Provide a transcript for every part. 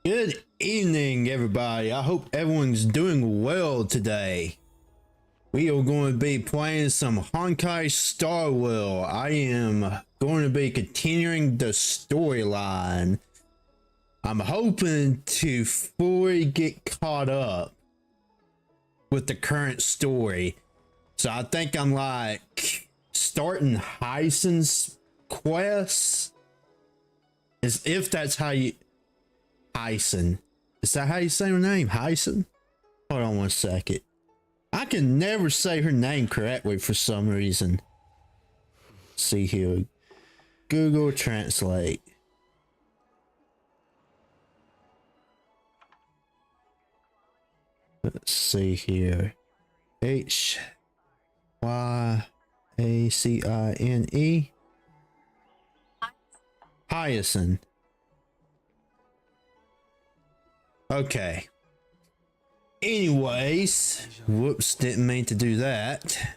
Good evening, everybody. I hope everyone's doing well today. We are going to be playing some Honkai Star Wheel. I am going to be continuing the storyline. I'm hoping to fully get caught up with the current story. So I think I'm like starting Heisen's quest. As if that's how you... Heisen. Is that how you say her name? Heisen? Hold on one second. I can never say her name correctly for some reason. Let's see here. Google Translate. Let's see here. Hyacine. Hyacinth. Okay. Anyways, whoops, didn't mean to do that.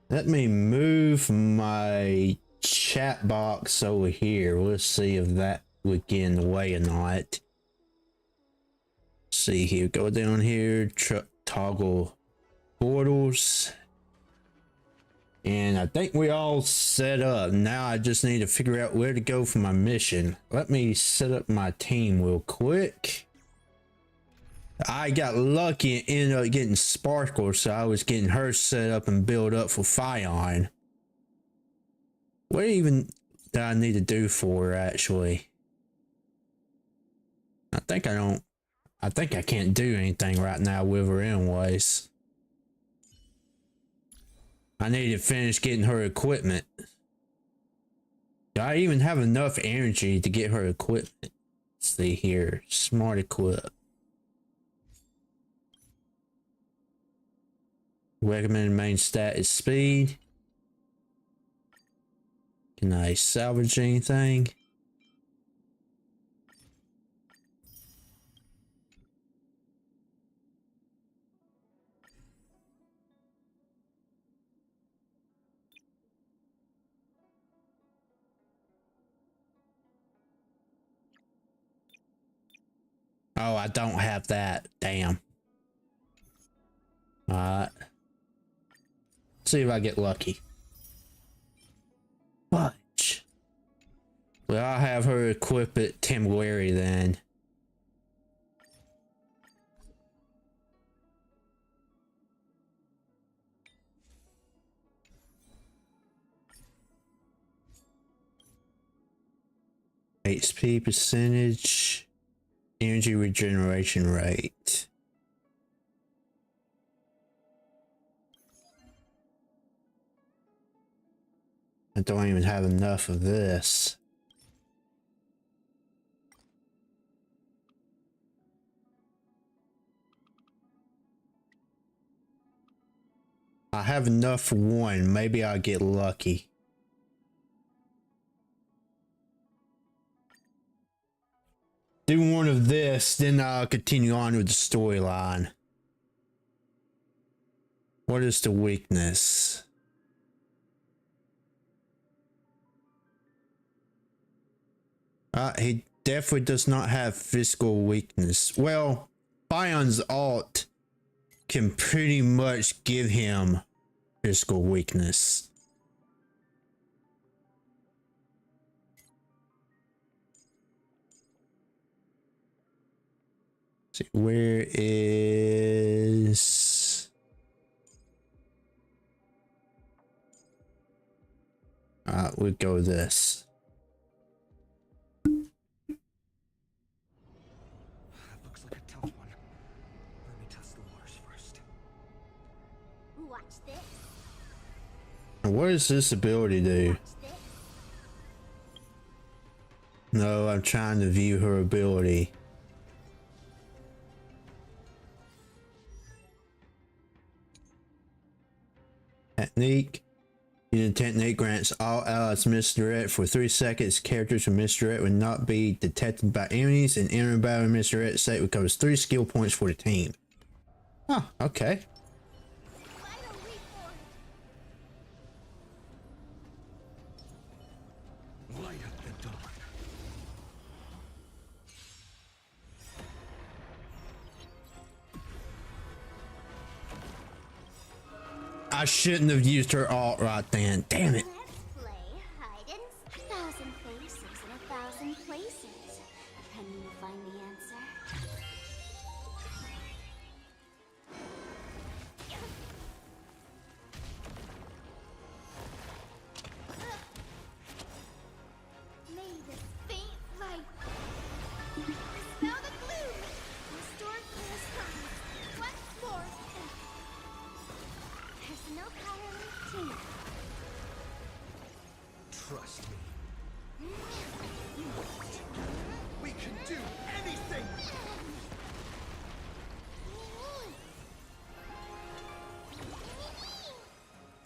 Let me move my chat box over here. Let's see if that would get in the way or not. See here, go down here, toggle portals. And I think we all set up. Now I just need to figure out where to go for my mission. Let me set up my team real quick. I got lucky and ended up getting Sparkle, so I was getting her set up and build up for Fion. What even do I need to do for her, actually? I think I can't do anything right now with her anyways. I need to finish getting her equipment. Do I even have enough energy to get her equipment? Let's see here. Smart equip. Recommended main stat is speed. Can I salvage anything? Oh, I don't have that. Damn. Alright. See if I get lucky. Fudge. Well, I'll have her equip it temporary then. HP percentage. Energy regeneration rate. I don't even have enough of this. I have enough for one. Maybe I'll get lucky. Do one of this, then I'll continue on with the storyline. What is the weakness? He definitely does not have physical weakness. Well, Fion's alt can pretty much give him physical weakness. See, where is... we'll go with this. Looks like a tough one. Let me test the waters first. Watch this. What does this ability do? Watch this. No, I'm trying to view her ability. Technique. Using technique grants all allies misdirect for 3 seconds. Characters with misdirect will not be detected by enemies, and entering battle in misdirect state recovers 3 skill points for the team. Oh, okay. Vital reformed. Light up the dawn. I shouldn't have used her alt right then. Damn it. Let's play hide and seek. 1,000 faces in 1,000 places. Can you find the answer? May this faint light dispel the gloom, restore clear skies. Once more. There's no power left in it. Trust me. We can do anything!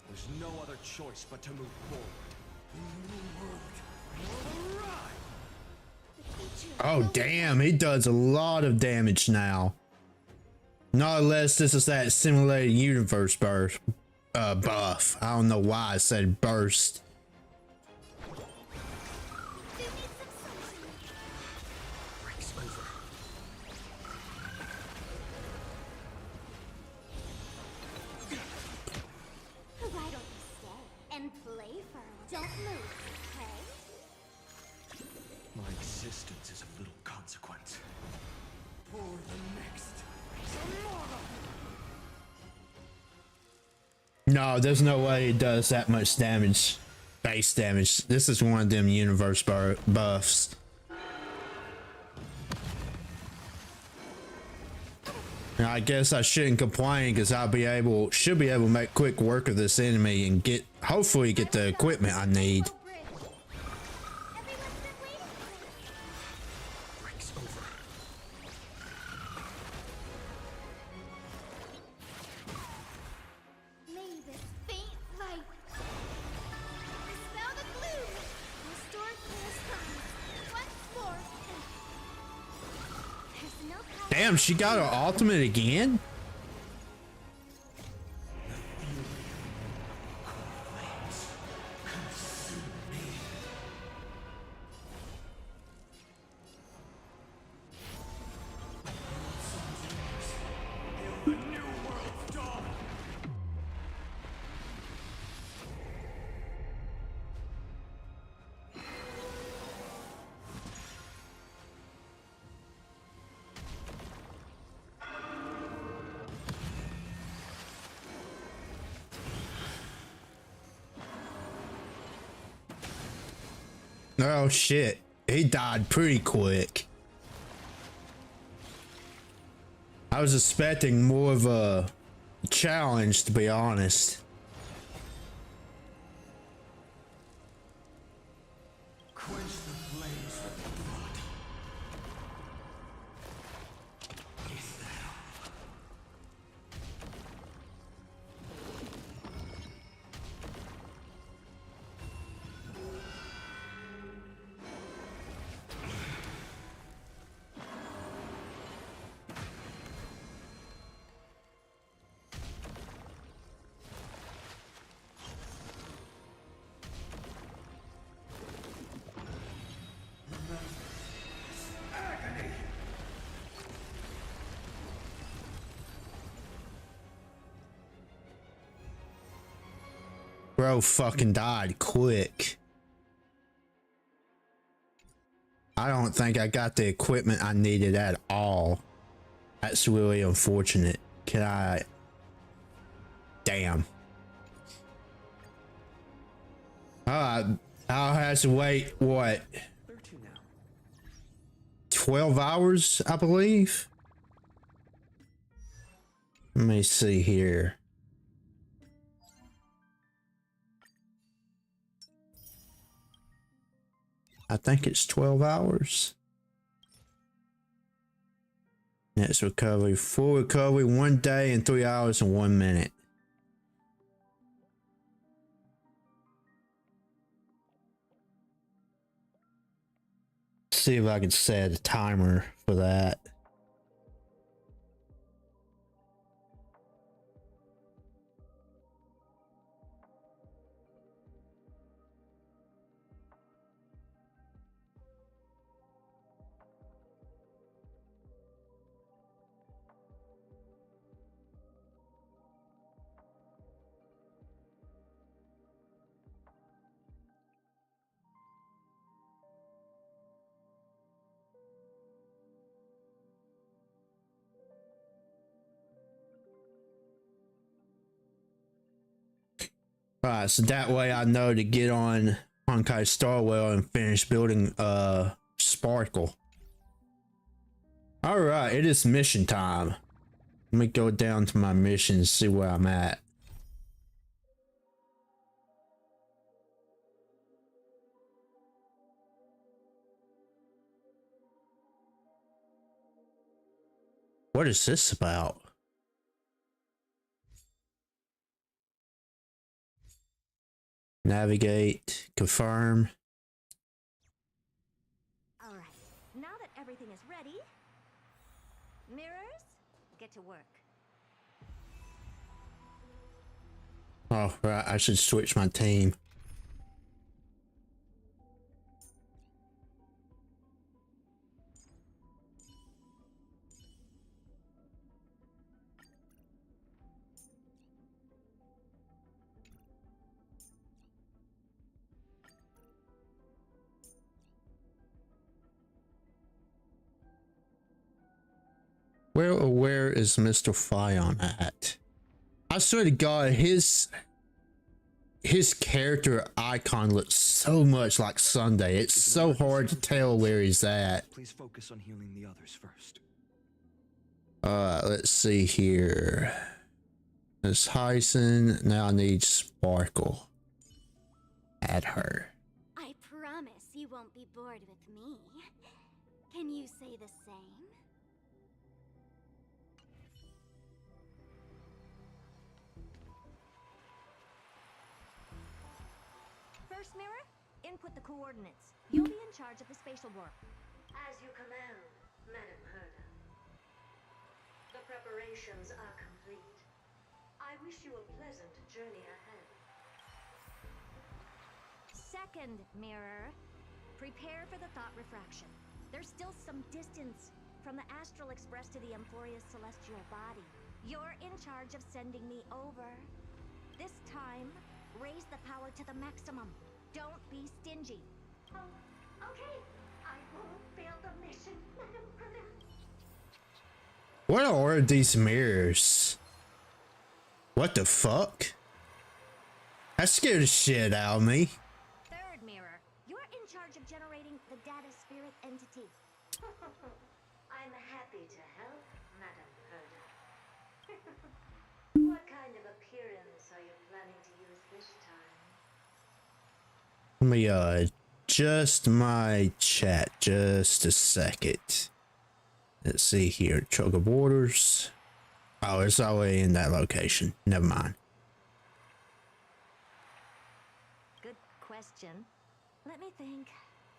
There's no other choice but to move forward. Oh, damn. He does a lot of damage now. Not unless this is that simulated universe burst, buff. I don't know why I said burst. Breaks over. Why don't you stay and play for a while? Don't move, okay? My existence is of little consequence. For the next tomorrow. No, there's no way it does that much damage. Base damage. This is one of them universe buffs. Now, I guess I shouldn't complain because should be able to make quick work of this enemy and hopefully get the equipment I need. Breaks over. May this faint light dispel the gloom, restore clear skies. Once more. There's no power. Damn, she got her ultimate again? The new world's dawn. Oh shit. He died pretty quick. I was expecting more of a challenge, to be honest. Quench the flames with blood. Is that all? Agony! Bro fucking died quick. I don't think I got the equipment I needed at all. That's really unfortunate. Can I? Damn. Alright, I'll have to wait, what? 13 now. 12 hours, I believe? Let me see here. I think it's 12 hours. Next recovery, full recovery, 1 day and 3 hours and 1 minute. See if I can set a timer for that. Alright, so that way I know to get on Honkai Starwell and finish building Sparkle. Alright, it is mission time. Let me go down to my mission and see where I'm at. What is this about? Navigate, confirm. All right, now that everything is ready, mirrors, get to work. Oh, right, I should switch my team. Where is Mr. Fion at? I swear to God, his character icon looks so much like Sunday. It's so hard to tell where he's at. Please focus on healing the others first. Let's see here. There's Hyson. Now I need Sparkle. Add her. I promise you won't be bored with me. Can you say the same? First mirror, input the coordinates. You'll be in charge of the spatial warp. As you command, Madam Herda. The preparations are complete. I wish you a pleasant journey ahead. Second mirror, prepare for the thought refraction. There's still some distance from the astral express to the Amphoria's celestial body. You're in charge of sending me over. This time, raise the power to the maximum. Don't be stingy. Oh, okay. I won't fail the mission, Madam Herda. What are these mirrors? What the fuck? That scared the shit out of me. Third mirror, you're in charge of generating the data spirit entity. I'm happy to help, Madam Herda. What kind of appearance are you planning to use this time? Let me adjust my chat just a second. Let's see here. Choker borders. Oh, it's already in that location. Never mind. Good question. Let me think.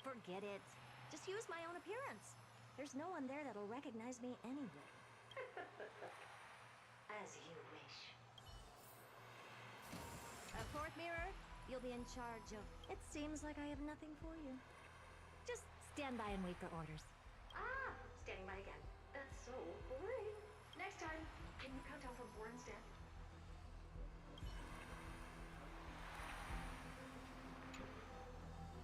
Forget it. Just use my own appearance. There's no one there that'll recognize me anyway. As you wish. Fourth mirror, you'll be in charge of... It seems like I have nothing for you. Just stand by and wait for orders. Ah, standing by again. That's so boring. Next time, can you count down from 4 instead?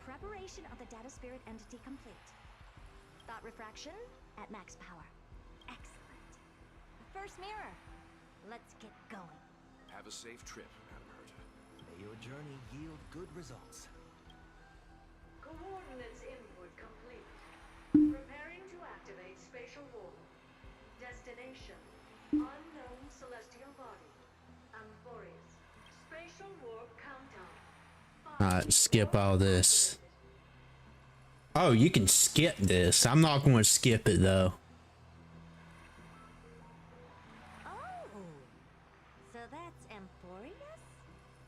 Preparation of the data spirit entity complete. Thought refraction at max power. Excellent. First mirror. Let's get going. Have a safe trip, Madam Herta. May your journey yield good results. Coordinates input complete. Preparing to activate spatial warp. Destination: unknown celestial body. Amphorius. Spatial warp countdown. Alright, skip all this. Oh, you can skip this. I'm not going to skip it though. Oh! So that's Amphorius?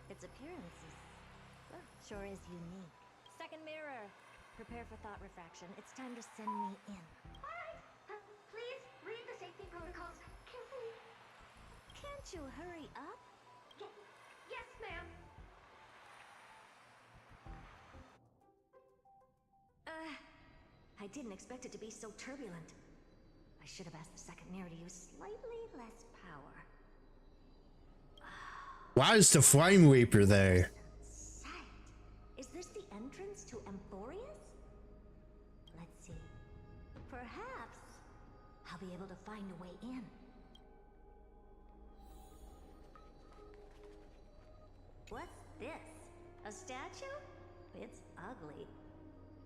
Its appearance is... well, sure is unique. Second mirror. Prepare for thought refraction. It's time to send me in. Alright, please read the safety protocols carefully. Can't you hurry up? Yes, ma'am. I didn't expect it to be so turbulent. I should have asked the second mirror to use slightly less power. Why is the Flame Reaper there? Sight. Is this the entrance to Amphorius? Let's see. Perhaps I'll be able to find a way in. What's this? A statue? It's ugly.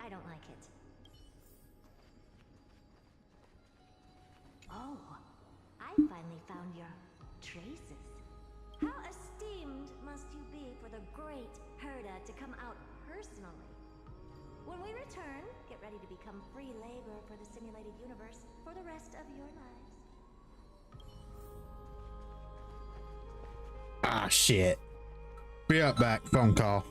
I don't like it. Oh, I finally found your traces. How esteemed must you be for the great Herda to come out personally? When we return, get ready to become free labor for the simulated universe for the rest of your lives. Ah, shit. Be right back. Phone call.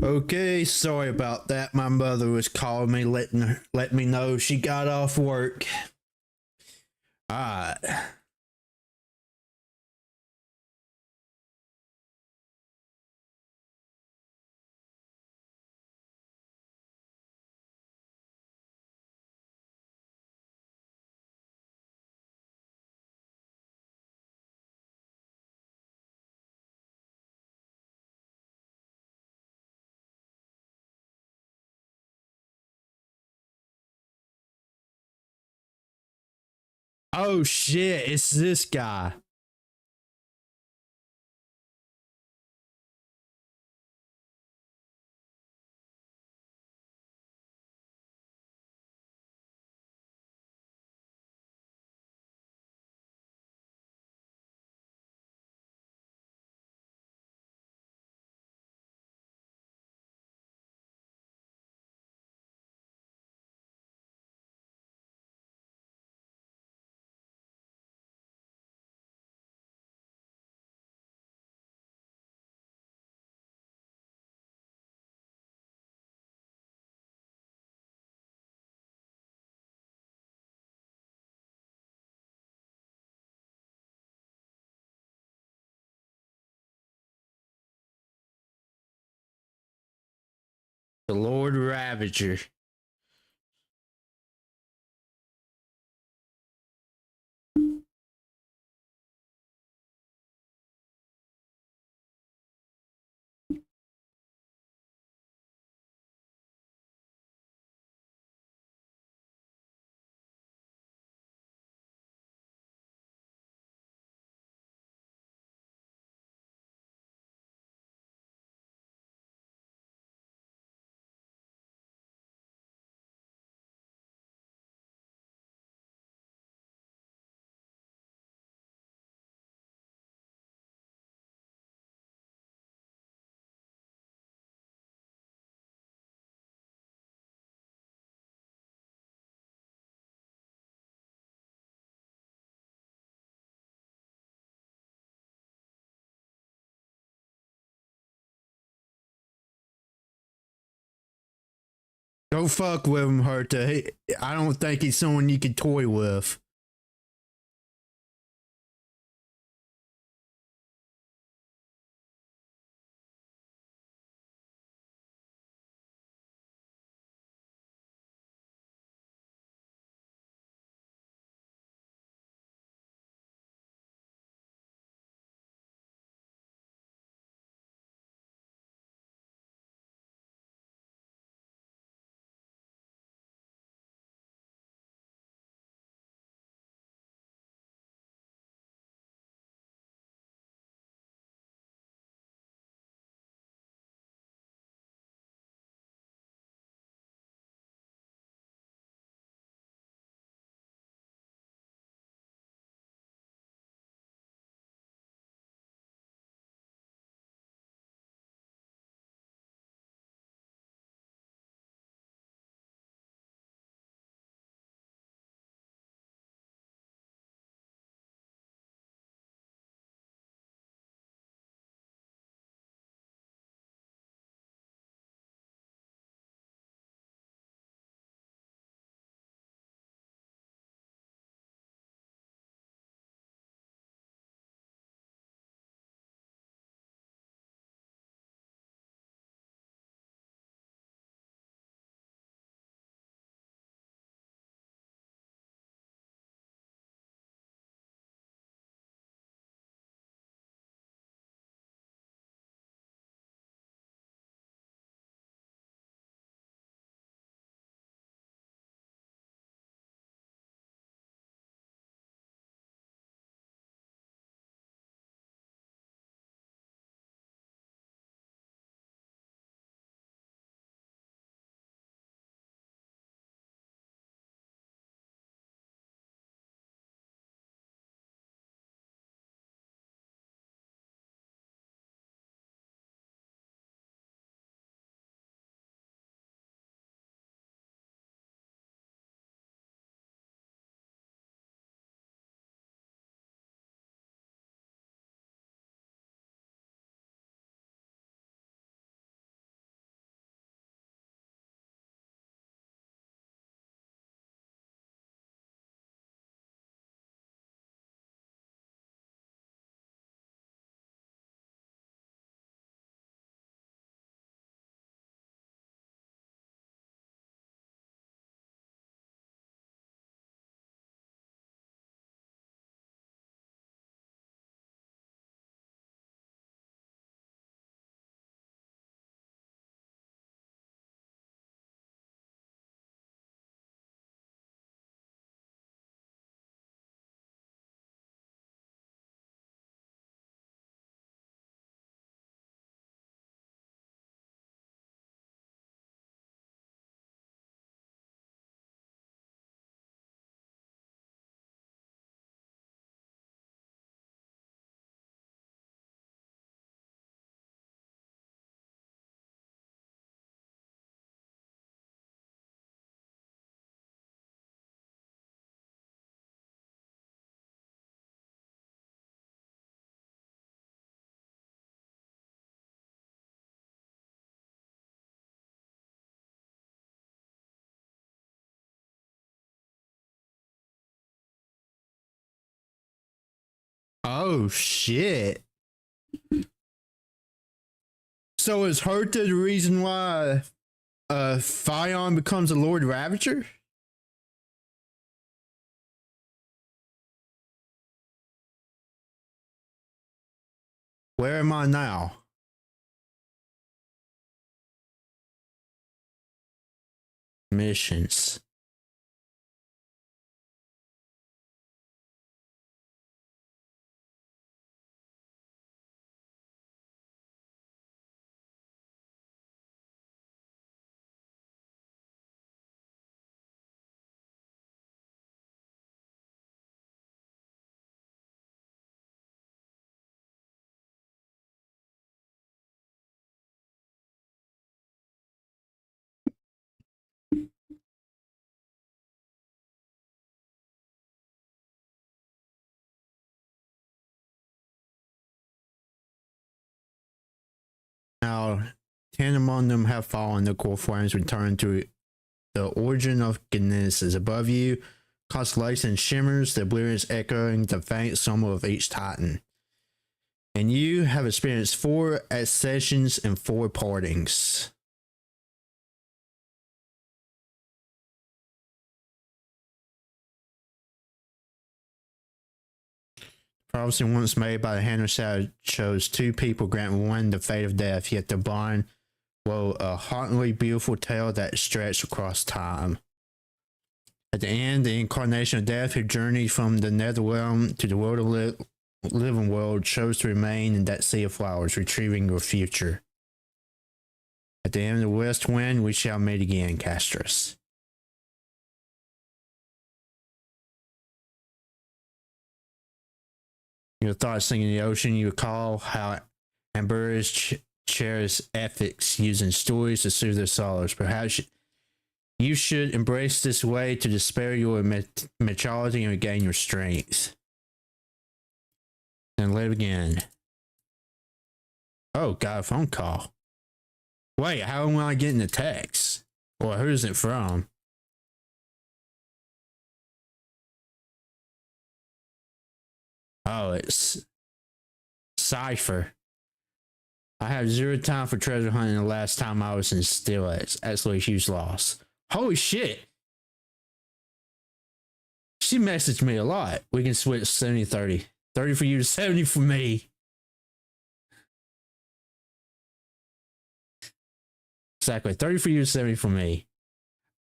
Okay, sorry about that. My mother was calling me, let me know she got off work. All right. Oh shit, it's this guy. The Lord Ravager. Don't fuck with him, Herta. I don't think he's someone you could toy with. Oh shit. So is Herta the reason why Fion becomes a Lord Ravager? Where am I now? Missions. Now, 10 among them have fallen. The core flames return to The origin of goodness is above you. Constellation shimmers, the oblivious echoing the faint sum of each titan. And you have experienced 4 accessions and 4 partings. Prophecy once made by the hand of shadow shows 2 people grant one the fate of death, yet the bond wove a hauntingly beautiful tale that stretched across time. At the end, the incarnation of death who journeyed from the netherrealm to the world of living world chose to remain in that sea of flowers, retrieving your future. At the end of the west wind, we shall meet again, Castris. Your thoughts sink in the ocean. You recall how Amberius cherished ethics, using stories to soothe their sorrows. Perhaps you should embrace this way to despair your maturity and regain your strength. And live again. Oh, got a phone call. Wait, how am I getting the text? Or who's it from? Oh, it's Cypher. I have 0 time for treasure hunting. The last time I was in Still, it's absolutely a huge loss. Holy shit. She messaged me a lot. We can switch 70-30. 30 for you, 70 for me. Exactly. 30 for you, 70 for me.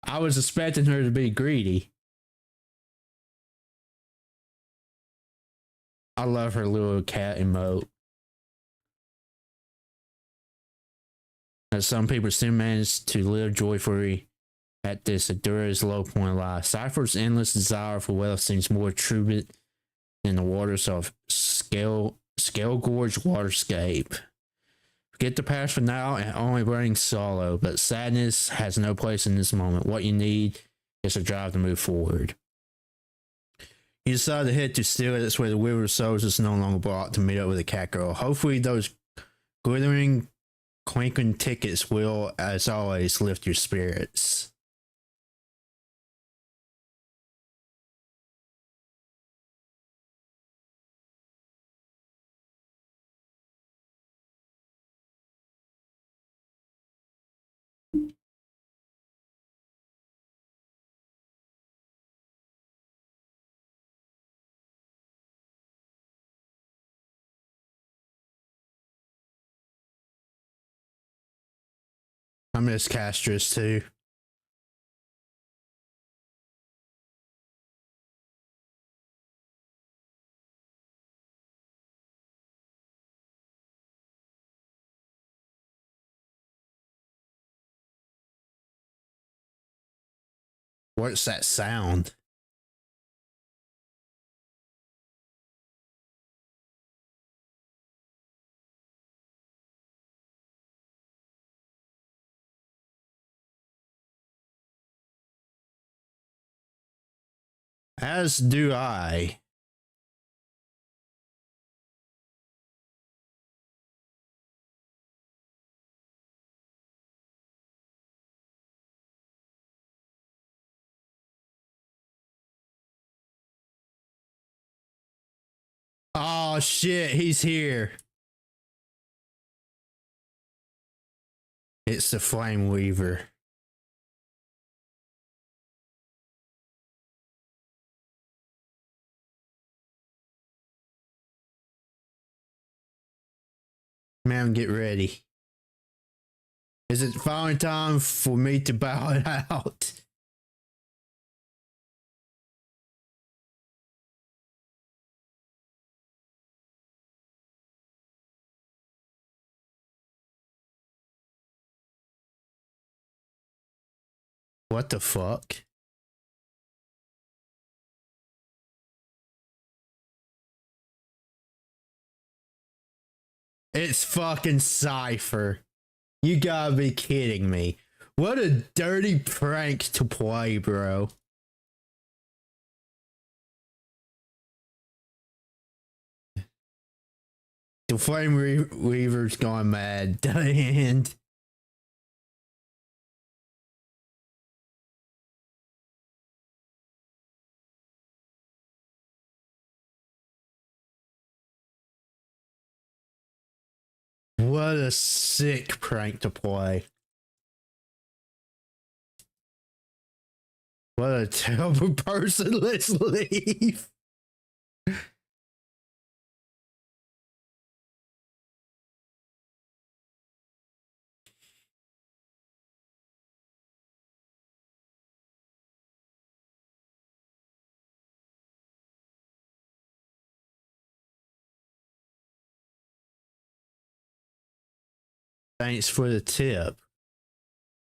I was expecting her to be greedy. I love her little cat emote. As some people still manage to live joyfully at this Adura's low point of life. Cypher's endless desire for wealth seems more turbid than the waters of Scale Gorge waterscape. Forget the past for now and only bring sorrow, but sadness has no place in this moment. What you need is a drive to move forward. You decide to head to Still. That's where the River of Souls is no longer brought to meet up with the cat girl. Hopefully those glittering, clinking tickets will, as always, lift your spirits. I miss Castris too. What's that sound? As do I. Oh shit, he's here. It's the Flame Weaver. Man, get ready. Is it finally time for me to bow it out? What the fuck? It's fucking Cypher. You gotta be kidding me. What a dirty prank to play, bro. The Flame Weaver's gone mad. And a sick prank to play. What a terrible person. Let's leave. Thanks for the tip.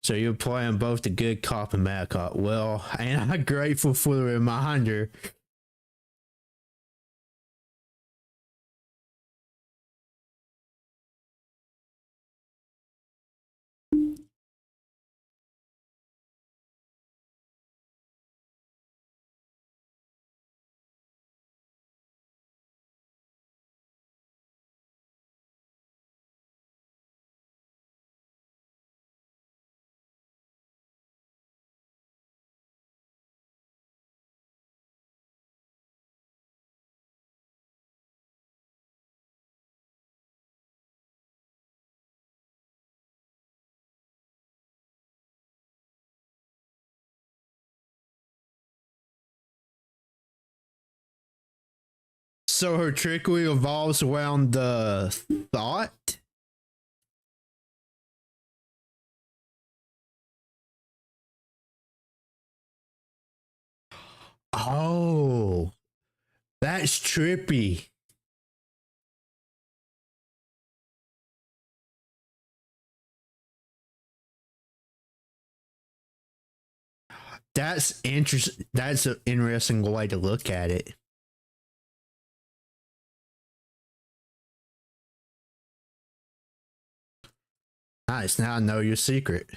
So you're playing both the good cop and bad cop. Well, ain't I grateful for the reminder? So her trickery revolves around the thought? Oh, that's trippy. That's interesting. That's an interesting way to look at it. Nice. Now I know your secret.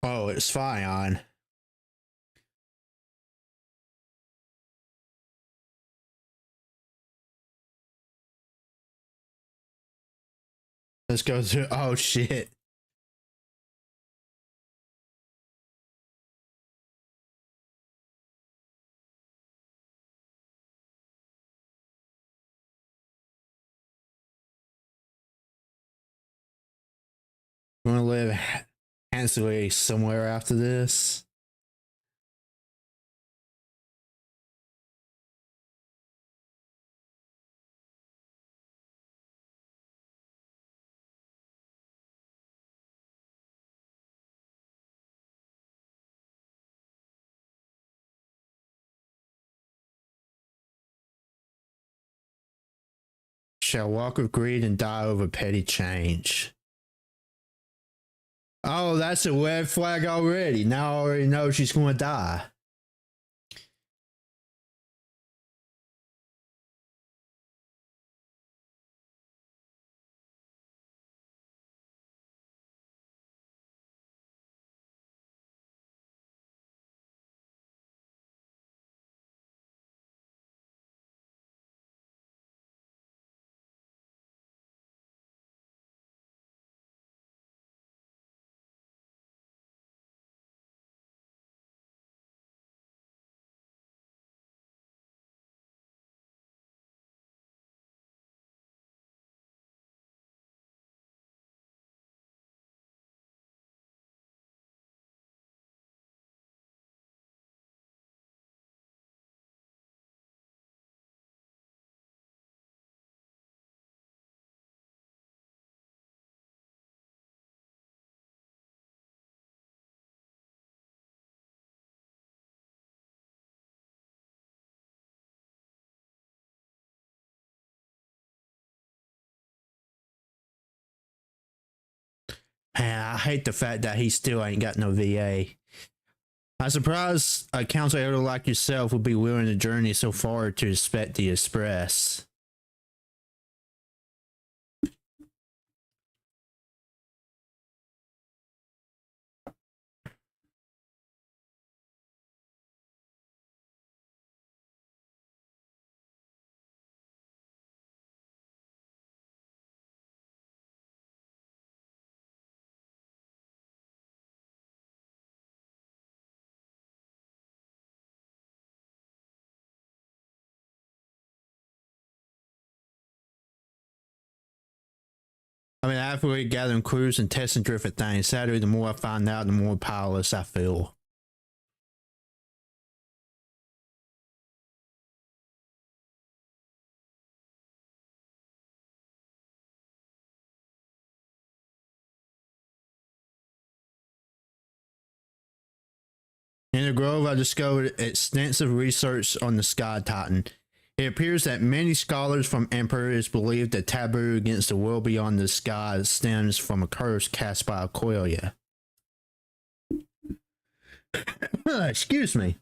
Oh, it's fine. Let's go to. Oh shit. I'm gonna live handsomely somewhere after this. Shall walk with greed and die over petty change. Oh, that's a red flag already. Now I already know she's gonna die. Man, I hate the fact that he still ain't got no VA. I'm surprised a council elder like yourself would be willing to journey so far to inspect the express. happily gathering clues and testing different things. Sadly, the more I find out, the more powerless I feel. In the Grove, I discovered extensive research on the Sky Titan. It appears that many scholars from Emperors believe the taboo against the world beyond the sky stems from a curse cast by Aquila. Excuse me.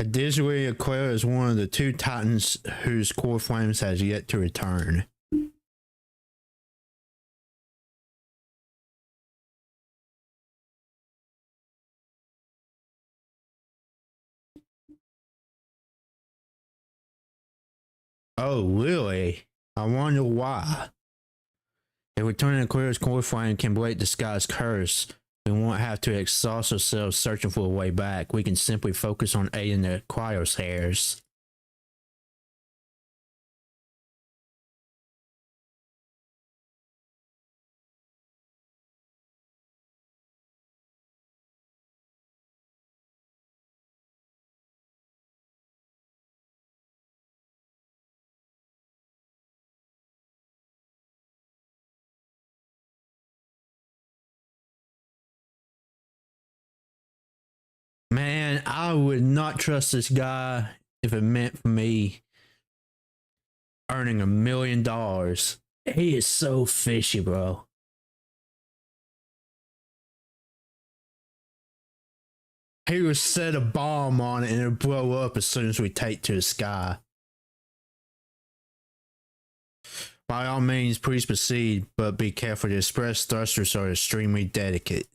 Additionally, Aquila is one of the two Titans whose core flames has yet to return. Oh, really? I wonder why. If returning Aquila's core flame can break the sky's curse, we won't have to exhaust ourselves searching for a way back. We can simply focus on aiding the cryospheres. Man, I would not trust this guy if it meant for me earning $1 million. He is so fishy, bro. He would set a bomb on it and it'll blow up as soon as we take to the sky. By all means, please proceed, but be careful. The express thrusters are extremely delicate.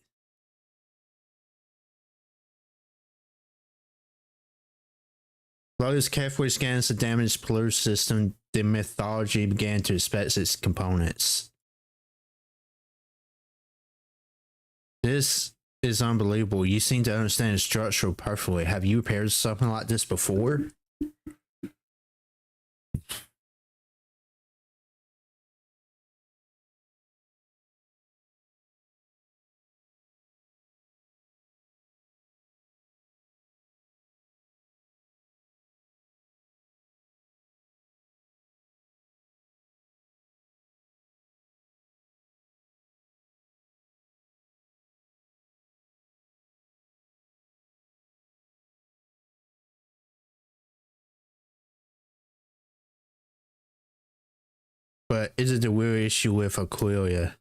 Lotus carefully scans the damaged polluter system. The mythology began to inspect its components. This is unbelievable. You seem to understand the structure perfectly. Have you repaired something like this before? But is it the real issue with Aquila?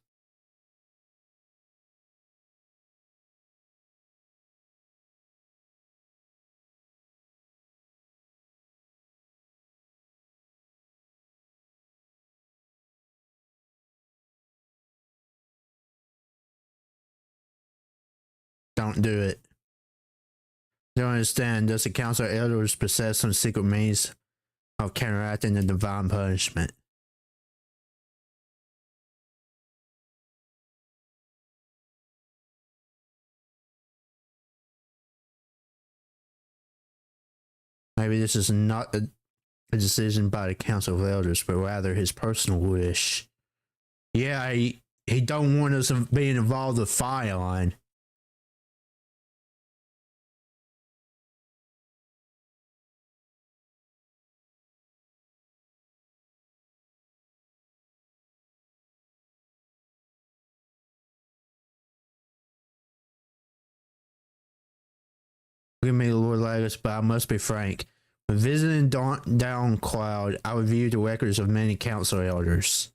Don't do it. Don't understand. Does the Council of Elders possess some secret means of counteracting the divine punishment? Maybe this is not a decision by the Council of Elders, but rather his personal wish. Yeah, he don't want us being involved with Fion. Forgive me, Lord Lagus, but I must be frank. When visiting Down Cloud, I reviewed the records of many council elders.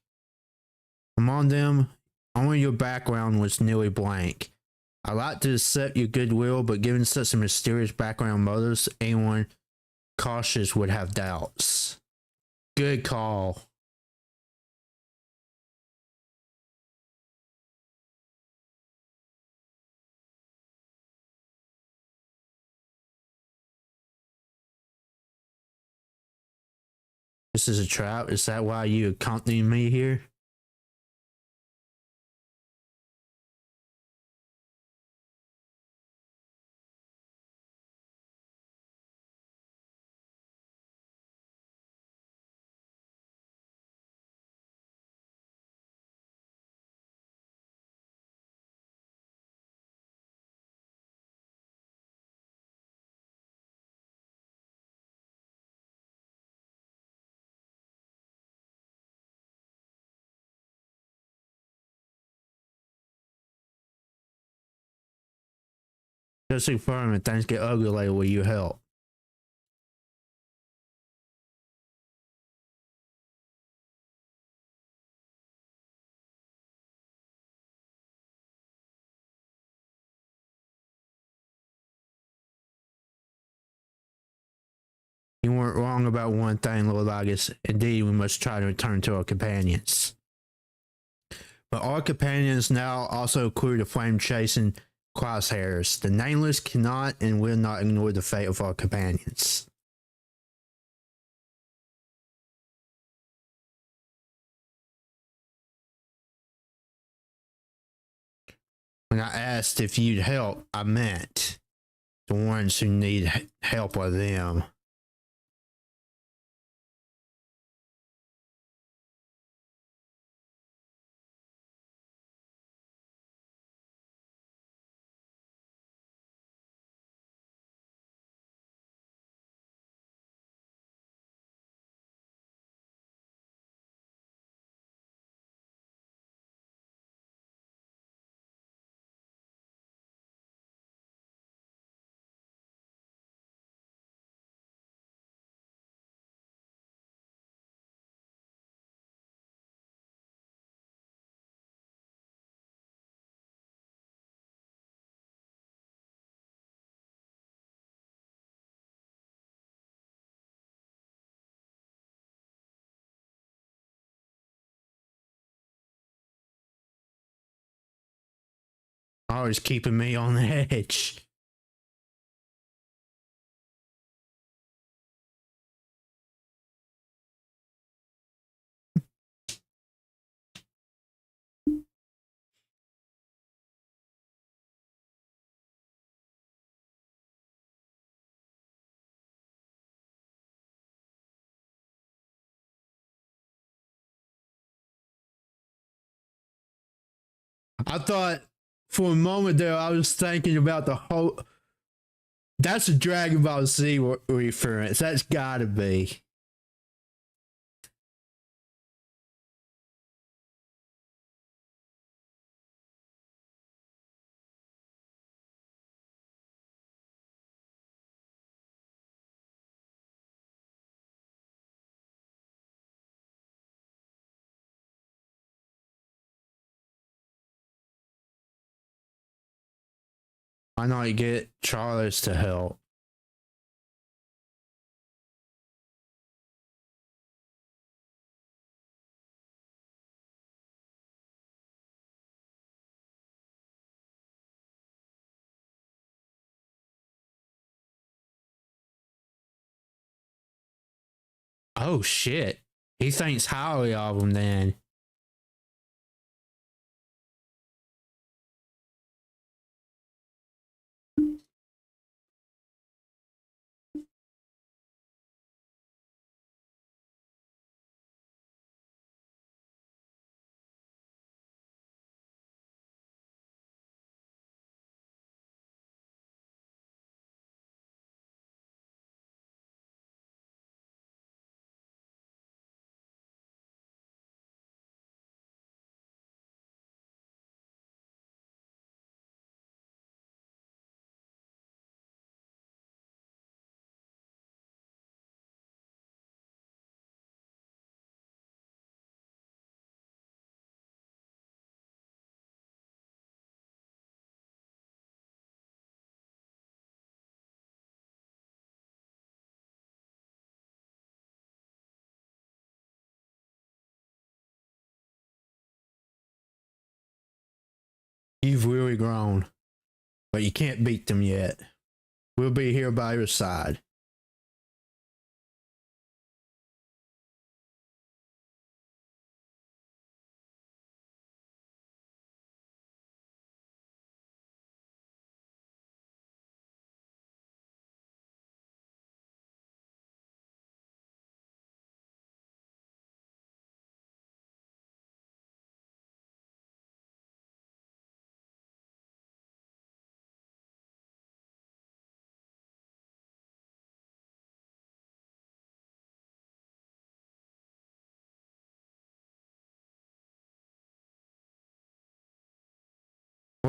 Among them, only your background was nearly blank. I like to accept your goodwill, but given such a mysterious background motives, anyone cautious would have doubts. Good call. This is a trap. Is that why you accompanying me here? Just confirm if things get ugly later, will you help? You weren't wrong about one thing, Lord August. Indeed, we must try to return to our companions. But our companions now also include the flame-chasing crosshairs. The Nameless cannot and will not ignore the fate of our companions. When I asked if you'd help, I meant the ones who need help are them. Always keeping me on the edge. I thought for a moment there, I was thinking about the whole. That's a Dragon Ball Z reference. That's gotta be. Why not get Charles to help? Oh shit. He thinks highly of him then. You've really grown, but you can't beat them yet. We'll be here by your side.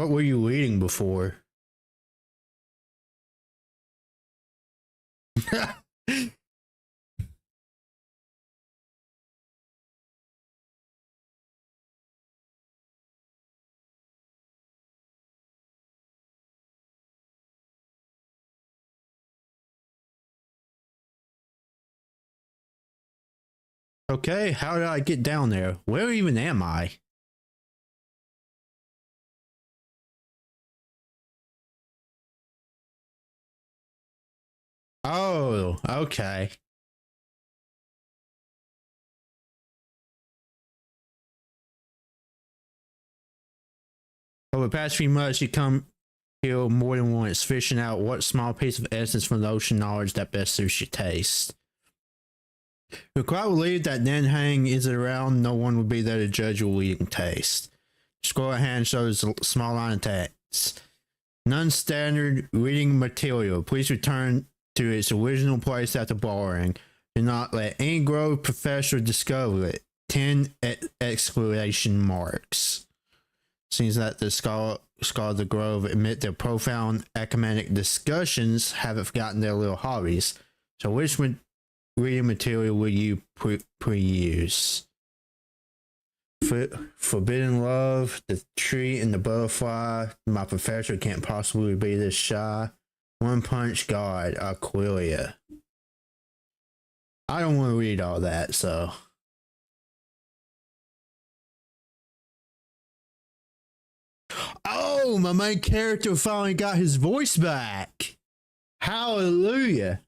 What were you reading before? Okay, how did I get down there? Where even am I? Oh, okay. Over the past few months, you come here more than once, fishing out what small piece of essence from the ocean knowledge that best suits your taste. You're quite relieved that Nanhang isn't around. No one would be there to judge your eating taste. Scroll ahead shows a small line of text. Non-standard reading material. Please return to its original place after borrowing. Do not let any grove professor discover it. 10 exclamation marks. Seems that the Scholars of the Grove admit their profound ecumenic discussions haven't forgotten their little hobbies. So which reading material will you pre-use? Forbidden Love, The Tree and the Butterfly, My Professor Can't Possibly Be This Shy, One Punch God, Aquilia. I don't want to read all that, so... Oh, my main character finally got his voice back. Hallelujah.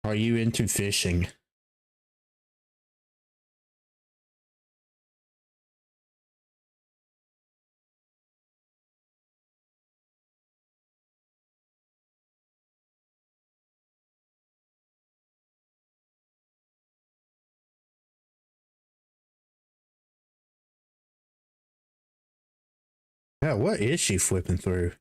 Are you into fishing? Yeah, what is she flipping through?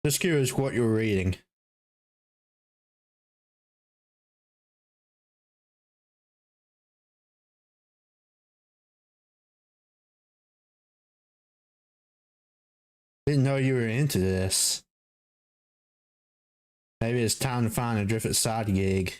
Just curious what you're reading. Didn't know you were into this. Maybe it's time to find a different side gig.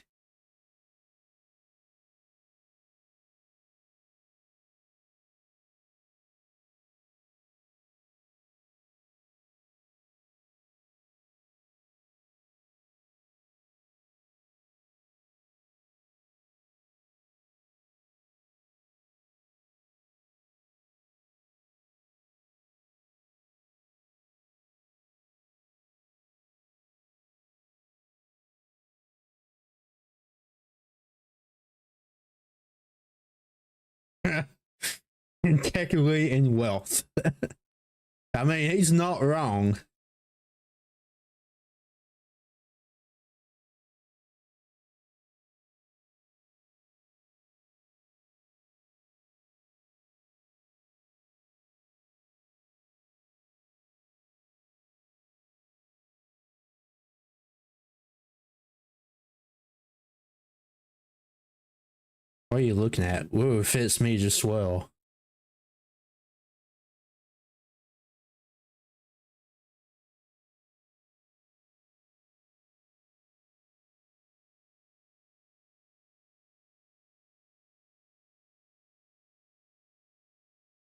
Technically in wealth. I mean, he's not wrong. What are you looking at? Ooh, it fits me just well.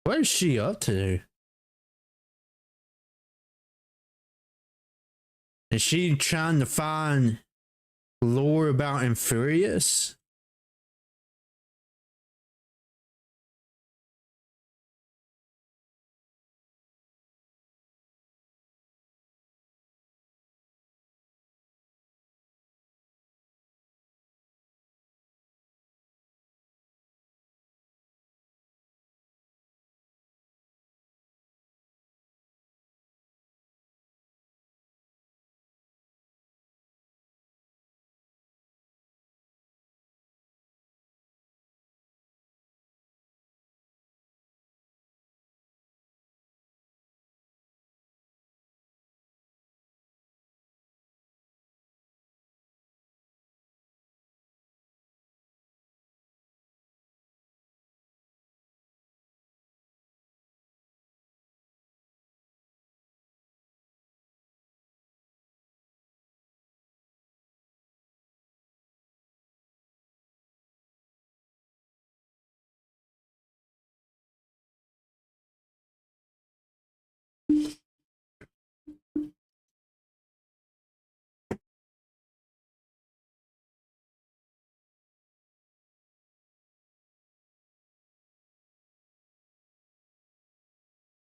What is she up to? Is she trying to find lore about Infurious?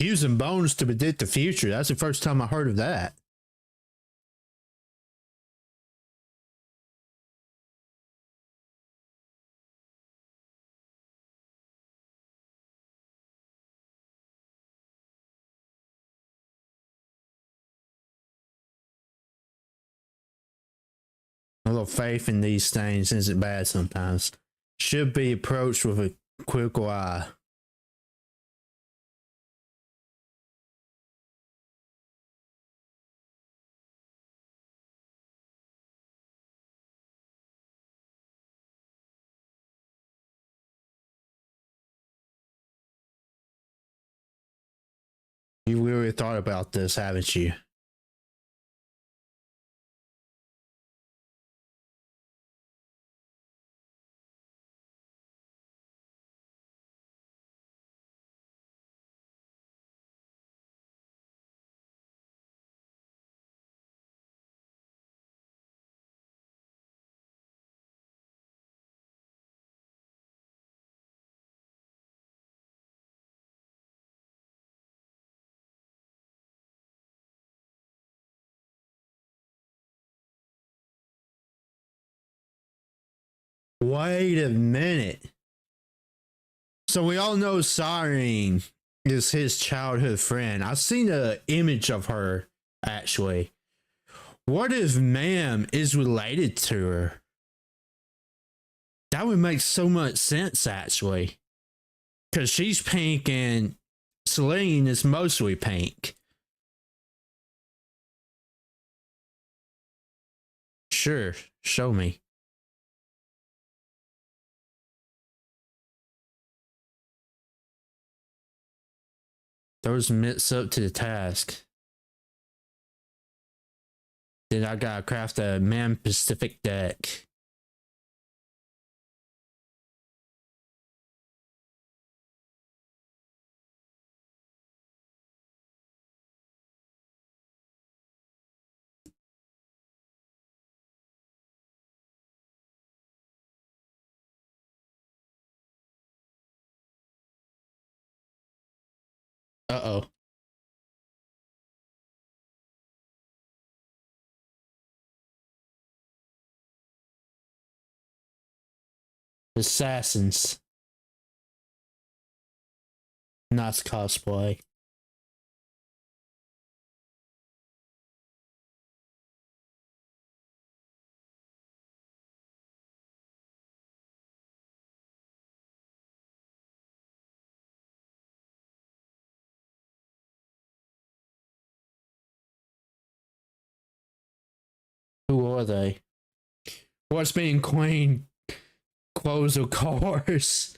Using bones to predict the future. That's the first time I heard of that. A little faith in these things isn't bad sometimes. Should be approached with a critical eye. You really thought about this, haven't you? Wait a minute. So we all know Siren is his childhood friend. I've seen an image of her, actually. What if Ma'am is related to her? That would make so much sense, actually. Because she's pink and Celine is mostly pink. Sure, show me. Those mitts up to the task. Then I gotta craft a Man Pacific deck. Uh-oh. Assassins. Nice cosplay. Who are they? What's being Queen? Clothes of cars.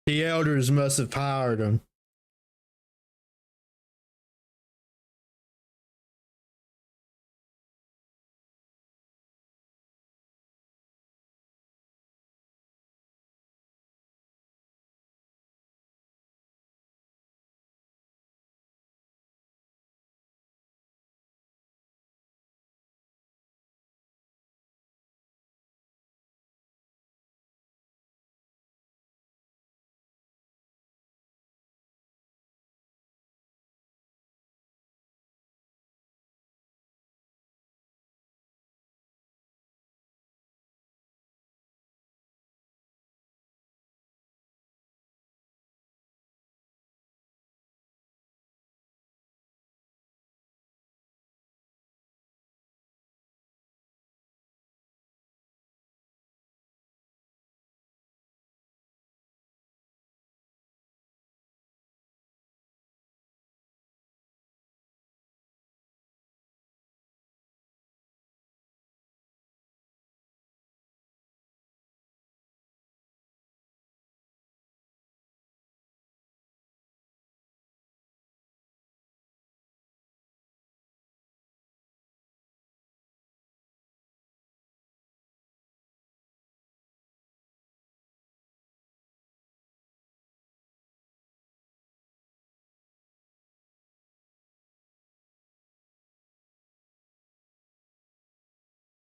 The elders must have powered them.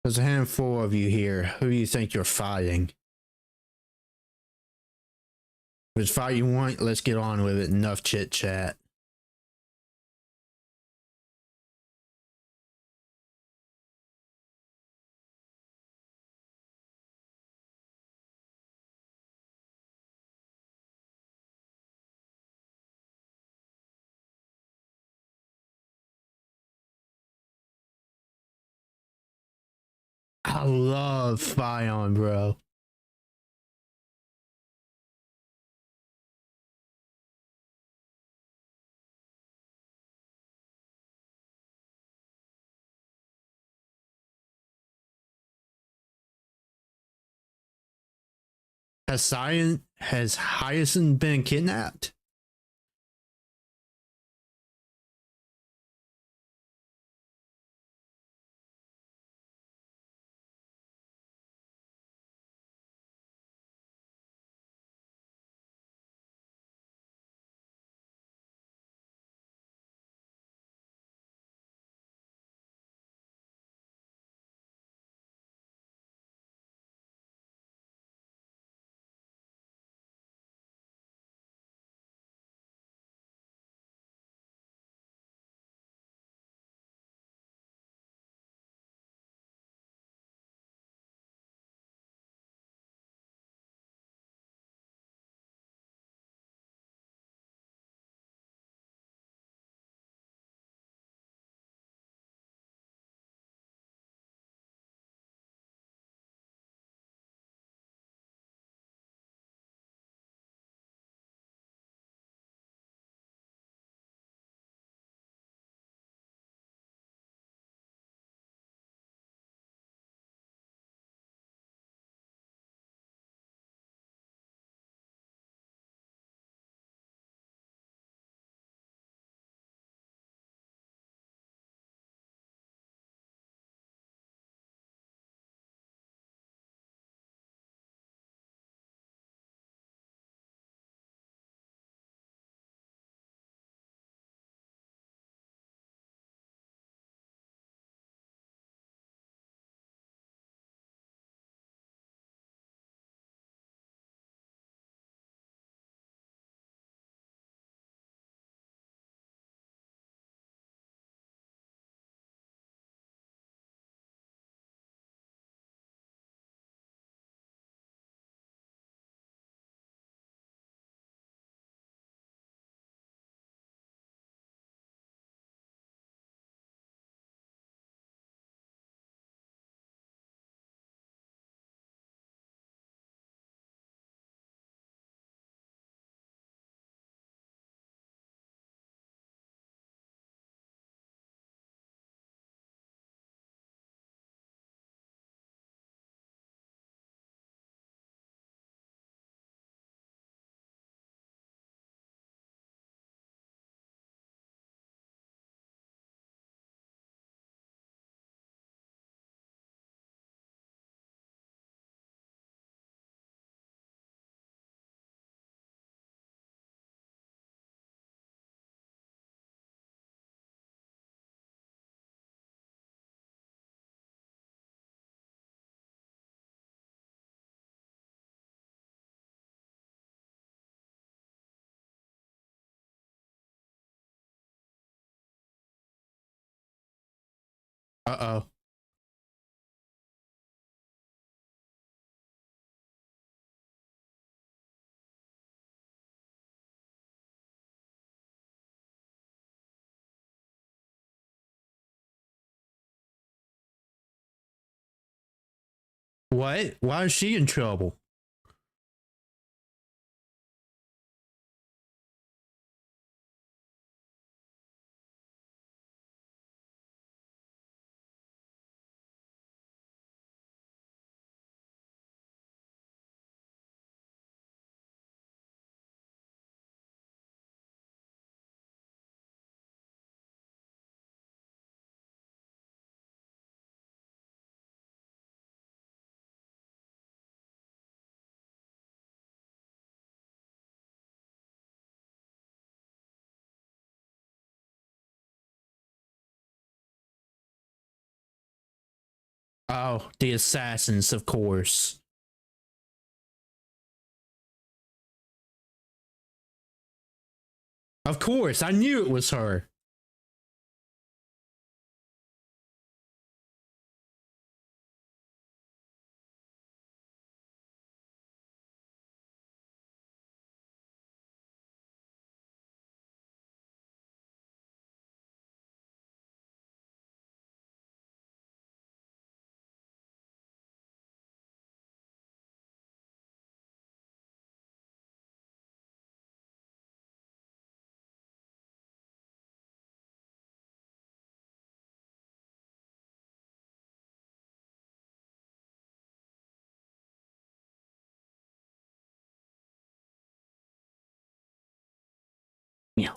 There's a handful of you here. Who do you think you're fighting? If it's fight you want, let's get on with it. Enough chit chat. I love Fion, bro. Has Hyacinth been kidnapped? Uh-oh. What? Why is she in trouble? Oh, the assassins, of course. Of course, I knew it was her. Yeah.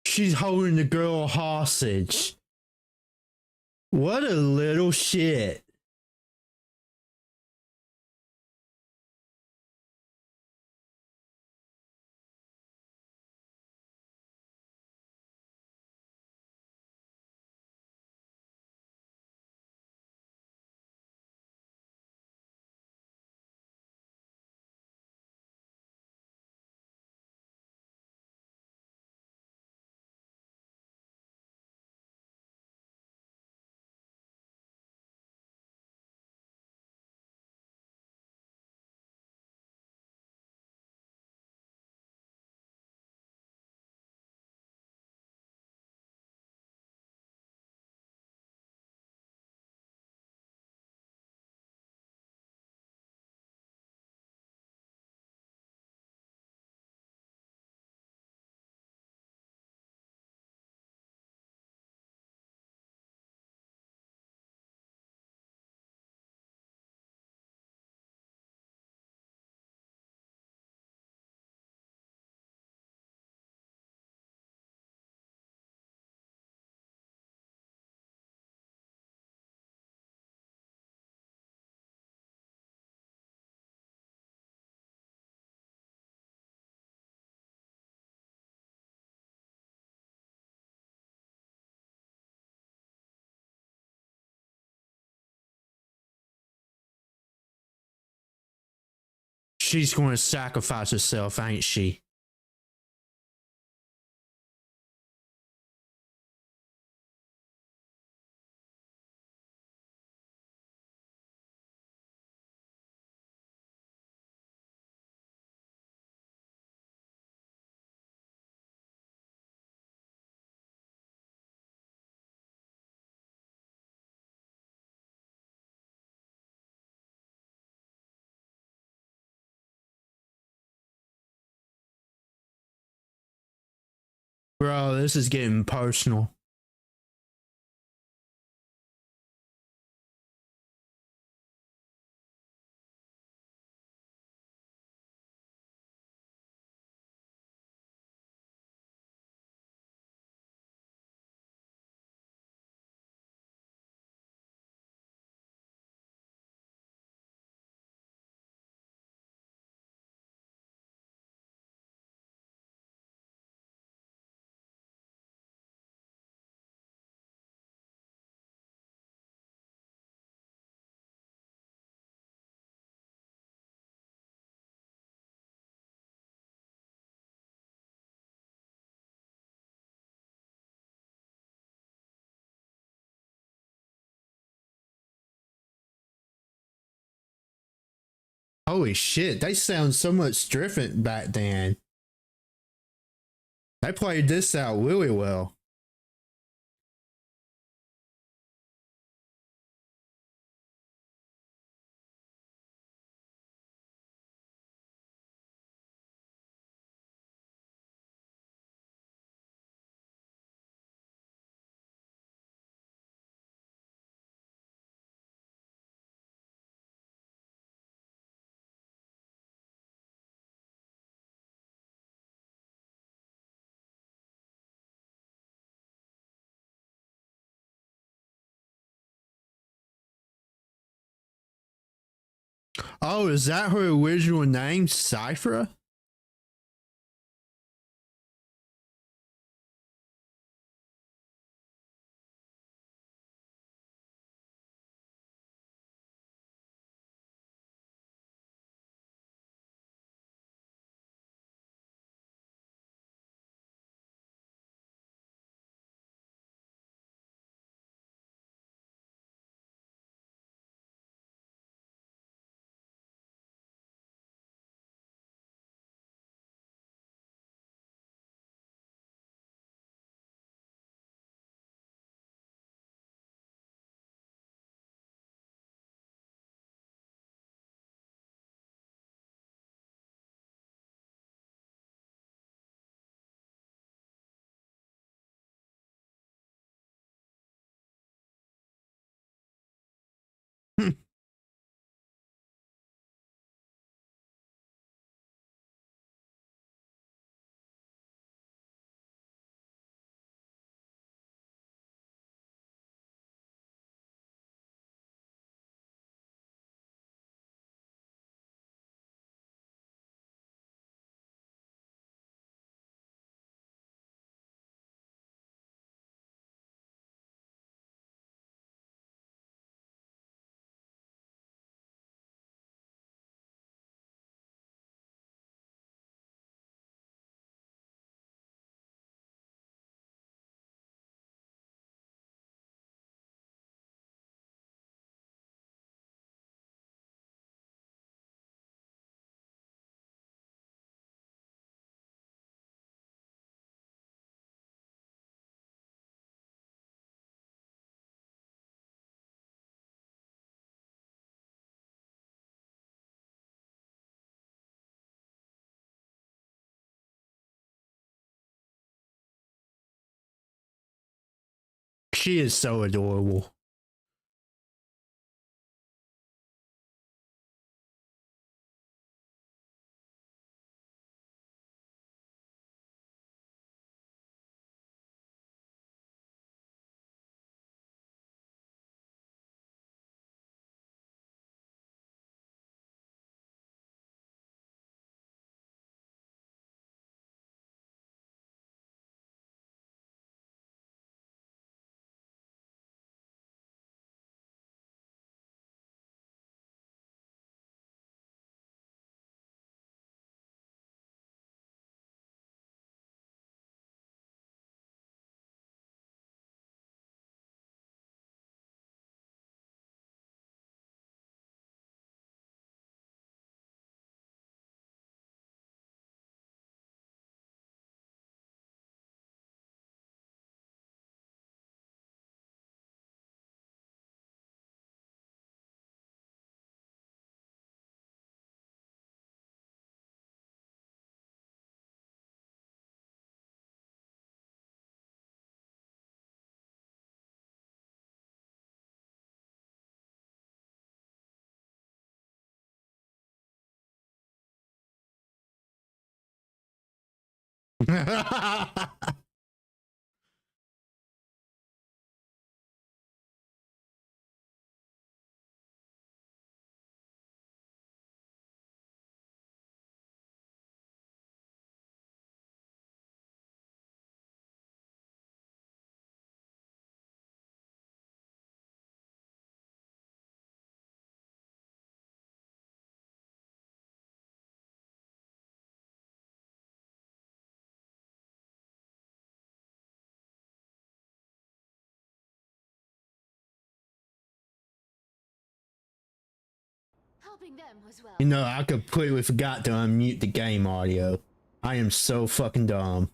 She's holding the girl hostage. What a little shit. She's going to sacrifice herself, ain't she? Bro, this is getting personal. Holy shit, they sound so much different back then. They played this out really well. Oh, is that her original name, Cypher? She is so adorable. Helping them was well. You know, I completely forgot to unmute the game audio. I am so fucking dumb.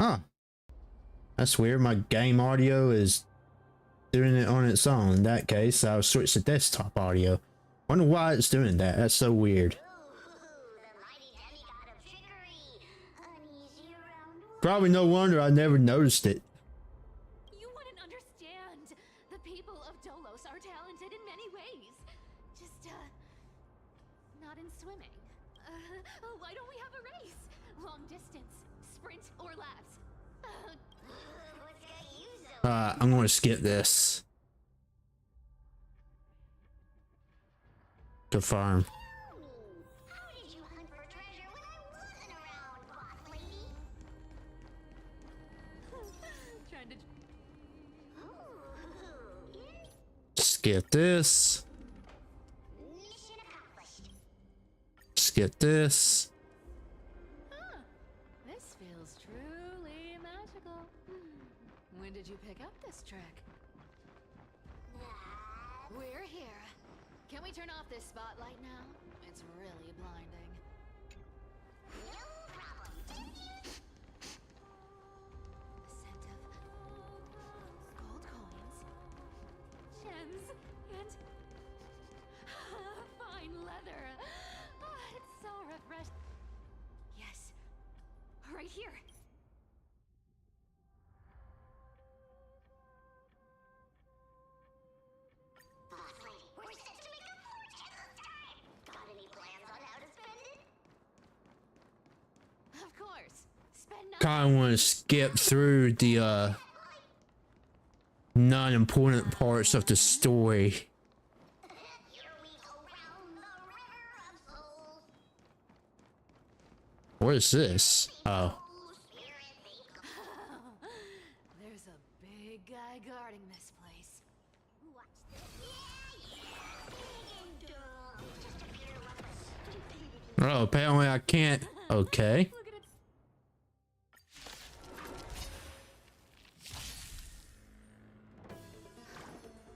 Huh. That's weird. My game audio is doing it on its own. In that case, I'll switch to desktop audio. Wonder why it's doing that. That's so weird. Probably no wonder I never noticed it. You wouldn't understand. The people of Dolos are talented in many ways. Just, not in swimming. Why don't we have a race? Long distance, sprint, or laps? I'm gonna skip this. Confirm. How did you hunt for treasure when I wasn't around, boss lady? Trying to... Skip this. Mission accomplished. Skip this. Huh. This feels truly magical. When did you pick up this trick? We're here. Can we turn off this spotlight now? It's really blinding. No problem. The scent of gold coins, gems, and fine leather. It's so refreshing. Yes, right here. Boss lady, we're set to make a fortune this time. Got any plans on how to spend it? Of course. Spend Kinda wanna skip through the non-important parts of the story. Here we go round the river of souls. What is this? Oh. Spirit be There's a big guy guarding this place. Watch this. Big and dumb. Just a pure lump of stupidity. Oh, apparently I can't. Okay. Look at it.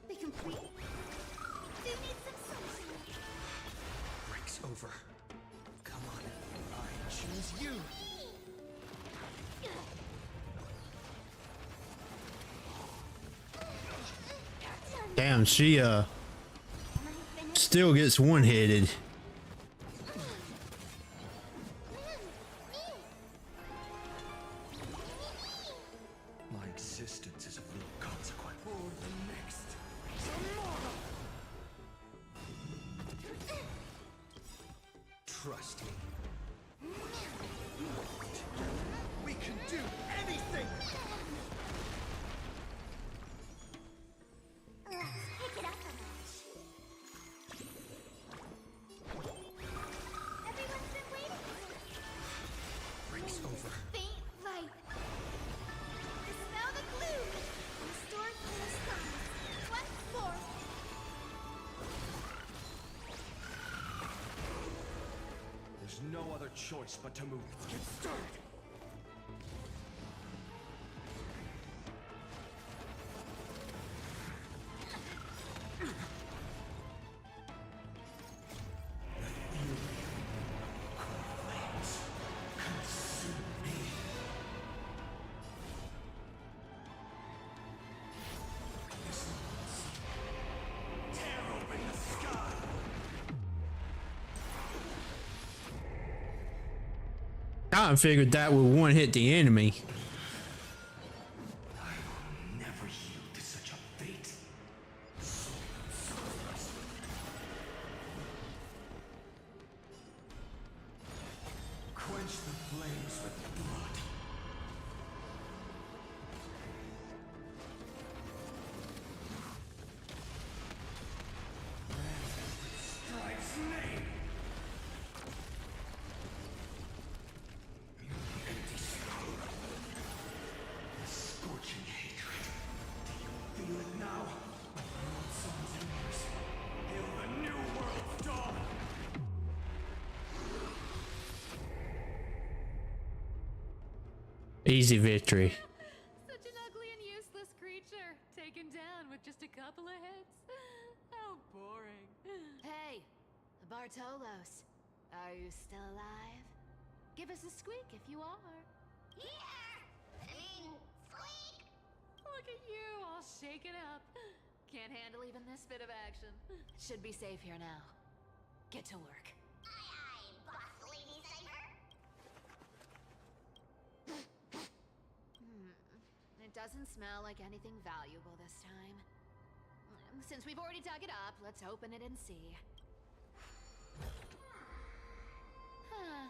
They complete. They need some sunshine. Break's over. Come on. I choose you. Damn, she still gets one-headed. My existence is of little consequence. For the next tomorrow. Trust me. We can do anything. Let's pick it up a notch. Everyone's been waiting. Break's over. Faint light. Smell the glue. Restore the sun. Once more. There's no other choice but to move. Let's get started. kind of figured that would one hit the enemy. I will never yield to such a fate. Quench the flames with blood. Strikes me. Empty skull. The scorching hatred. Do you feel it now? Blood suns and ears. Hail the new world's dawn. Easy victory. Such an ugly and useless creature, taken down with just a couple of hits. How boring. Hey, Bartolos, are you still alive? Give us a squeak if you are. Look at you, all shaken up. Can't handle even this bit of action. Should be safe here now. Get to work. It doesn't smell like anything valuable this time. Since we've already dug it up, let's open it and see. Huh.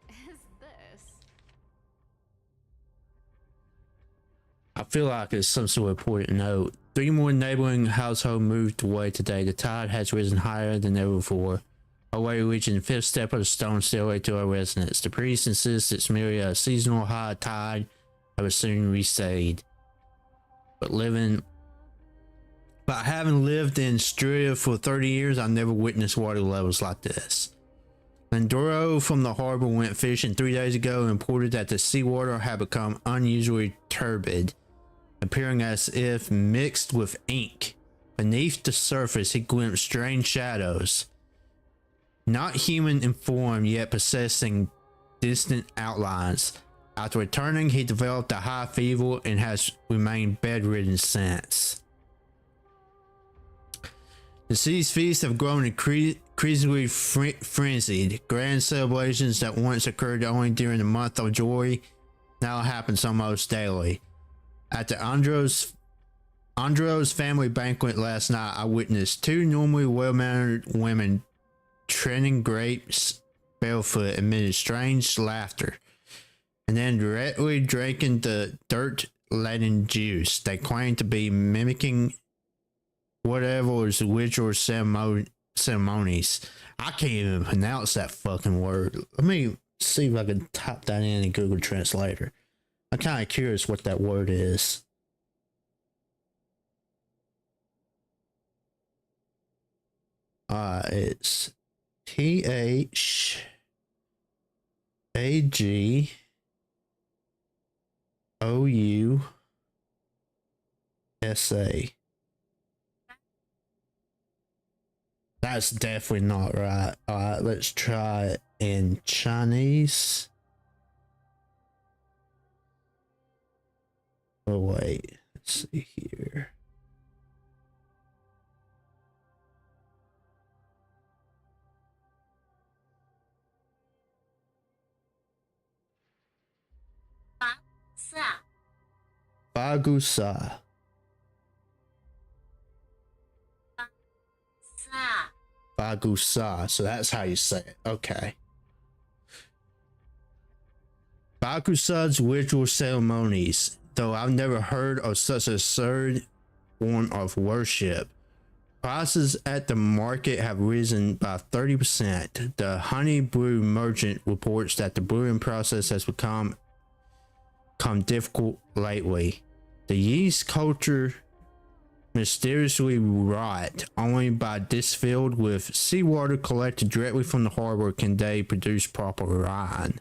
Is this? I feel like it's some sort of important note. 3 more neighboring households moved away today. The tide has risen higher than ever before. Already reaching the 5th step of the stone stairway to our residence. The priest insists it's merely a seasonal high tide that will soon recede. But having lived in Styria for 30 years, I never witnessed water levels like this. Landuro from the harbor went fishing 3 days ago and reported that the seawater had become unusually turbid, appearing as if mixed with ink. Beneath the surface, he glimpsed strange shadows, not human in form, yet possessing distant outlines. After returning, he developed a high fever and has remained bedridden since. The city's feasts have grown increasingly frenzied. Grand celebrations that once occurred only during the month of joy now happens almost daily. At the Andros family banquet last night, I witnessed 2 normally well-mannered women treading grapes barefoot amid strange laughter, and then directly drinking the dirt-laden juice. They claimed to be mimicking whatever was ritual ceremonies. I can't even pronounce that fucking word. Let me see if I can type that in Google Translator. I'm kind of curious what that word is. It's THAGOUSA. That's definitely not right. Alright, let's try it in Chinese. Oh wait, let's see here. Bagusa. Bagusa. So that's how you say it. Okay. Bagusa's ritual ceremonies. Though I've never heard of such a absurd form of worship. Prices at the market have risen by 30%. The honey brew merchant reports that the brewing process has become difficult lately. The yeast culture mysteriously rot. Only by distilled with seawater collected directly from the harbor can they produce proper wine.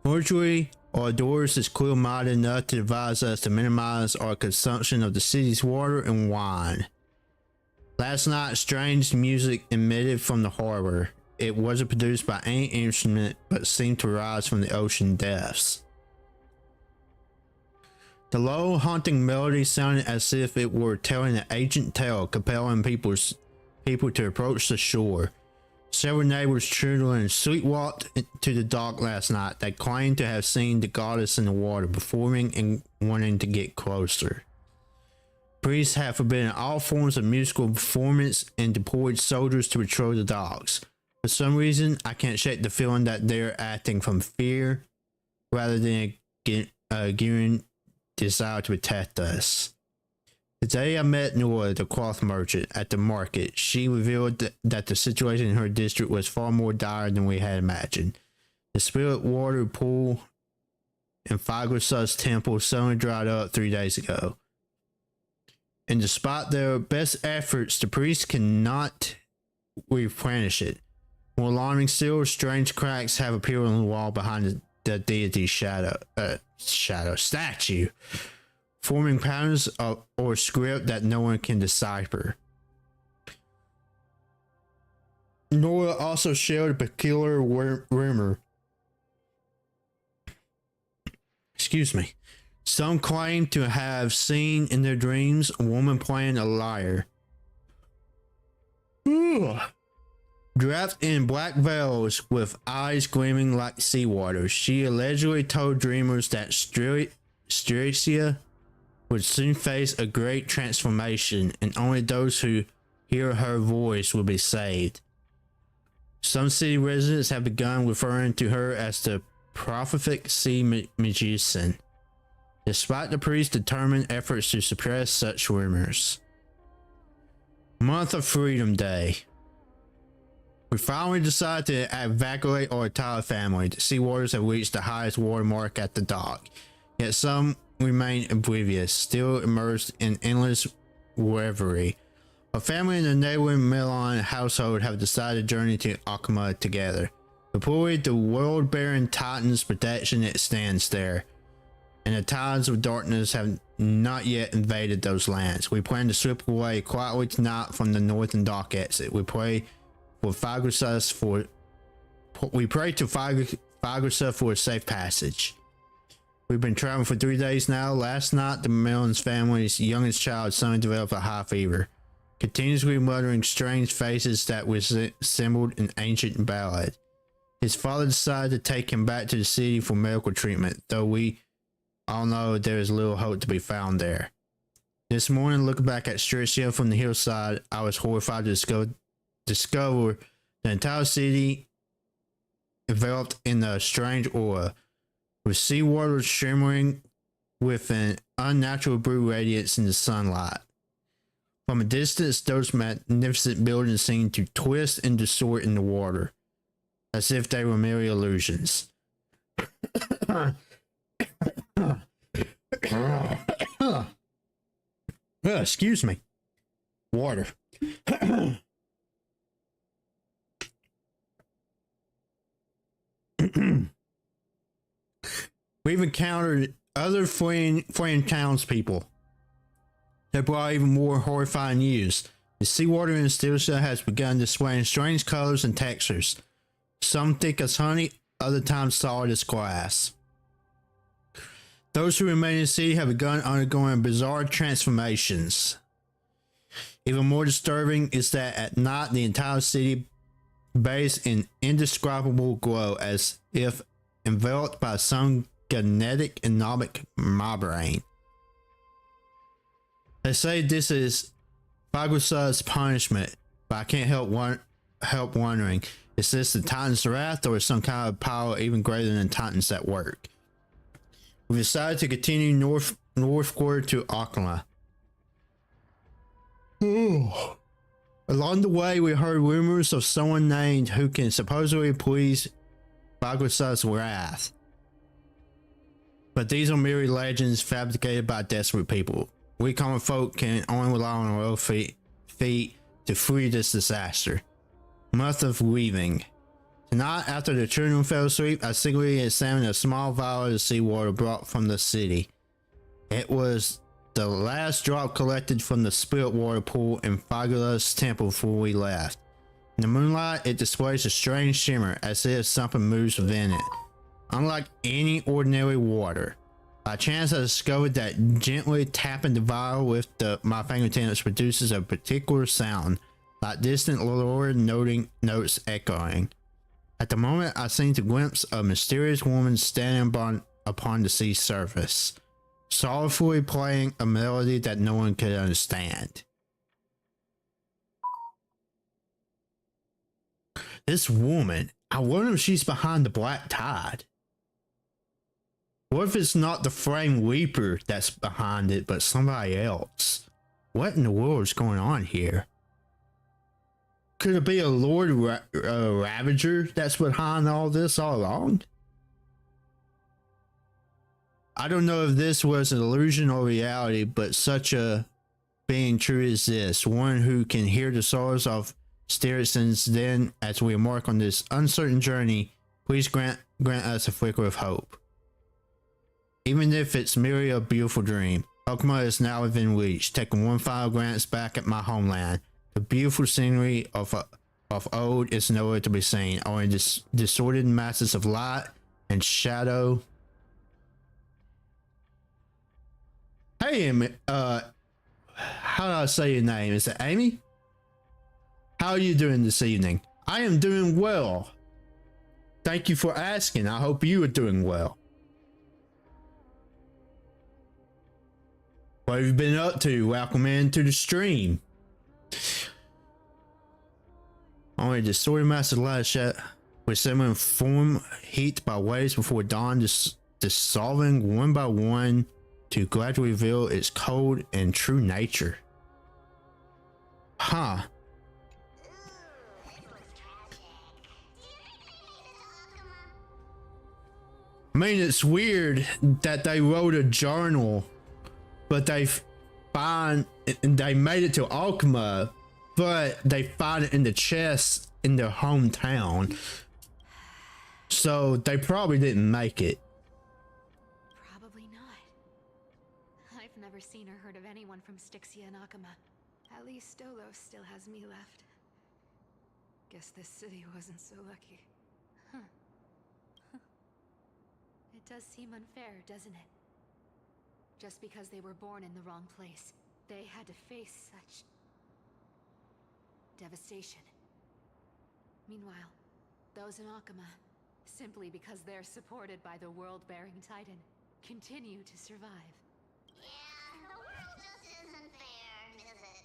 Fortunately, Ardorus is clear-minded enough to advise us to minimize our consumption of the city's water and wine. Last night, strange music emitted from the harbor. It wasn't produced by any instrument, but seemed to rise from the ocean depths. The low, haunting melody sounded as if it were telling an ancient tale, compelling people to approach the shore. Several neighbors, children, and sleepwalked to the dock last night. They claimed to have seen the goddess in the water, performing and wanting to get closer. Priests have forbidden all forms of musical performance and deployed soldiers to patrol the docks. For some reason, I can't shake the feeling that they're acting from fear rather than a genuine desire to protect us. Today I met Nora, the cloth merchant, at the market. She revealed that the situation in her district was far more dire than we had imagined. The spirit water pool in Fagrasa's temple suddenly dried up 3 days ago. And despite their best efforts, the priests cannot replenish it. More alarming still, strange cracks have appeared on the wall behind the deity's statue, forming patterns or script that no one can decipher. Nora also shared a peculiar rumor. Excuse me. Some claim to have seen in their dreams a woman playing a lyre. Draped in black veils with eyes gleaming like seawater, she allegedly told dreamers that Stricia would soon face a great transformation and only those who hear her voice will be saved. Some city residents have begun referring to her as the prophetic sea magician, despite the priest's determined efforts to suppress such rumors. Month of Freedom Day. We finally decided to evacuate our entire family. The sea waters have reached the highest watermark at the dock, yet some remain oblivious, still immersed in endless reverie. Our family and the neighboring Milan household have decided to journey to Akama together. Deployed the world-bearing Titan's protection extends there, and the tides of darkness have not yet invaded those lands. We plan to slip away quietly tonight from the northern dock exit. We pray to Fagrasa for a safe passage. We've been traveling for 3 days now. Last night, the Mellon's family's youngest child suddenly developed a high fever, continuously muttering strange faces that resembled an ancient ballad. His father decided to take him back to the city for medical treatment, though we all know there is little hope to be found there. This morning, looking back at Stricia from the hillside, I was horrified to discover the entire city enveloped in a strange aura, with seawater shimmering with an unnatural blue radiance in the sunlight. From a distance, those magnificent buildings seemed to twist and distort in the water, as if they were merely illusions. Excuse me. Water. We've encountered other fleeing townspeople that brought even more horrifying news. The seawater in Stilsa has begun displaying strange colors and textures, some thick as honey, other times solid as glass. Those who remain in the city have begun undergoing bizarre transformations. Even more disturbing is that at night the entire city bathes in indescribable glow, as if enveloped by some genetic anomic membrane. They say this is Fagusa's punishment, but I can't help wondering, is this the Titan's wrath or some kind of power even greater than Titans at work? We decided to continue northward to Akama. Along the way, we heard rumors of someone named who can supposedly please Fagusa's wrath. But these are merely legends fabricated by desperate people. We common folk can only rely on our own feet to free this disaster. Month of Weaving. Tonight, after the children fell asleep, I secretly examined a small vial of seawater brought from the city. It was the last drop collected from the spirit water pool in Fagula's temple before we left. In the moonlight, it displays a strange shimmer, as if something moves within it. Unlike any ordinary water. By chance, I discovered that gently tapping the vial with my fingertips produces a particular sound, like distant Lord noting notes echoing. At the moment, I seemed to glimpse a mysterious woman standing upon the sea surface, sorrowfully playing a melody that no one could understand. This woman, I wonder if she's behind the black tide. What if it's not the Flame Weeper that's behind it, but somebody else? What in the world is going on here? Could it be a Lord Ravager that's behind all this all along? I don't know if this was an illusion or reality, but such a being true as this, one who can hear the sorrows of Stericens. Then, as we embark on this uncertain journey, please grant us a flicker of hope. Even if it's merely a beautiful dream, Okuma is now within reach, taking one final glance back at my homeland. The beautiful scenery of old is nowhere to be seen, only disordered masses of light and shadow. Hey, Amy, how do I say your name? Is it Amy? How are you doing this evening? I am doing well. Thank you for asking. I hope you are doing well. What have you been up to? Welcome into the stream. Only distorted mass of light shed with similar form heat by waves before dawn, dissolving one by one to gradually reveal its cold and true nature. Huh. I mean, it's weird that they wrote a journal, but they made it to Alkema, but they find it in the chest in their hometown. So they probably didn't make it. Probably not. I've never seen or heard of anyone from Styxia and Akama. At least Dolos still has me left. Guess this city wasn't so lucky. Huh. It does seem unfair, doesn't it? Just because they were born in the wrong place, they had to face such devastation. Meanwhile, those in Akama, simply because they're supported by the world-bearing Titan, continue to survive. Yeah, the world just isn't fair, is it?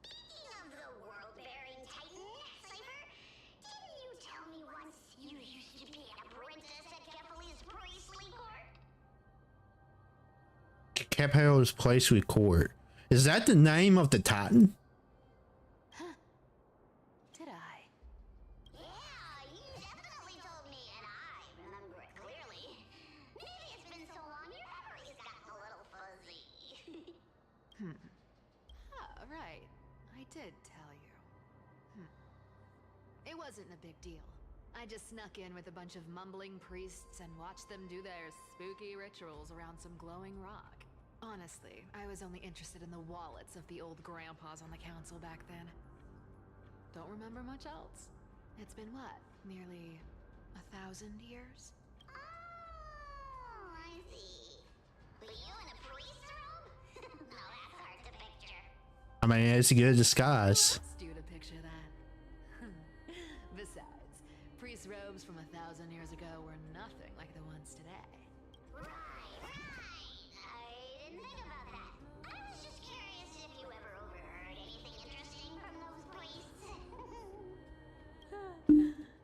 Speaking of the world-bearing Titan, Cypher, didn't you tell me once you used to be an apprentice at Kephal's priestly court? Kephal's priestly court. Is that the name of the Titan? Did I? Yeah, you definitely told me, and I remember it clearly. Maybe it's been so long your memory's gotten a little fuzzy. Right. I did tell you. It wasn't a big deal. I just snuck in with a bunch of mumbling priests and watched them do their spooky rituals around some glowing rock. Honestly, I was only interested in the wallets of the old grandpas on the council back then. Don't remember much else. It's been what? Nearly 1,000 years? Oh, I see. But you in a priest robe? No, that's hard to picture. I mean, it's a good disguise. Let's do to picture that. Besides, priest robes from 1,000 years ago were nothing like the ones today. Right. I didn't think about that. I was just curious if you ever overheard anything interesting from those priests.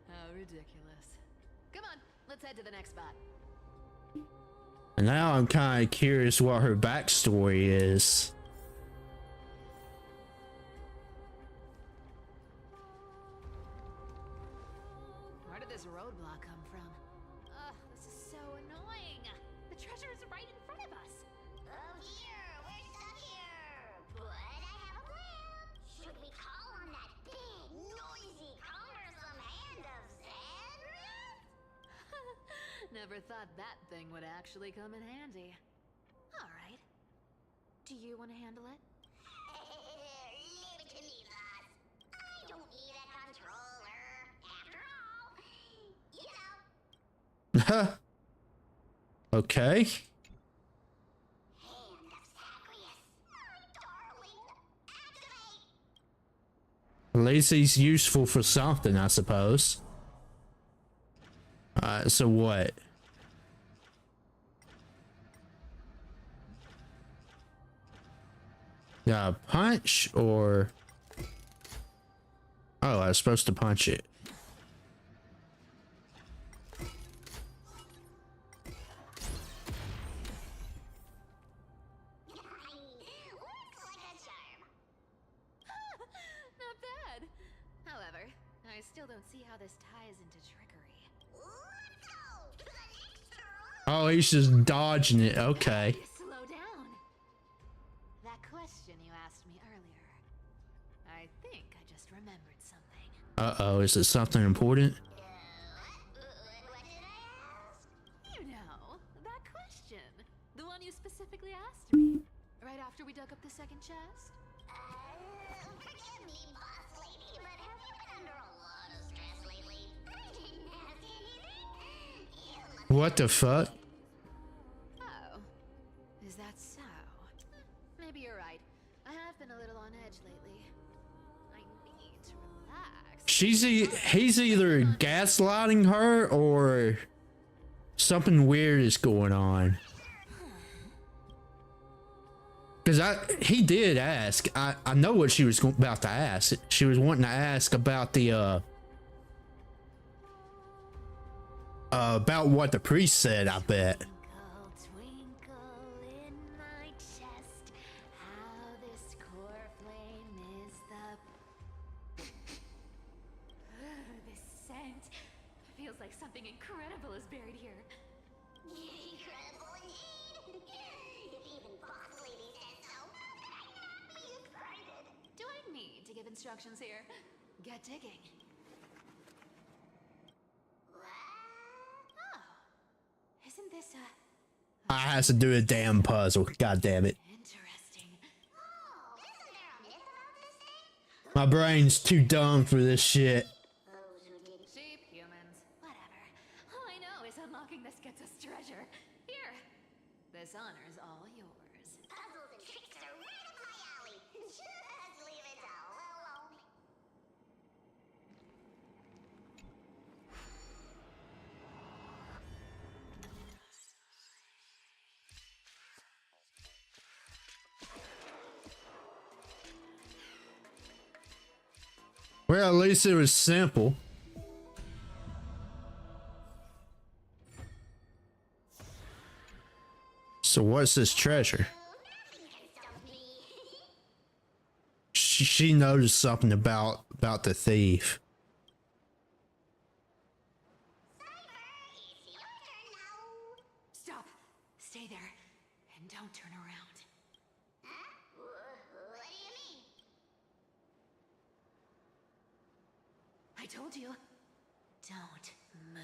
How ridiculous. Come on, let's head to the next spot. And now I'm kind of curious what her backstory is. Where did this roadblock come from? Ugh, this is so annoying. The treasure is right in front of us. Oh dear, we're stuck here. But I have a plan. Should we call on that big, noisy, cumbersome hand of Xanrith? Never thought that thing would actually come in handy. All right. Do you want to handle it? Leave it to me, boss. I don't need a controller. After all, you know. Okay. Hand of Zagreus. My darling. Activate. At least he's useful for something, I suppose. So what? Punch or... Oh, I was supposed to punch it. Works like a charm. Not bad. However, I still don't see how this ties into trickery. Let's go to the next room. Oh, he's just dodging it. Okay. Slow down. That question you asked me earlier. I think I just remembered something. Uh-oh, is it something important? What did I ask? You know, that question. The one you specifically asked me. Right after we dug up the second chest? Forgive me, boss lady, but have you been under a lot of stress lately? I didn't ask anything. You must What the fuck? Oh. Is that so? Maybe you're right. I have been a little on edge lately. I need to relax. He's either gaslighting her or something weird is going on. Because he did ask. I know what she was about to ask. She was wanting to ask about the about what the priest said, I bet. Twinkle, twinkle in my chest, how this core flame is the... This scent feels like something incredible is buried here. incredible indeed. If even boss lady says so, how could I not be excited? Do I need to give instructions here? Get digging. Oh, isn't this I has to do a damn puzzle. God damn it. interesting? Oh, isn't there a myth about this thing? My brain's too dumb for this shit. Those who didn't Sheep, humans, whatever. All I know is unlocking this gets us treasure. Here, this honor's all yours. puzzles and tricks are right up my alley. Just leave it all alone. Well, at least it was simple. So what's this treasure? Nothing can stop me. She noticed something about the thief. It's your turn now. Stop. Stay there. And don't turn around. Huh? What do you mean? I told you. Don't move.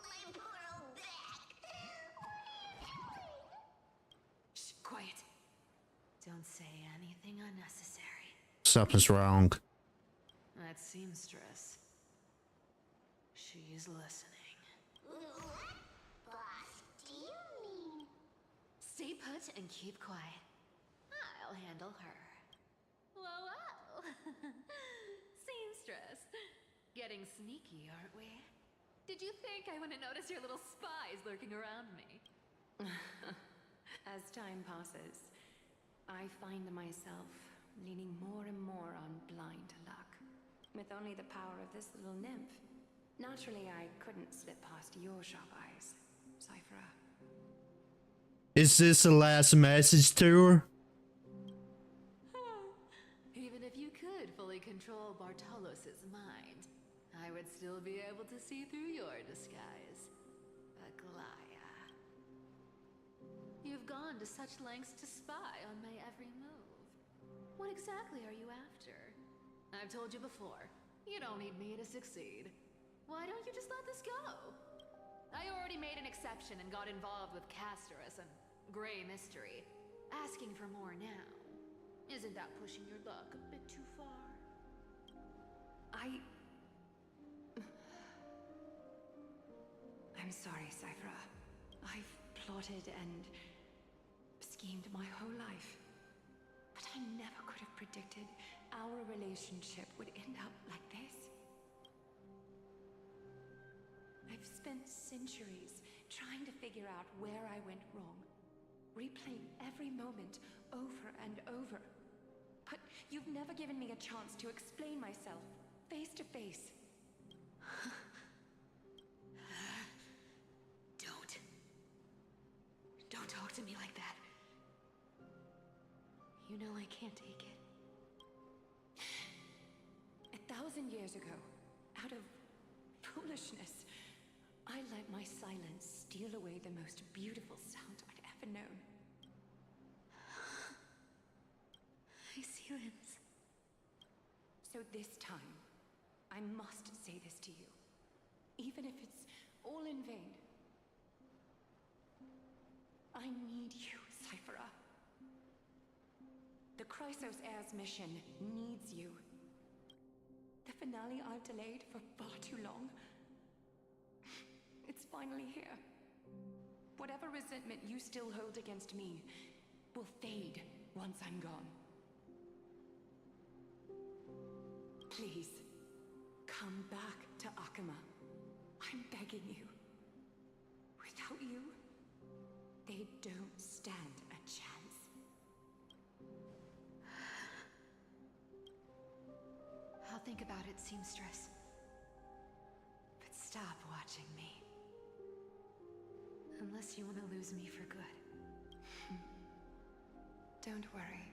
My poor old back. Shh, quiet. Don't say anything unnecessary. Something's wrong. That seamstress. She's listening. What? Boss, do you mean? Stay put and keep quiet. I'll handle her. Whoa, whoa. Seamstress. Getting sneaky, aren't we? Did you think I wouldn't notice your little spies lurking around me? As time passes, I find myself leaning more and more on blind luck. With only the power of this little nymph, naturally I couldn't slip past your sharp eyes, Cyphera. Is this the last message to her? Even if you could fully control Bartolos's mind, I would still be able to see through your disguise. Aglaya. You've gone to such lengths to spy on my every move. What exactly are you after? I've told you before, you don't need me to succeed. Why don't you just let this go? I already made an exception and got involved with Castorus and Grey Mystery. Asking for more now. Isn't that pushing your luck a bit too far? I'm sorry, Cyphera. I've plotted and schemed my whole life. But I never could have predicted our relationship would end up like this. I've spent centuries trying to figure out where I went wrong, replaying every moment over and over. But you've never given me a chance to explain myself, face to face. Don't talk to me like that. You know I can't take it. 1,000 years ago, out of foolishness, I let my silence steal away the most beautiful sound I'd ever known. Silence. So this time, I must say this to you, even if it's all in vain. I need you, Cyphera. The Chrysos Heir's mission needs you. The finale I've delayed for far too long. It's finally here. Whatever resentment you still hold against me will fade once I'm gone. Please, come back to Akama. I'm begging you. Without you, they don't stand a chance. I'll think about it, seamstress. But stop watching me. Unless you want to lose me for good. Don't worry.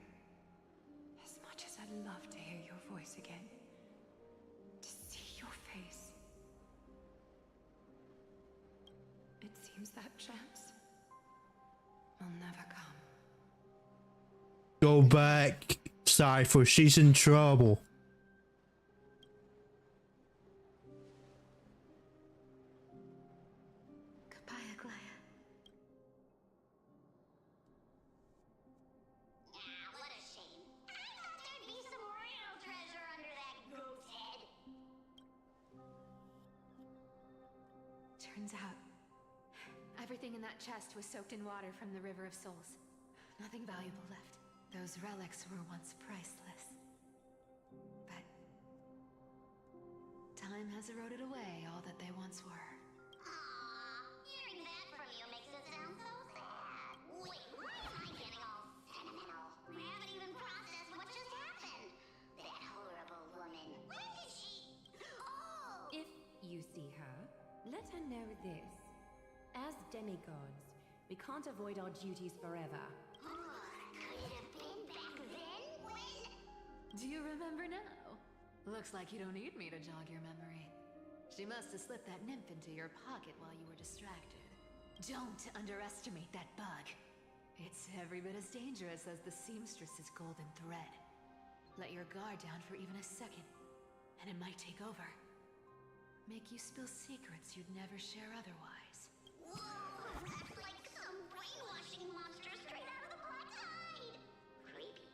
As much as I'd love to hear your voice again, to see your face, it seems that chance will never come. Go back, Cypher. She's in trouble. Goodbye, Aglaya. Ah, what a shame. I thought there'd be some real treasure under that goat's head. Turns out, everything in that chest was soaked in water from the River of Souls. Nothing valuable left. Those relics were once priceless. But time has eroded away all that they once were. Aw, hearing that from you makes it sound so sad. Wait, why am I getting all sentimental? I haven't even processed what just happened. That horrible woman. When did she... Oh! If you see her, let her know this. As demigods, we can't avoid our duties forever. Could it have been back then when... Do you remember now? Looks like you don't need me to jog your memory. She must have slipped that nymph into your pocket while you were distracted. Don't underestimate that bug. It's every bit as dangerous as the seamstress's golden thread. Let your guard down for even a second, and it might take over. Make you spill secrets you'd never share otherwise. Whoa, that's like some brainwashing monster straight out of the Black Tide! Creepy.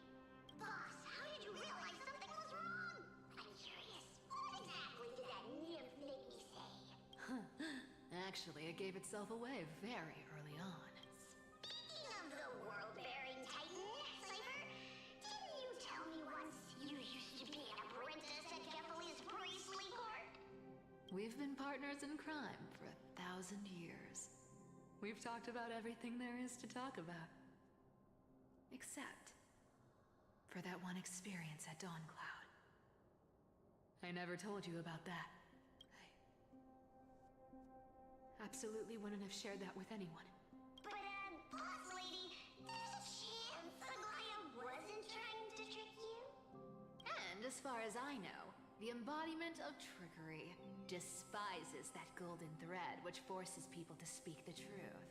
Boss, how did you realize something was wrong? I'm curious. What exactly did that nymph make me say? Actually, it gave itself away very early on. Speaking of the world-bearing titan, Cypher, didn't you tell me once you used to be an apprentice at Kefali's priestly court? We've been partners in crime for 1,000 years. We've talked about everything there is to talk about. Except for that one experience at Dawncloud. I never told you about that. I absolutely wouldn't have shared that with anyone. But, boss lady, there's a chance Aglaya wasn't trying to trick you? And as far as I know, the embodiment of trickery despises that golden thread which forces people to speak the truth.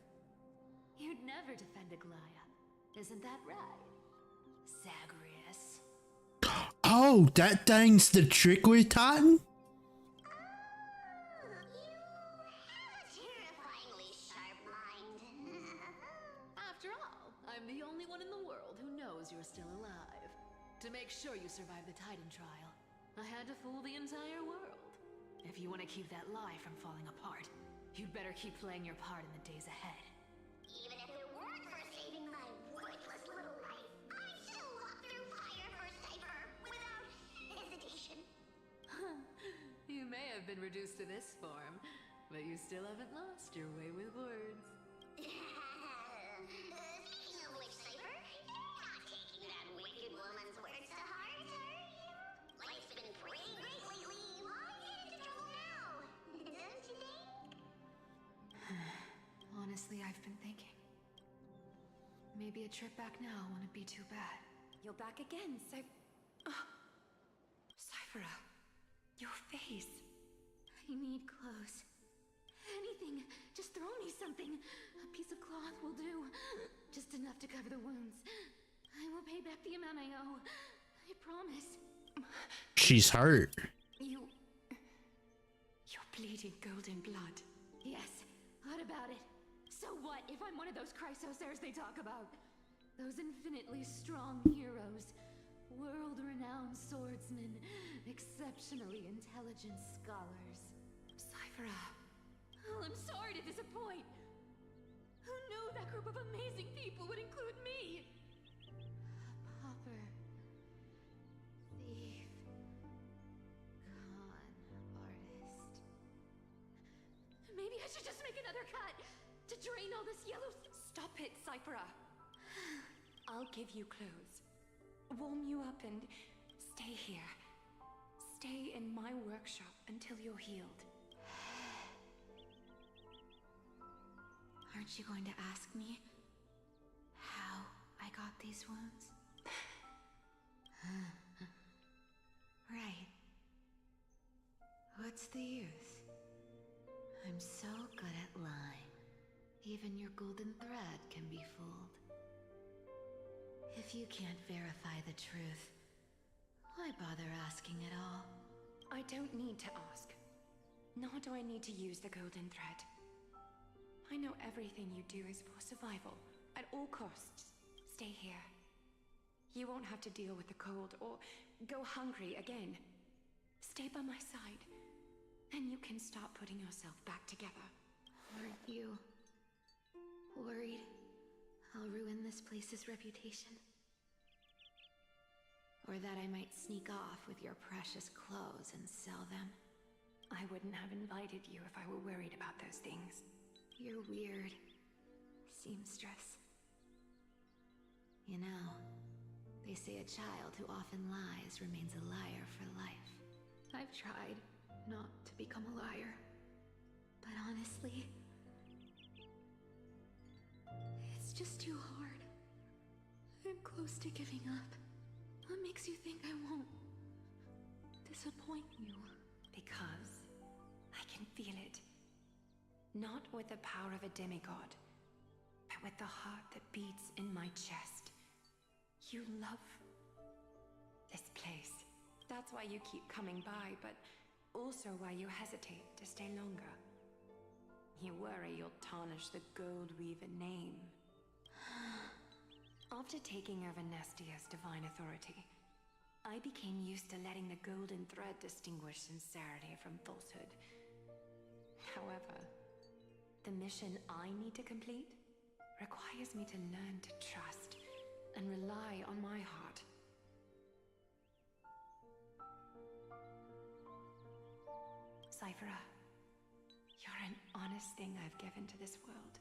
You'd never defend Aglaya. Isn't that right, Zagreus? Oh, that thing's the trickery titan? You have a terrifyingly sharp mind. After all, I'm the only one in the world who knows you're still alive. To make sure you survive the Titan trial, I had to fool the entire world. If you want to keep that lie from falling apart, you'd better keep playing your part in the days ahead. Even if it weren't for saving my worthless been reduced to this form, but you still haven't lost your way with words. Speaking of which, Cypher, you're not taking that wicked woman's words to heart, are you? Life's been pretty great lately. Why get into trouble now? Don't you think? Honestly, I've been thinking. Maybe a trip back now wouldn't be too bad. You're back again, Cyphera, your face. I need clothes. Anything. Just throw me something. A piece of cloth will do. Just enough to cover the wounds. I will pay back the amount I owe. I promise. She's hurt. You're bleeding golden blood. Yes. What about it? So what if I'm one of those Chrysosairs they talk about? Those infinitely strong heroes. World-renowned swordsmen. Exceptionally intelligent scholars. Cyphera. Oh, I'm sorry to disappoint. Who knew that group of amazing people would include me? A pauper. Thief. Con artist. Maybe I should just make another cut to drain all this yellow. Stop it, Cyphera. I'll give you clothes, warm you up, and stay here. Stay in my workshop until you're healed. Aren't you going to ask me how I got these wounds? Right. What's the use? I'm so good at lying. Even your golden thread can be fooled. If you can't verify the truth, why bother asking at all? I don't need to ask. Nor do I need to use the golden thread. I know everything you do is for survival, at all costs. Stay here. You won't have to deal with the cold or go hungry again. Stay by my side, and you can start putting yourself back together. Aren't you worried I'll ruin this place's reputation? Or that I might sneak off with your precious clothes and sell them? I wouldn't have invited you if I were worried about those things. You're weird, seamstress. You know, they say a child who often lies remains a liar for life. I've tried not to become a liar, but honestly, it's just too hard. I'm close to giving up. What makes you think I won't disappoint you? Because I can feel it. Not with the power of a demigod, but with the heart that beats in my chest. You love this place. That's why you keep coming by, but also why you hesitate to stay longer. You worry you'll tarnish the Gold Weaver name. After taking over Nestia's divine authority, I became used to letting the golden thread distinguish sincerity from falsehood. However, the mission I need to complete requires me to learn to trust and rely on my heart. Cyphera, you're an honest thing I've given to this world.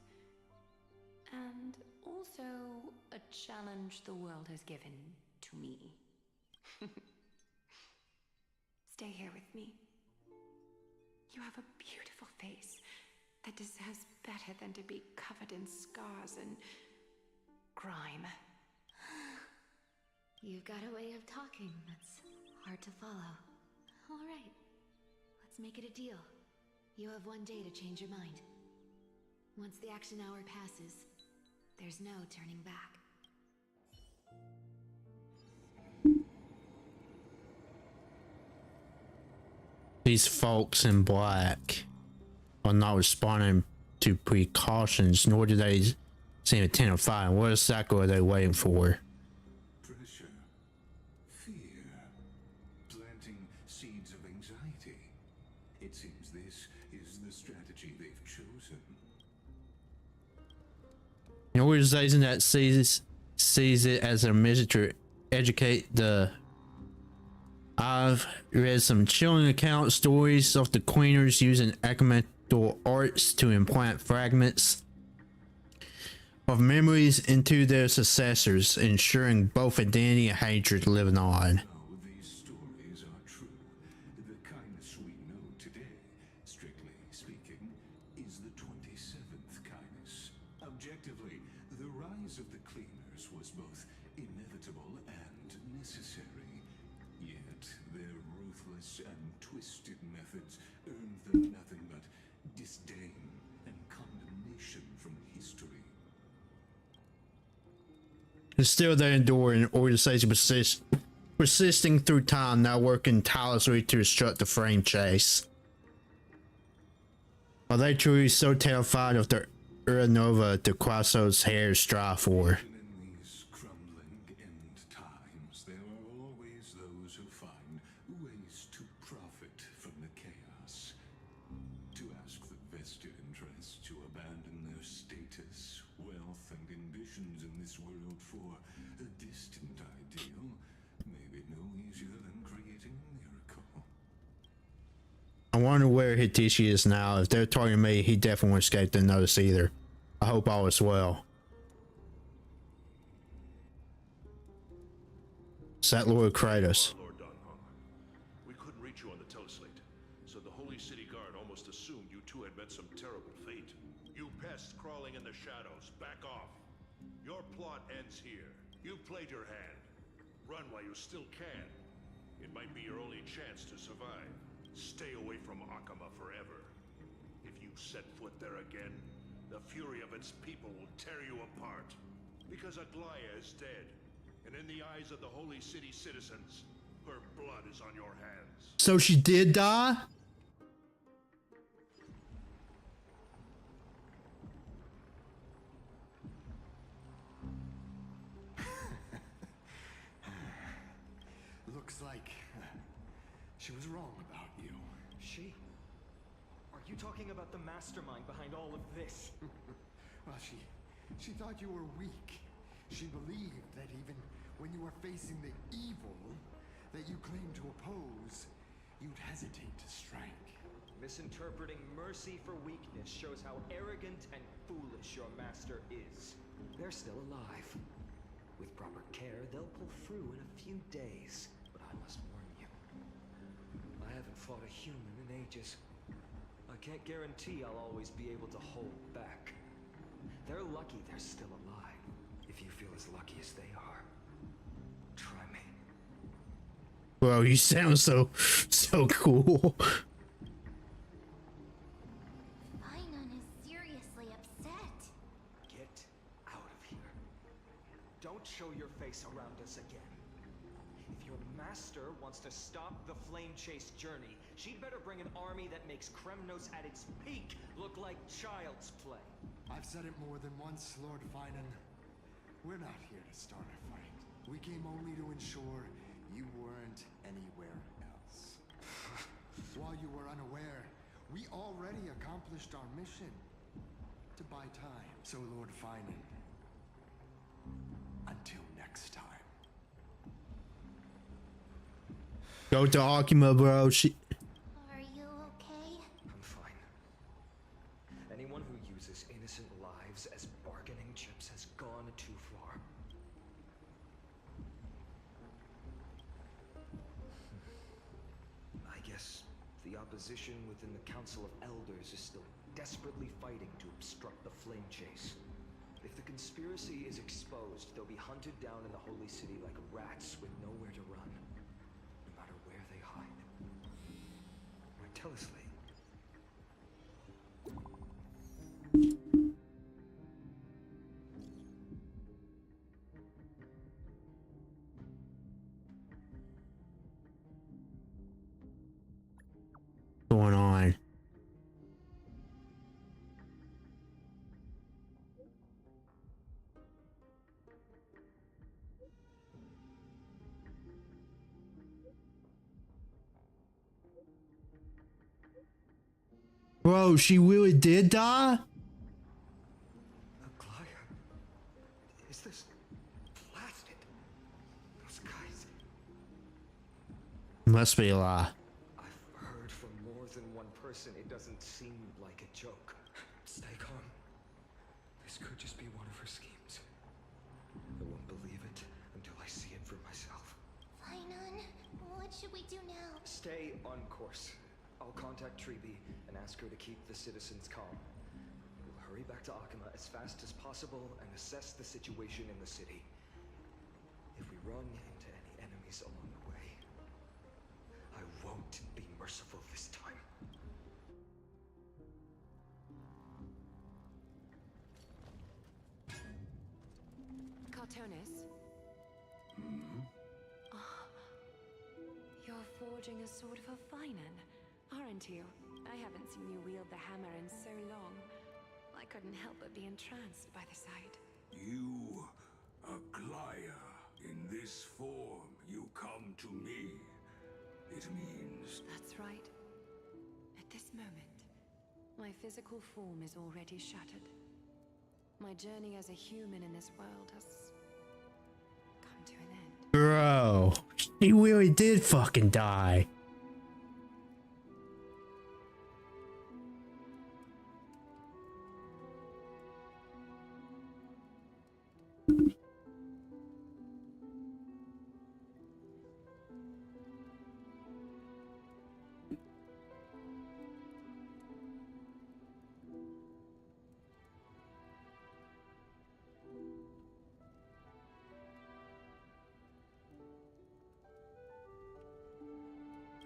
And also a challenge the world has given to me. Stay here with me. You have a beautiful face that deserves better than to be covered in scars and grime. You've got a way of talking that's hard to follow. All right, let's make it a deal. You have 1 day to change your mind. Once the action hour passes, there's no turning back. These folks in black are not responding to precautions, nor do they seem identified. What exactly are they waiting for? Pressure, fear, planting seeds of anxiety. It seems this is the strategy they've chosen. An organization that sees it as a mission to educate the I've read some chilling account stories of the Queeners using ecumenical arts to implant fragments of memories into their successors, ensuring both identity and hatred living on. Oh, these stories are true. The kindness we know today, strictly speaking, is the 27th kindness. Objectively, the rise of the Cleaners was both inevitable and necessary. Yet, their ruthless and twisted methods earned them nothing but disdain and condemnation from history. And still they endure an organization persisting through time, now working tirelessly to obstruct the frame chase. Are they truly so terrified of the Uranova the Quaso's heirs strive for? Even in these crumbling end times, there are always those who find ways to profit from the chaos. To ask the vested interests to abandon their status, wealth, and ambitions in this world for a distant ideal may be no easier than creating a miracle. I wonder where Hitishi is now. If they're talking to me, he definitely won't escape the notice either. I hope all is well. Is that Lord Kratos? Lord Donhong. We couldn't reach you on the teleslate, so the Holy City Guard almost assumed you two had met some terrible fate. You pests crawling in the shadows, back off. Your plot ends here. You've played your hand. Run while you still can. It might be your only chance to survive. Stay away from Akama forever. If you set foot there again, the fury of its people will tear you apart. Because Aglaya is dead, and in the eyes of the Holy City citizens, her blood is on your hands. So she did die? Looks like she was wrong about you. She? Are you talking about the mastermind behind all of this? Well, she thought you were weak. She believed that even when you were facing the evil that you claim to oppose, you'd hesitate to strike. Misinterpreting mercy for weakness shows how arrogant and foolish your master is. They're still alive. With proper care, they'll pull through in a few days. But I must warn you, I haven't fought a human in ages. I can't guarantee I'll always be able to hold back. They're lucky they're still alive. If you feel as lucky as they are, try me. Bro, you sound so cool. Finon is seriously upset. Get out of here. Don't show your face around us again. If your master wants to stop the flame chase journey, she'd better bring an army that makes Kremnos at its peak look like child's play. I've said it more than once, Lord Finan. We're not here to start a fight. We came only to ensure you weren't anywhere else. While you were unaware, we already accomplished our mission to buy time. So, Lord Finan, until next time. Go to Akima, bro. Are you okay? I'm fine. Anyone who uses innocent lives as bargaining chips has gone too far. I guess the opposition within the Council of Elders is still desperately fighting to obstruct the flame chase. If the conspiracy is exposed, they'll be hunted down in the Holy City like rats with nowhere to run. No matter where they hide. Tell us, Lee. Going on. Bro, she really did die? Aglaya, is this blasted? Those guys. must be a lie. I've heard from more than one person. It doesn't seem like a joke. Stay calm. This could just be one of her schemes. I won't believe it until I see it for myself. Finon, what should we do now? Stay on course. I'll contact Treeby and ask her to keep the citizens calm. We'll hurry back to Akima as fast as possible and assess the situation in the city. If we run into any enemies along the way, I won't be merciful this time. Cartonis? You're forging a sword for Finon, aren't you? I haven't seen you wield the hammer in so long. I couldn't help but be entranced by the sight. You, Aglaya, in this form you come to me. It means... That's right. At this moment, my physical form is already shattered. My journey as a human in this world has come to an end. Bro, he really did fucking die.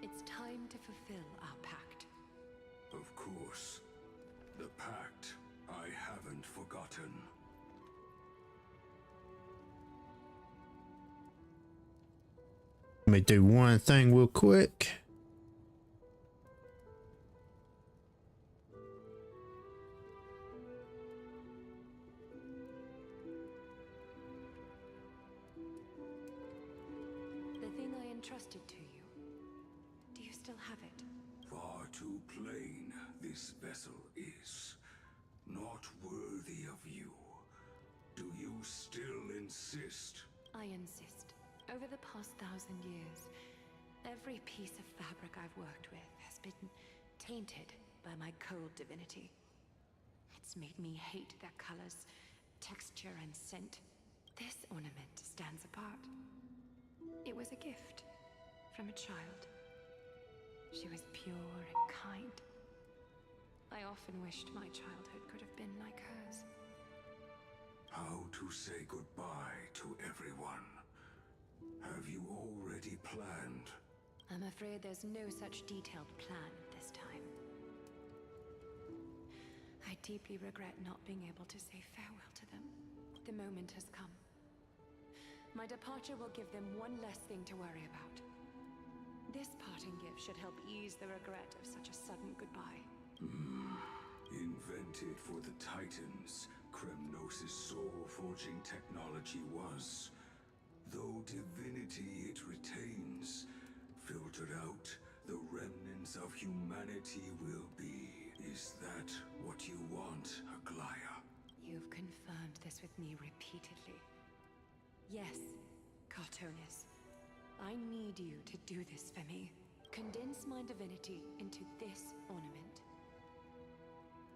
It's time to fulfill our pact. Of course. The pact I haven't forgotten. Let me do one thing real quick. The thing I entrusted to you. Do you still have it? Far too plain this vessel is. Not worthy of you. Do you still insist? I insist. Over the past 1,000 years, every piece of fabric I've worked with has been tainted by my cold divinity. It's made me hate their colors, texture, and scent. This ornament stands apart. It was a gift from a child. She was pure and kind. I often wished my childhood could have been like hers. How to say goodbye to everyone? Have you already planned? I'm afraid there's no such detailed plan this time. I deeply regret not being able to say farewell to them. The moment has come. My departure will give them one less thing to worry about. This parting gift should help ease the regret of such a sudden goodbye. Invented for the Titans, Kremnos' soul-forging technology was. Though divinity it retains, filtered out, the remnants of humanity will be. Is that what you want, Aglaya? You've confirmed this with me repeatedly. Yes, Cartonis. I need you to do this for me. Condense my divinity into this ornament.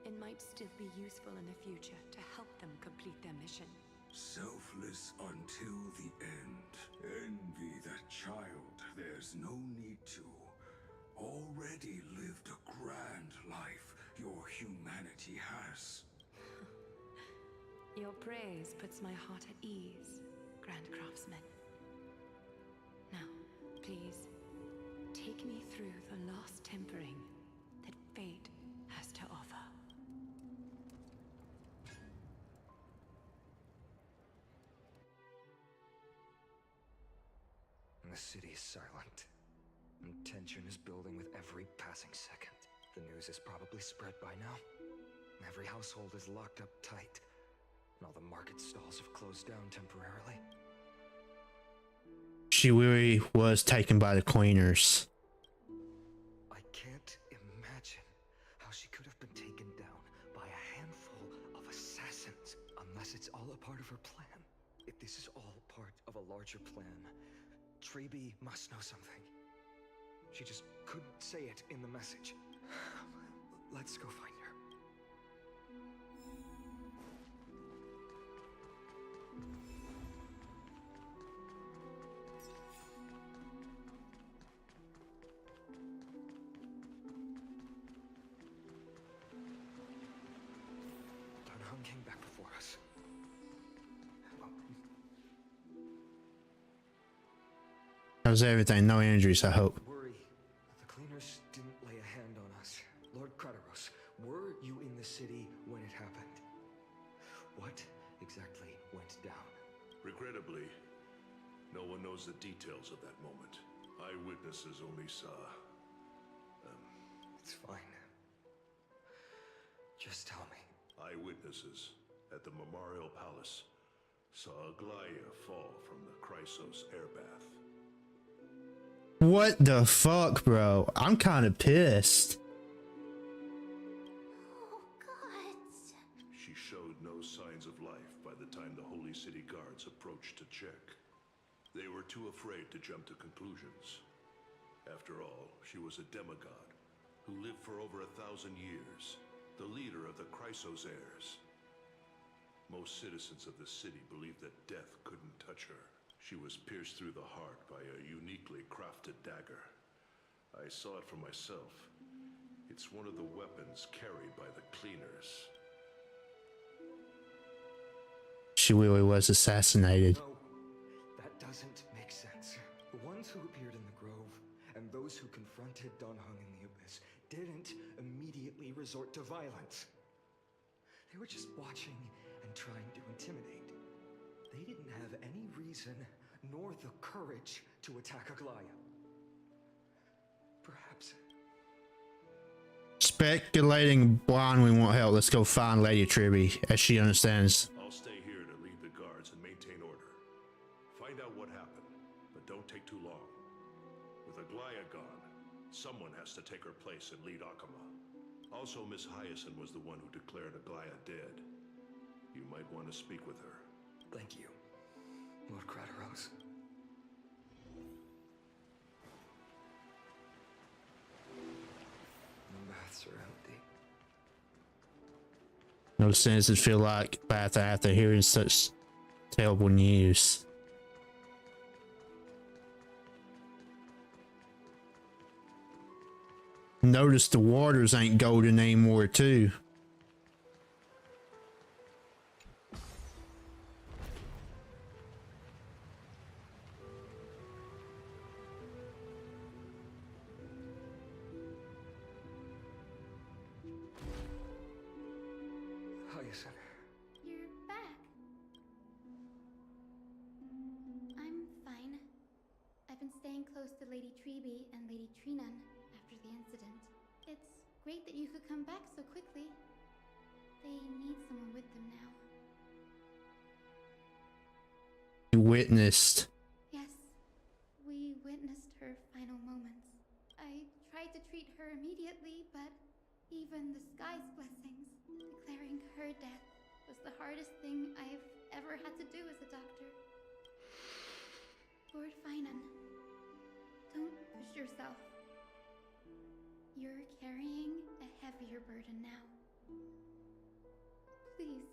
It might still be useful in the future to help them complete their mission. Selfless until the end. Envy that child. There's no need to. Already lived a grand life your humanity has. Your praise puts my heart at ease, Grand Craftsman. Now, please, take me through the last tempering that fate has to offer. The city is silent, and tension is building with every passing second. The news is probably spread by now. Every household is locked up tight, and all the market stalls have closed down temporarily. She really was taken by the cleaners. I can't imagine how she could have been taken down by a handful of assassins, unless it's all a part of her plan. If this is all part of a larger plan, Treeby must know something. She just couldn't say it in the message. Let's go find her. Hung came back before us. How's everything? No injuries, I hope. Worry that the cleaners didn't lay a hand on us. Lord Kratos, were you in the city when it happened? What exactly went down? Regrettably, no one knows the details of that moment. Eyewitnesses only saw... It's fine. Just tell me. Eyewitnesses at the Memorial Palace saw Aglaia fall from the Chrysos airbath. What the fuck, bro? I'm kind of pissed. Oh, God. She showed no signs of life by the time the Holy City guards approached to check. They were too afraid to jump to conclusions. After all, she was a demigod who lived for over 1,000 years, the leader of the Chrysos heirs. Most citizens of the city believed that death couldn't touch her. She was pierced through the heart by a uniquely crafted dagger. I saw it for myself. It's one of the weapons carried by the cleaners. She really was assassinated. No, that doesn't make sense. The ones who appeared in the grove and those who confronted Don Hung in the abyss didn't immediately resort to violence. They were just watching and trying to intimidate. They didn't have any reason nor the courage to attack Aglaia. Perhaps. Speculating blindly won't help. Let's go find Lady Tribby, as she understands. I'll stay here to lead the guards and maintain order. Find out what happened, but don't take too long. With Aglaia gone, someone has to take her place and lead Akama. Also, Miss Hyacinth was the one who declared Aglaia dead. You might want to speak with her. Thank you, Lord Kratos. The baths are empty. No senses feel like bath after hearing such terrible news. Notice the waters ain't golden anymore too. Hyacinth. You're back. I'm fine. I've been staying close to Lady Treby and Lady Trinan after the incident. It's great that you could come back so quickly. They need someone with them now. You witnessed. Yes, we witnessed her final moments. I tried to treat her immediately, but even the sky's blessings, declaring her death, was the hardest thing I've ever had to do as a doctor. Lord Finan, don't push yourself. You're carrying a heavier burden now. Please,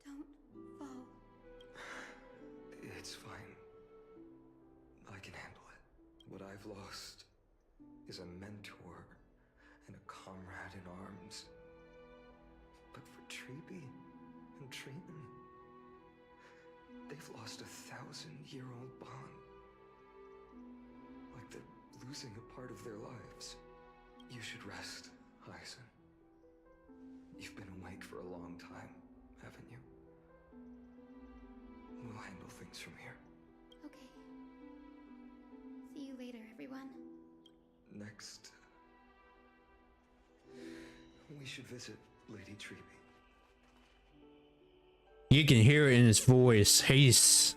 don't fall. It's fine. I can handle it. What I've lost is a mentor and a comrade in arms. But for Treby and Trinan, they've lost 1,000-year-old bond. Like they're losing a part of their lives. You should rest, Hyacinth. You've been awake for a long time, haven't you? We'll handle things from here. Okay. See you later, everyone. Next, we should visit Lady Treby. You can hear it in his voice. He's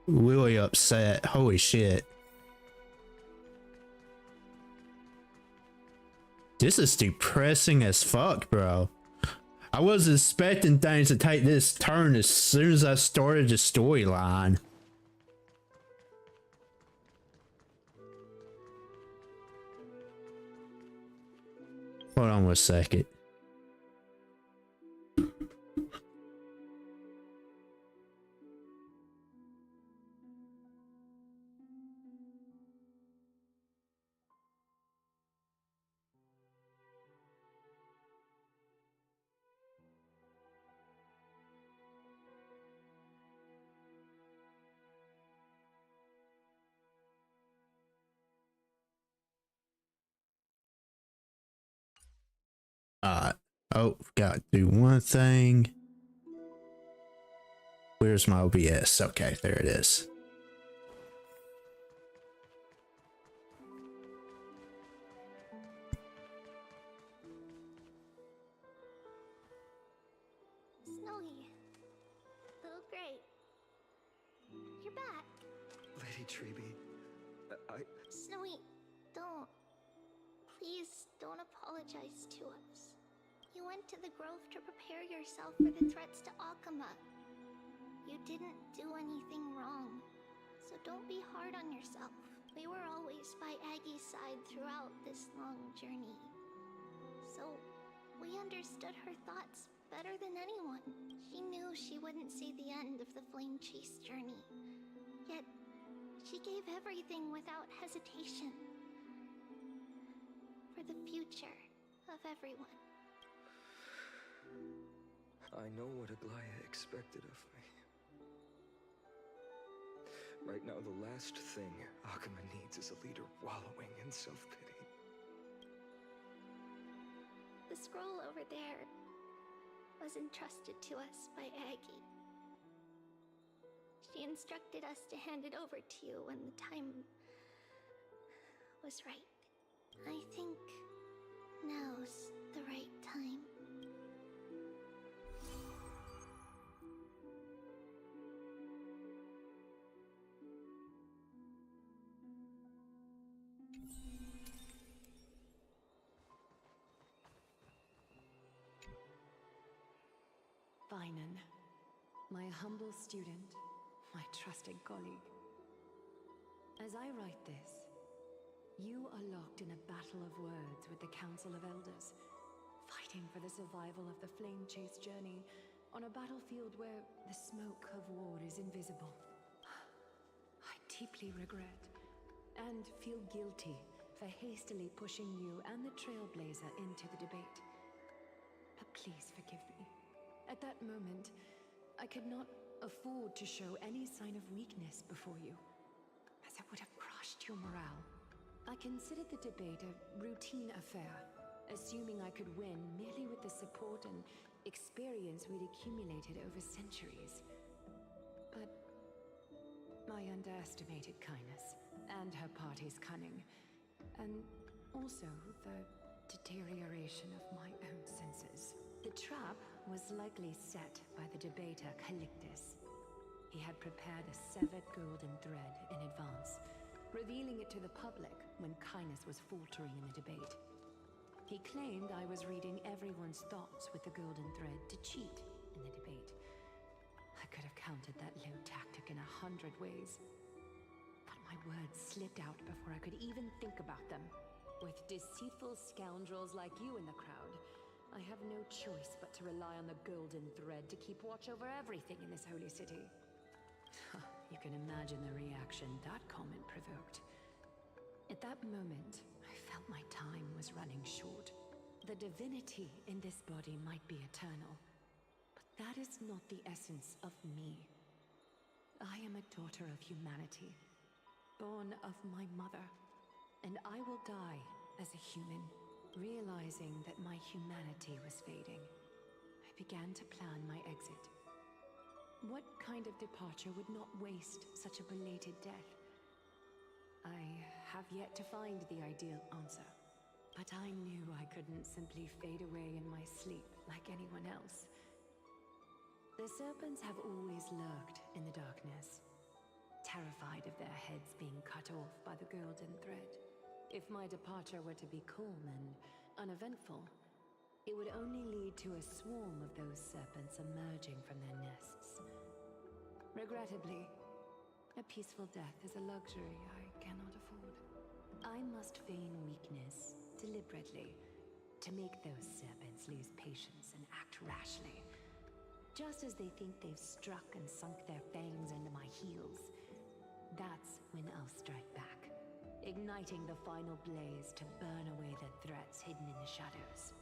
really upset. Holy shit. This is depressing as fuck, bro. I was expecting things to take this turn as soon as I started the storyline. Hold on one second. Oh, forgot to do one thing. Where's my OBS? Okay, there it is. Snowy. Little Gray. You're back. Lady Treby, I... Snowy, don't. Please don't apologize to us. You went to the Grove to prepare yourself for the threats to Akuma. You didn't do anything wrong, so don't be hard on yourself. We were always by Aggie's side throughout this long journey. So, we understood her thoughts better than anyone. She knew she wouldn't see the end of the Flame Chase journey. Yet, she gave everything without hesitation. For the future of everyone. I know what Aglaya expected of me. Right now, the last thing Akuma needs is a leader wallowing in self-pity. The scroll over there was entrusted to us by Aggie. She instructed us to hand it over to you when the time was right. I think now's the right time. Finan, my humble student, my trusted colleague. As I write this, you are locked in a battle of words with the Council of Elders, fighting for the survival of the Flame Chase journey on a battlefield where the smoke of war is invisible. I deeply regret and feel guilty for hastily pushing you and the Trailblazer into the debate. But please forgive me. At that moment, I could not afford to show any sign of weakness before you, as it would have crushed your morale. I considered the debate a routine affair, assuming I could win merely with the support and experience we'd accumulated over centuries. But I underestimated kindness and her party's cunning, and also the deterioration of my own senses. The trap was likely set by the debater Calictus. He had prepared a severed golden thread in advance, revealing it to the public when kindness was faltering in the debate. He claimed I was reading everyone's thoughts with the golden thread to cheat in the debate. I could have countered that low tactic in 100 ways. But my words slipped out before I could even think about them. With deceitful scoundrels like you in the crowd, I have no choice but to rely on the golden thread to keep watch over everything in this holy city. You can imagine the reaction that comment provoked. At that moment, I felt my time was running short. The divinity in this body might be eternal, but that is not the essence of me. I am a daughter of humanity, born of my mother, and I will die as a human. Realizing that my humanity was fading, I began to plan my exit. What kind of departure would not waste such a belated death? I have yet to find the ideal answer, but I knew I couldn't simply fade away in my sleep like anyone else. The serpents have always lurked in the darkness, terrified of their heads being cut off by the golden thread. If my departure were to be calm and uneventful, it would only lead to a swarm of those serpents emerging from their nests. Regrettably, a peaceful death is a luxury I cannot afford. I must feign weakness deliberately to make those serpents lose patience and act rashly. Just as they think they've struck and sunk their fangs into my heels, that's when I'll strike back, igniting the final blaze to burn away the threats hidden in the shadows.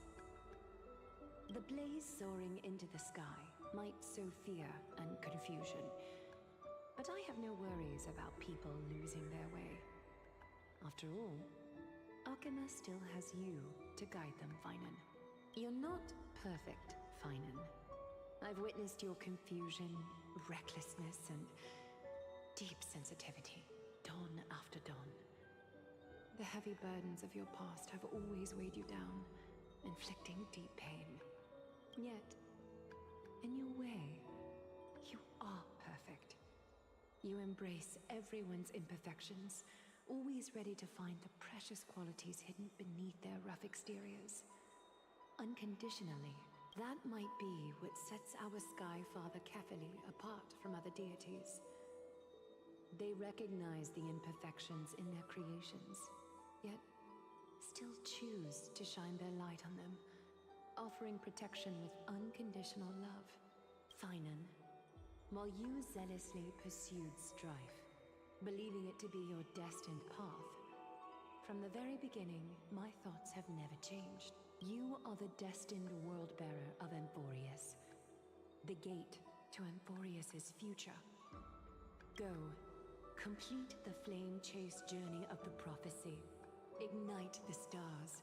The blaze soaring into the sky might sow fear and confusion, but I have no worries about people losing their way. After all, Alchema still has you to guide them, Finan. You're not perfect, Finan. I've witnessed your confusion, recklessness, and deep sensitivity, dawn after dawn. The heavy burdens of your past have always weighed you down, inflicting deep pain. Yet, in your way, you are perfect. You embrace everyone's imperfections, always ready to find the precious qualities hidden beneath their rough exteriors. Unconditionally, that might be what sets our Sky Father Kefili apart from other deities. They recognize the imperfections in their creations, yet still choose to shine their light on them, offering protection with unconditional love. Finan, while you zealously pursued strife, believing it to be your destined path, from the very beginning, my thoughts have never changed. You are the destined world-bearer of Amphorius, the gate to Amphorius's future. Go, complete the flame-chased journey of the prophecy, ignite the stars,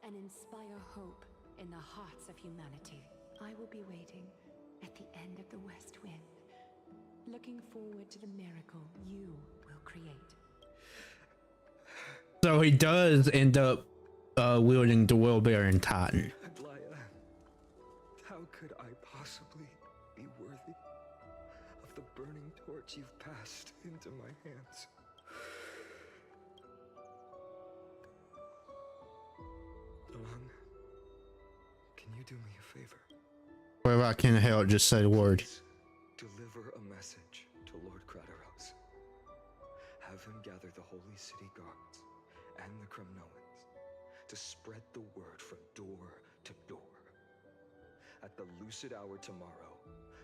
and inspire hope in the hearts of humanity. I will be waiting at the end of the West Wind, looking forward to the miracle you will create. So he does end up wielding the World-Bearing Titan. Aglaya, how could I possibly be worthy of the burning torch you've passed into my hands? Dawn, can you do me a favor? Wherever I can help, just say the word. Deliver a message to Lord Krateros. Have him gather the Holy City guards and the Kremnoans to spread the word from door to door. At the lucid hour tomorrow,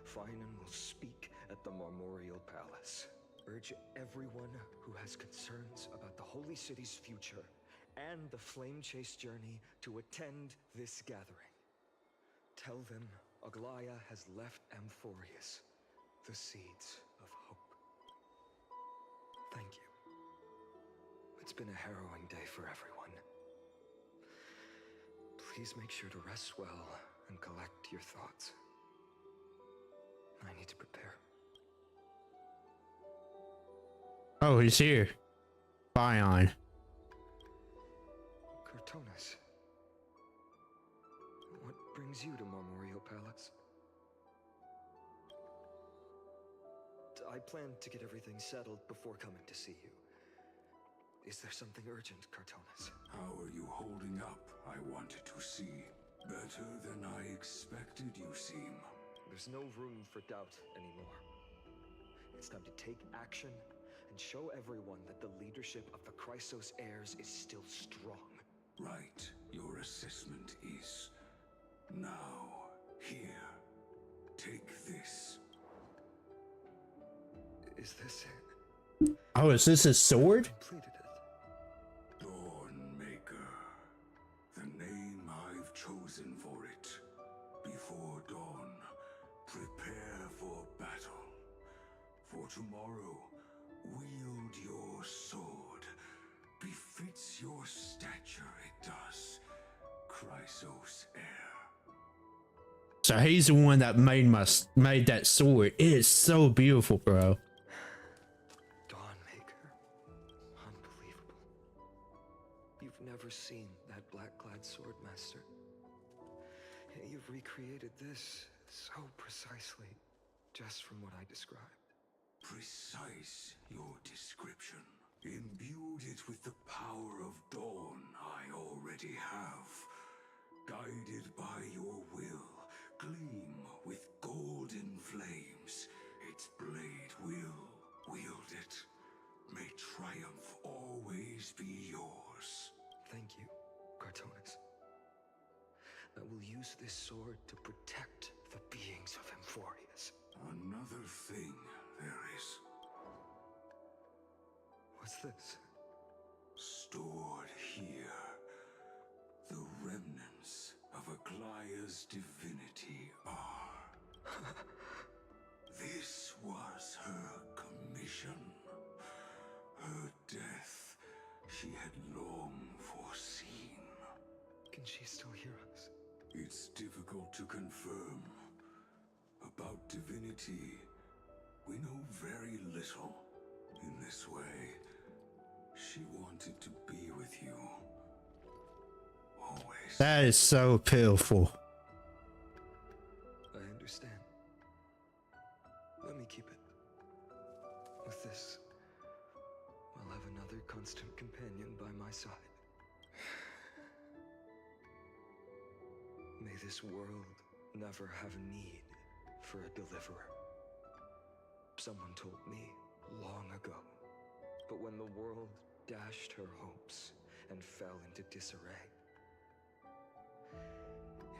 Finan will speak at the Marmorial Palace. Urge everyone who has concerns about the Holy City's future and the Flame Chase journey to attend this gathering. Tell them Aglaya has left Amphorius the seeds of hope. Thank you. It's been a harrowing day for everyone. Please make sure to rest well and collect your thoughts. I need to prepare. Oh, he's here. Bion. Cortonis, what brings you to Marmorial Palace? I plan to get everything settled before coming to see you. Is there something urgent, Cortonis? How are you holding up? I wanted to see. Better than I expected, you seem. There's no room for doubt anymore. It's time to take action and show everyone that the leadership of the Chrysos heirs is still strong. Right. Your assessment is... Now, here. Take this. Is this it? Oh, is this his sword? Completed it. Dawnmaker. The name I've chosen for it. Before dawn, prepare for battle. For tomorrow, wield your sword. Befits your stature, it does. Chrysos heir. So he's the one that made that sword. It is so beautiful, bro. Dawnmaker. Unbelievable. You've never seen that black-clad sword, Master. You've recreated this so precisely, just from what I described. Precise, your description. Imbued it with the power of dawn I already have. Guided by your will, gleam with golden flames. Its blade will wield it. May triumph always be yours. Thank you, Cortonis. use this sword to protect the beings of Emphorius. Another thing there is. What's this? Stored here. The remnants of Aglaya's divinity are. This was her commission. Her death she had long foreseen. Can she still hear us? It's difficult to confirm. About divinity, we know very little. In this way, she wanted to be with you. Always. That is so pitiful. I understand. Let me keep it. With this, I'll have another constant companion by my side. May this world never have a need for a deliverer. Someone told me long ago, but when the world dashed her hopes and fell into disarray,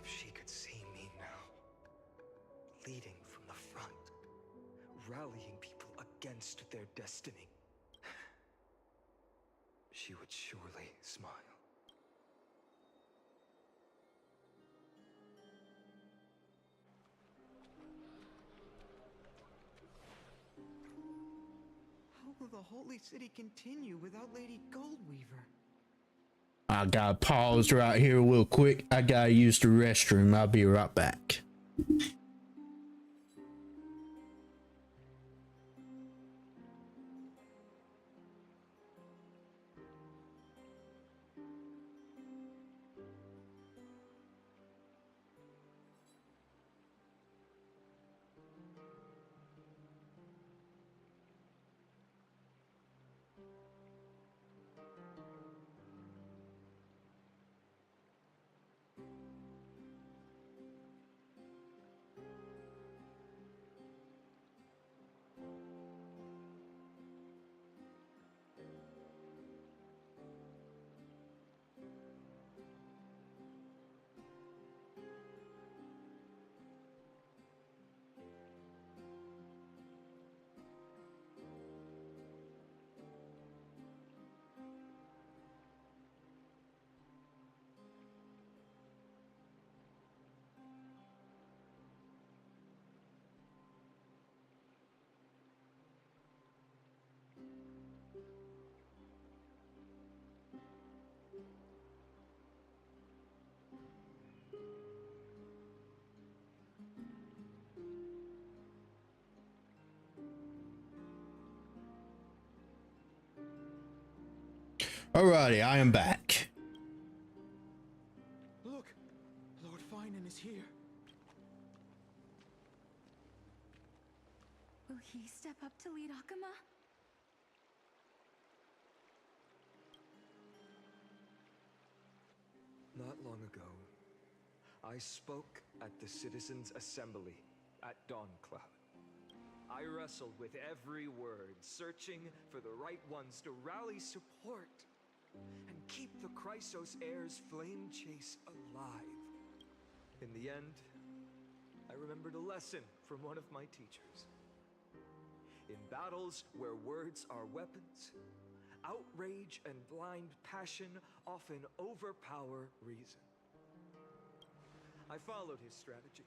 if she could see me now, leading from the front, rallying people against their destiny, she would surely smile. How will the Holy City continue without Lady Goldweaver? I gotta pause right here real quick. I gotta use the restroom. I'll be right back. Alrighty, I am back. Look, Lord Finan is here. Will he step up to lead Akama? Not long ago, I spoke at the Citizens' Assembly at Dawncloud. I wrestled with every word, searching for the right ones to rally support and keep the Chrysos heir's flame chase alive. In the end, I remembered a lesson from one of my teachers. In battles where words are weapons, outrage and blind passion often overpower reason. I followed his strategy.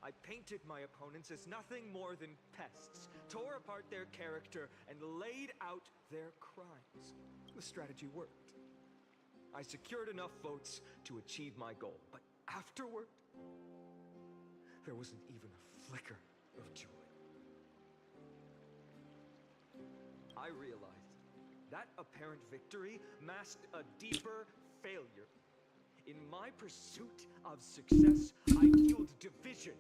I painted my opponents as nothing more than pests, tore apart their character, and laid out their crimes. The strategy worked. I secured enough votes to achieve my goal, but afterward, there wasn't even a flicker of joy. I realized that apparent victory masked a deeper failure. In my pursuit of success, I fueled division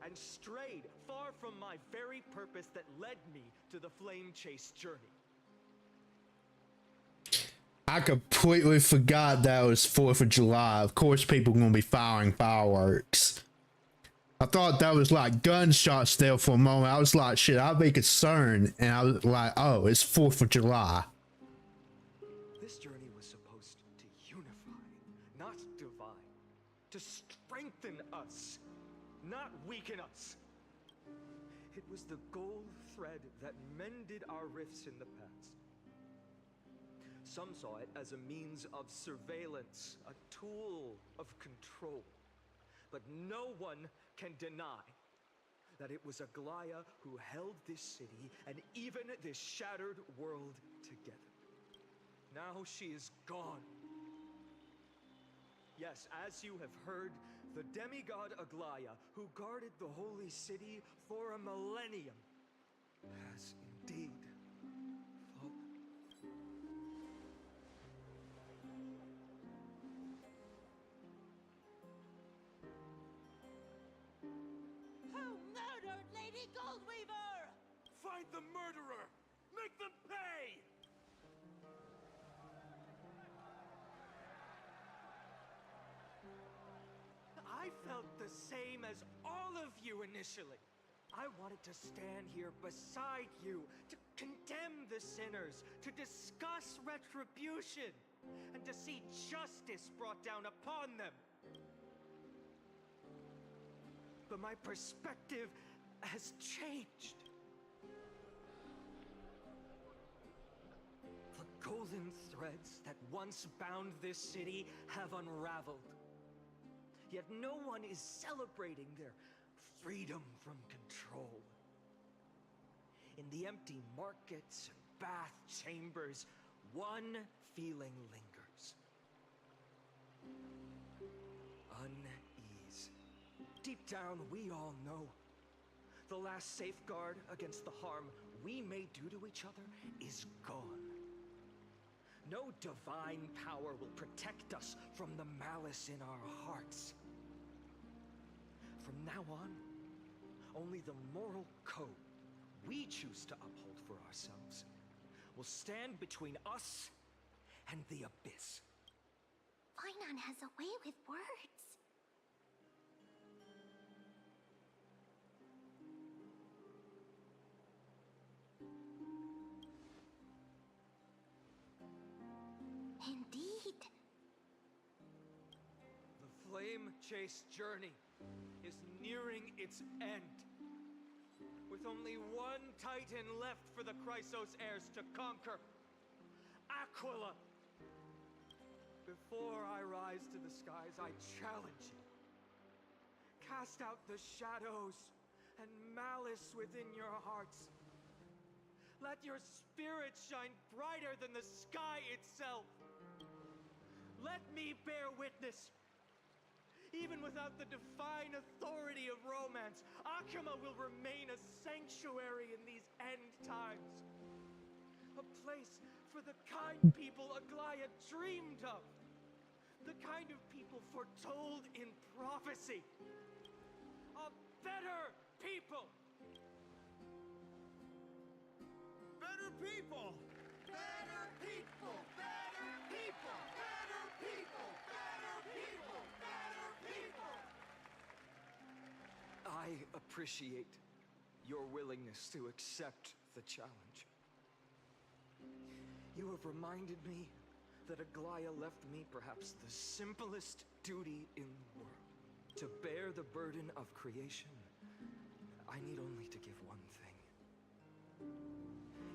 and strayed far from my very purpose that led me to the flame chase journey. I completely forgot that was 4th of July. Of course, people are gonna be firing fireworks. I thought that was like gunshots there for a moment. I was like, shit, I'll be concerned. And I was like, oh, it's 4th of July. This journey was supposed to unify, not divide, to strengthen not weaken us. It was the gold thread that mended our rifts in the past. Some saw it as a means of surveillance, a tool of control. But no one can deny that it was Aglaya who held this city and even this shattered world together. Now she is gone. Yes, as you have heard, the demigod Aglaya, who guarded the holy city for a millennium, has indeed fallen. Who murdered Lady Goldweaver? Find the murderer! Make them pay! I felt the same as all of you initially. I wanted to stand here beside you, to condemn the sinners, to discuss retribution, and to see justice brought down upon them. But my perspective has changed. The golden threads that once bound this city have unraveled. Yet no one is celebrating their freedom from control. In the empty markets and bath chambers, one feeling lingers. Unease. Deep down, we all know the last safeguard against the harm we may do to each other is gone. No divine power will protect us from the malice in our hearts. From now on, only the moral code we choose to uphold for ourselves will stand between us and the abyss. Finon has a way with words. Indeed. The flame-chased journey is nearing its end. With only one Titan left for the Chrysos heirs to conquer. Aquila! Before I rise to the skies, I challenge you. Cast out the shadows and malice within your hearts. Let your spirit shine brighter than the sky itself. Let me bear witness. Even without the divine authority of romance, Akama will remain a sanctuary in these end times. A place for the kind people Aglaya dreamed of. The kind of people foretold in prophecy. A better people! Better people! Better people! Better people! Better people! Better people! Better people! I appreciate your willingness to accept the challenge. You have reminded me that Aglaya left me perhaps the simplest duty in the world. To bear the burden of creation, I need only to give one thing.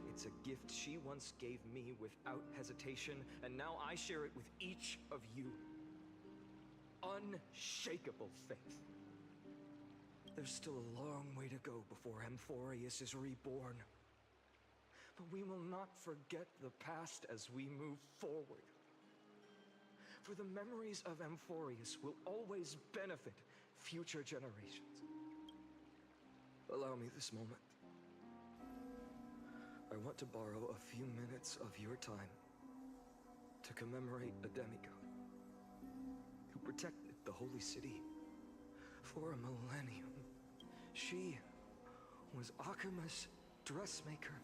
It's a gift she once gave me without hesitation, and now I share it with each of you. Unshakable faith. There's still a long way to go before Amphorius is reborn. But we will not forget the past as we move forward. For the memories of Amphorius will always benefit future generations. Allow me this moment. I want to borrow a few minutes of your time to commemorate a demigod who protected the holy city for a millennium. She was Akama's dressmaker,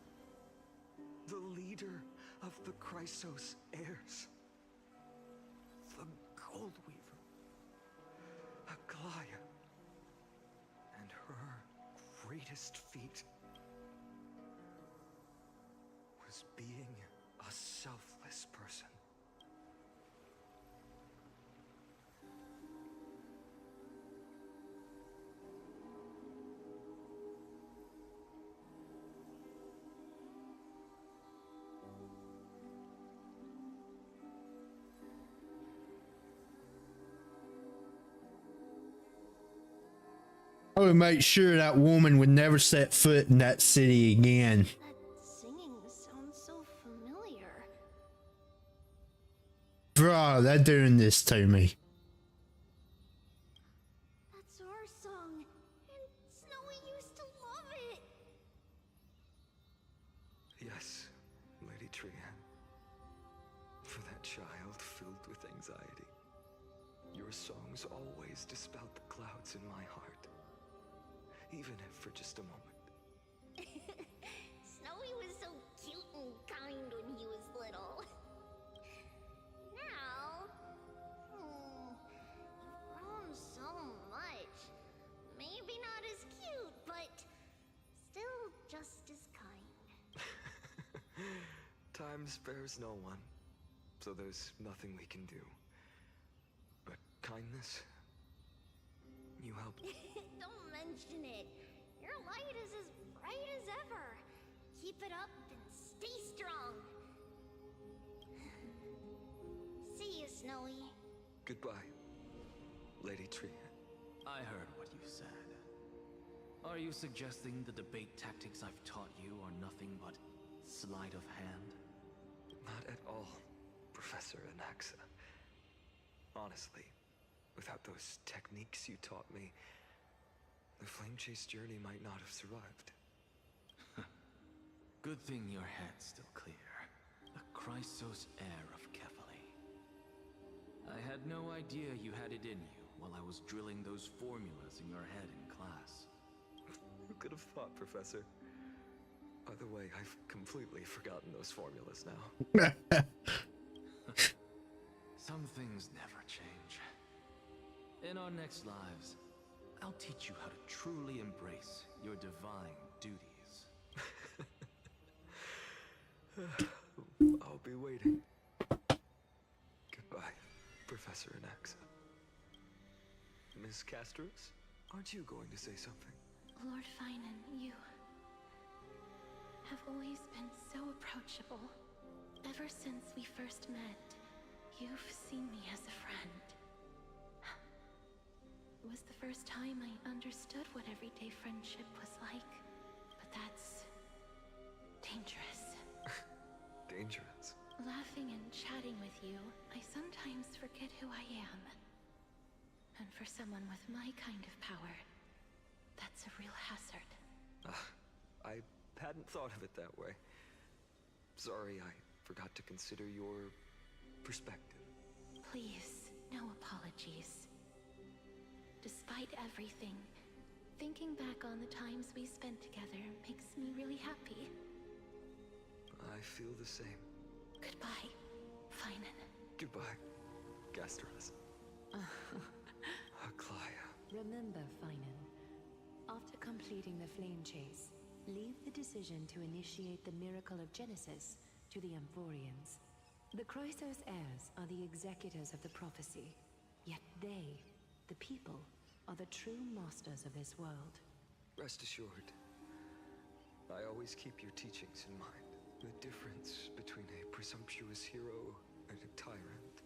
the leader of the Chrysos heirs, the Gold Weaver, Aglaya, and her greatest feat was being a selfless person. I would make sure that woman would never set foot in that city again. That singing sounds so familiar. Bro, they're doing this to me. That's our song, and Snowy used to love it. Yes, Lady Trian. For that child filled with anxiety, your songs always dispelled the clouds in my heart. Even if for just a moment. Snowy was so cute and kind when he was little. Now, you've grown so much. Maybe not as cute, but still just as kind. Time spares no one, so there's nothing we can do. But kindness, you help. Don't mention it. Your light is as bright as ever. Keep it up and stay strong. See you, Snowy. Goodbye, Lady Trian. I heard what you said. Are you suggesting the debate tactics I've taught you are nothing but sleight of hand? Not at all, Professor Anaxa. Honestly, without those techniques you taught me, the Flame Chase journey might not have survived. Good thing your head's still clear. The Chrysos heir of Kefali. I had no idea you had it in you while I was drilling those formulas in your head in class. Who could have thought, Professor? By the way, I've completely forgotten those formulas now. Some things never change. In our next lives, I'll teach you how to truly embrace your divine duties. I'll be waiting. Goodbye, Professor Anaxa. Miss Castros, aren't you going to say something? Lord Finan, you have always been so approachable. Ever since we first met, you've seen me as a friend. It was the first time I understood what everyday friendship was like. But that's dangerous. Dangerous? Laughing and chatting with you, I sometimes forget who I am. And for someone with my kind of power, that's a real hazard. I hadn't thought of it that way. Sorry, I forgot to consider your perspective. Please, no apologies. Despite everything, thinking back on the times we spent together makes me really happy. I feel the same. Goodbye, Finan. Goodbye, Gastras. Aglaya. Remember, Finan, after completing the flame chase, leave the decision to initiate the miracle of Genesis to the Amphorians. The Chrysos heirs are the executors of the prophecy, yet they, the people, are the true masters of this world. Rest assured, I always keep your teachings in mind. The difference between a presumptuous hero and a tyrant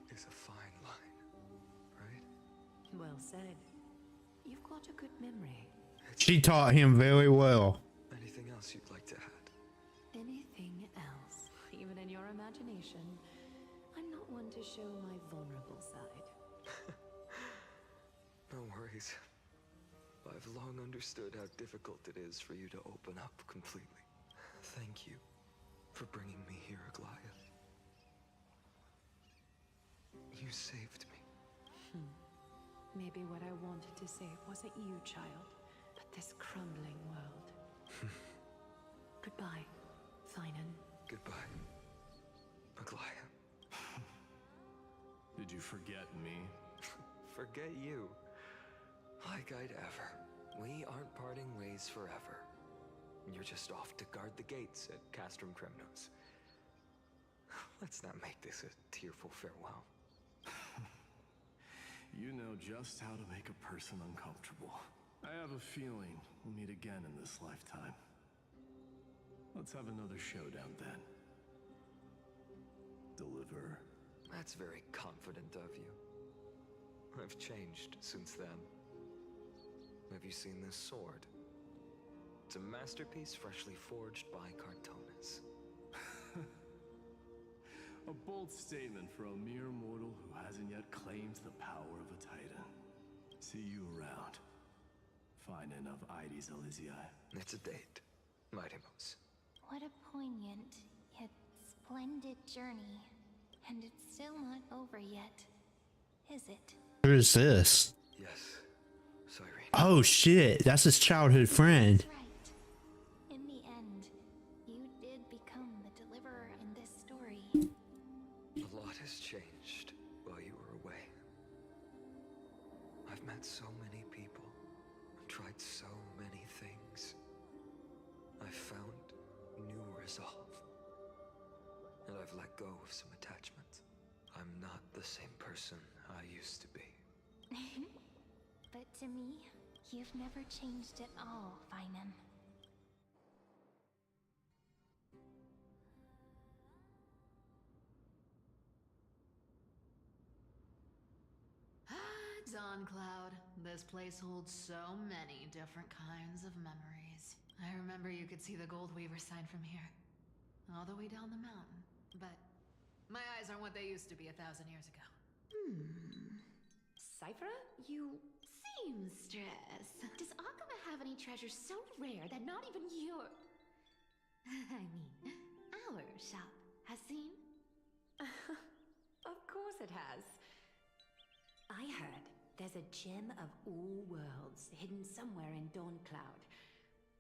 is a fine line, right? Well said. You've got a good memory. She taught him very well. Anything else you'd like to add? Anything else? Even in your imagination, I'm not one to show my vulnerable side. No worries. I've long understood how difficult it is for you to open up completely. Thank you for bringing me here, Aglaya. You saved me. Maybe what I wanted to save wasn't you, child, but this crumbling world. Goodbye, Finan. Goodbye, Aglaya. Did you forget me? Forget you? Like I'd ever. We aren't parting ways forever. You're just off to guard the gates at Castrum Kremnos. Let's not make this a tearful farewell. You know just how to make a person uncomfortable. I have a feeling we'll meet again in this lifetime. Let's have another showdown then. Deliver. That's very confident of you. I've changed since then. Have you seen this sword? It's a masterpiece freshly forged by Cartonis. A bold statement for a mere mortal who hasn't yet claimed the power of a titan. See you around. Finding of Ides Elysiae. It's a date, Mightymouse. What a poignant, yet splendid journey. And it's still not over yet, is it? Who is this? Yes, Cyrene. Oh shit, that's his childhood friend. Right. In the end, you did become the deliverer in this story. A lot has changed while you were away. I've met so many people and tried so many things. I've found new resolve. And I've let go of some attachments. I'm not the same person I used to be. But to me, you've never changed at all, Finan. Dawn Cloud. This place holds so many different kinds of memories. I remember you could see the Gold Weaver sign from here. All the way down the mountain. But my eyes aren't what they used to be 1,000 years ago. Cypher, you seamstress. Does Akuma have any treasures so rare that not even your... I mean, our shop has seen? Of course it has. I heard there's a gem of all worlds hidden somewhere in Dawn Cloud.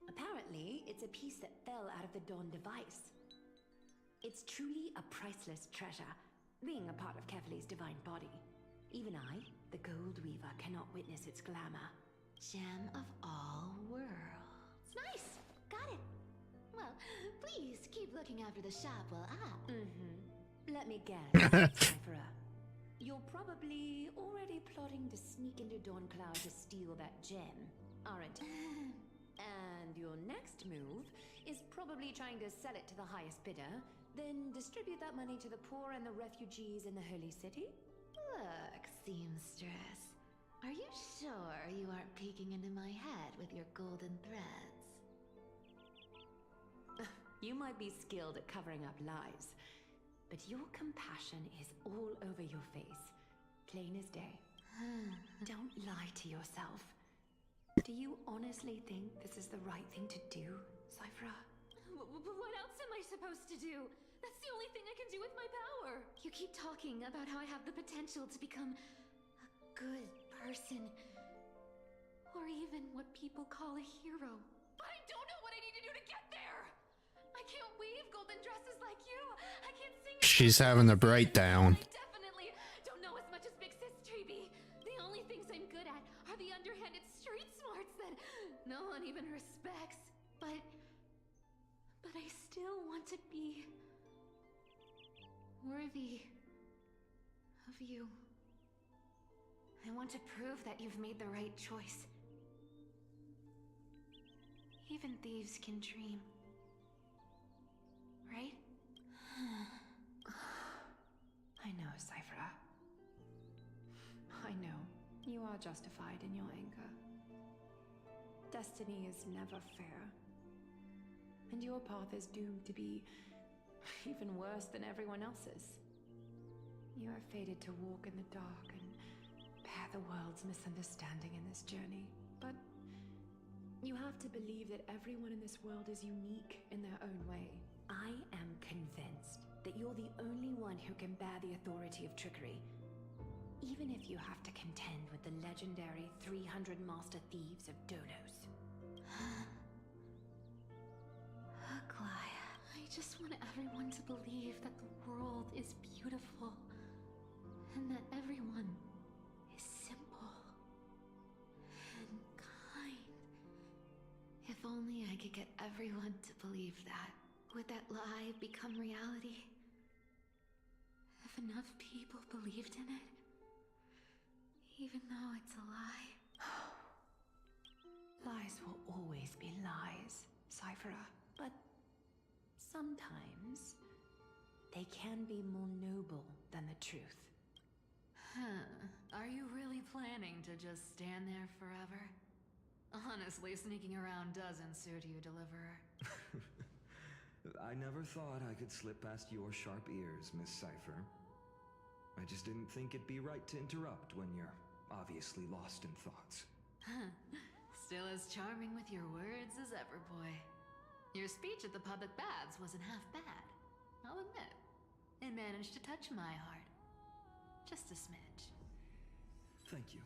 Apparently, it's a piece that fell out of the Dawn device. It's truly a priceless treasure, being a part of Kefali's divine body. Even I, the Gold Weaver, cannot witness its glamour. Gem of all worlds. Nice! Got it! Well, please keep looking after the shop while I... Let me guess, Cypher. You're probably already plotting to sneak into Dawn Cloud to steal that gem, aren't you? And your next move is probably trying to sell it to the highest bidder, then distribute that money to the poor and the refugees in the Holy City? Look, seamstress. Are you sure you aren't peeking into my head with your golden threads? You might be skilled at covering up lies, but your compassion is all over your face, plain as day. Don't lie to yourself. Do you honestly think this is the right thing to do, Cypher? What else am I supposed to do? That's the only thing I can do with my power. You keep talking about how I have the potential to become a good person. Or even what people call a hero. But I don't know what I need to do to get there! I can't weave golden dresses like you! I can't sing... She's having a breakdown. I definitely don't know as much as Big Sis Treeby. The only things I'm good at are the underhanded street smarts that no one even respects. But I still want to be... worthy of you. I want to prove that you've made the right choice. Even thieves can dream. Right? I know, Cypher. I know. You are justified in your anger. Destiny is never fair. And your path is doomed to be even worse than everyone else's. You are fated to walk in the dark and bear the world's misunderstanding in this journey. But you have to believe that everyone in this world is unique in their own way. I am convinced that you're the only one who can bear the authority of trickery. Even if you have to contend with the legendary 300 master thieves of Dolos. I just want everyone to believe that the world is beautiful. And that everyone is simple. And kind. If only I could get everyone to believe that. Would that lie become reality? If enough people believed in it? Even though it's a lie. Lies will always be lies, Cypher. But sometimes they can be more noble than the truth. Are you really planning to just stand there forever? Honestly, sneaking around doesn't suit you, Deliverer. I never thought I could slip past your sharp ears, Miss Cipher. I just didn't think it'd be right to interrupt when you're obviously lost in thoughts. Still as charming with your words as ever, boy. Your speech at the public baths wasn't half bad. I'll admit. It managed to touch my heart. Just a smidge. Thank you.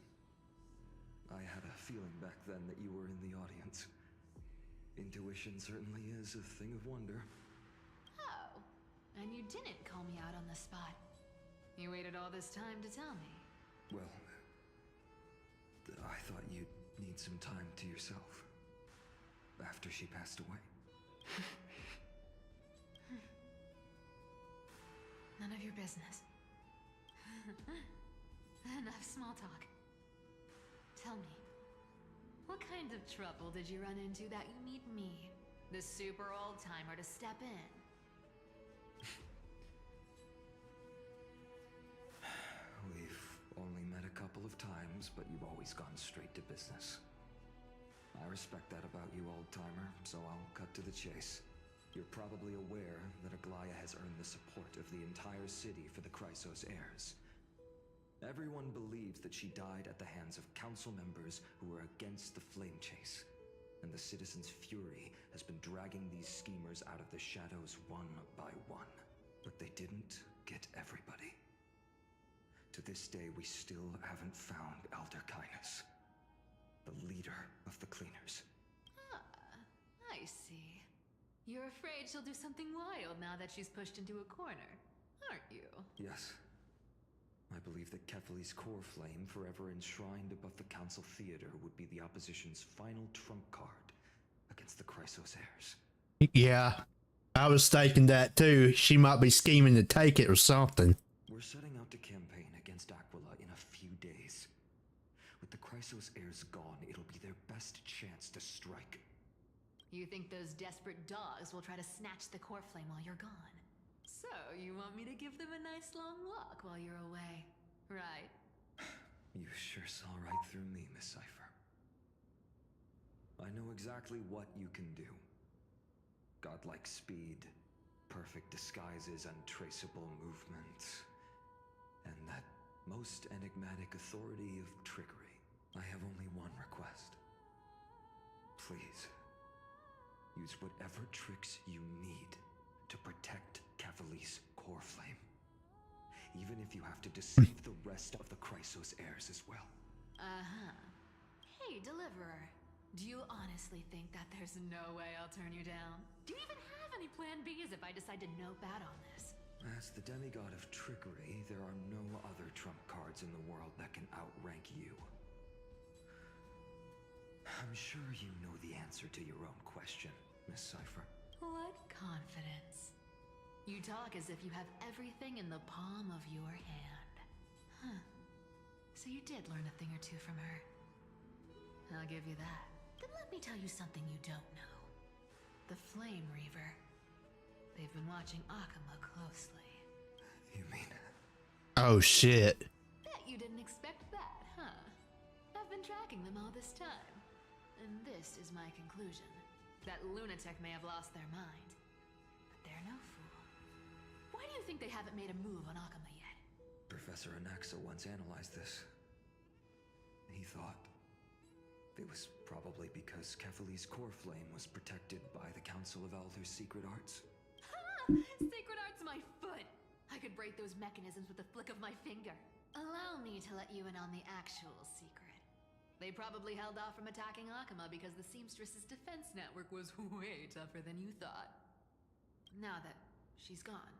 I had a feeling back then that you were in the audience. Intuition certainly is a thing of wonder. Oh, and you didn't call me out on the spot. You waited all this time to tell me. Well, I thought you'd need some time to yourself. After she passed away. None of your business. Enough small talk. Tell me, what kind of trouble did you run into that you need me, the super old-timer, to step in? We've only met a couple of times, but you've always gone straight to business. I respect that about you, old-timer, so I'll cut to the chase. You're probably aware that Aglaya has earned the support of the entire city for the Chrysos heirs. Everyone believes that she died at the hands of council members who were against the flame chase. And the citizens' fury has been dragging these schemers out of the shadows one by one. But they didn't get everybody. To this day, we still haven't found Elder Kynus, the leader of the cleaners. Ah, I see. You're afraid she'll do something wild now that she's pushed into a corner, aren't you? Yes. I believe that Kefali's core flame, forever enshrined above the council theater, would be the opposition's final trump card against the Chrysos heirs. Yeah, I was thinking that too. She might be scheming to take it or something. We're setting out to campaign against Aquila in a few days. With the Chrysos heirs gone, it'll be their best chance to strike. You think those desperate dogs will try to snatch the core flame while you're gone? So, you want me to give them a nice long walk while you're away, right? You sure saw right through me, Miss Cipher. I know exactly what you can do. Godlike speed, perfect disguises, untraceable movement, and that most enigmatic authority of trickery. I have only one request. Please, use whatever tricks you need to protect Kefali's core flame. Even if you have to deceive the rest of the Chrysos heirs as well. Uh-huh. Hey, Deliverer. Do you honestly think that there's no way I'll turn you down? Do you even have any plan Bs if I decide to nope out on this? As the demigod of trickery, there are no other trump cards in the world that can outrank you. I'm sure you know the answer to your own question, Miss Cipher. What confidence. You talk as if you have everything in the palm of your hand. Huh. So you did learn a thing or two from her. I'll give you that. Then let me tell you something you don't know. The Flame Reaver. They've been watching Akuma closely. You mean... Oh shit. Bet you didn't expect that, huh? I've been tracking them all this time. And this is my conclusion. That lunatic may have lost their mind. But they're no fool. Why do you think they haven't made a move on Akuma yet? Professor Anaxa once analyzed this. He thought it was probably because Kefali's core flame was protected by the Council of Elders' secret arts. Ha! Secret arts my foot! I could break those mechanisms with a flick of my finger. Allow me to let you in on the actual secret. They probably held off from attacking Akuma because the Seamstress's defense network was way tougher than you thought. Now that she's gone,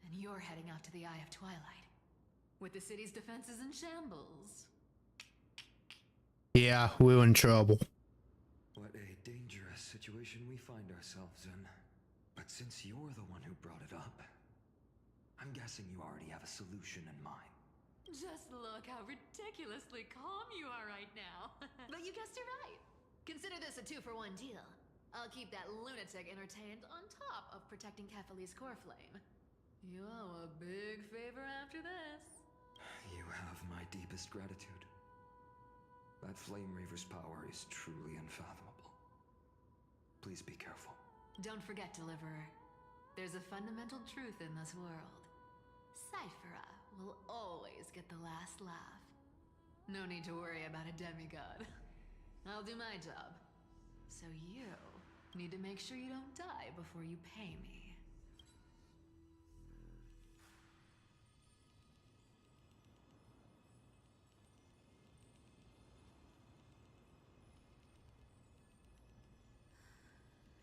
and you're heading out to the Eye of Twilight, with the city's defenses in shambles. Yeah, we're in trouble. What a dangerous situation we find ourselves in. But since you're the one who brought it up, I'm guessing you already have a solution in mind. Just look how ridiculously calm you are right now. But you guessed it right. Consider this a 2-for-1 deal. I'll keep that lunatic entertained on top of protecting Kefali's core flame. You owe a big favor after this. You have my deepest gratitude. That Flame Reaver's power is truly unfathomable. Please be careful. Don't forget, Deliverer. There's a fundamental truth in this world. Cyphera will always get the last laugh. No need to worry about a demigod. I'll do my job. So you need to make sure you don't die before you pay me.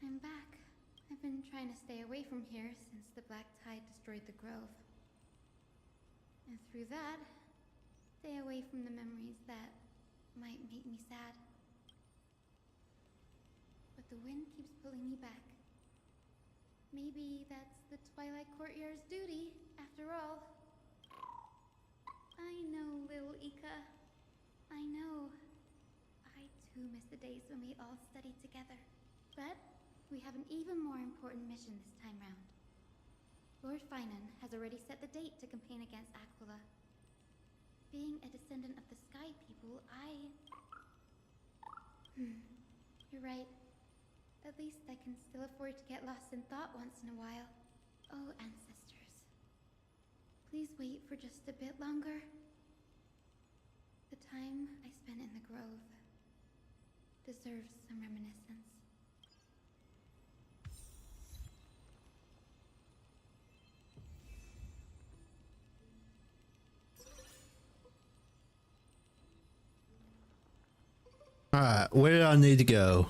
I'm back. I've been trying to stay away from here since the Black Tide destroyed the grove. And through that, stay away from the memories that might make me sad. But the wind keeps pulling me back. Maybe that's the Twilight Courtyard's duty, after all. I know, little Ika. I know. I too miss the days when we all studied together. But we have an even more important mission this time round. Lord Finan has already set the date to campaign against Aquila. Being a descendant of the Sky People, You're right. At least I can still afford to get lost in thought once in a while. Oh, ancestors. Please wait for just a bit longer. The time I spent in the grove deserves some reminiscence. Alright, where do I need to go?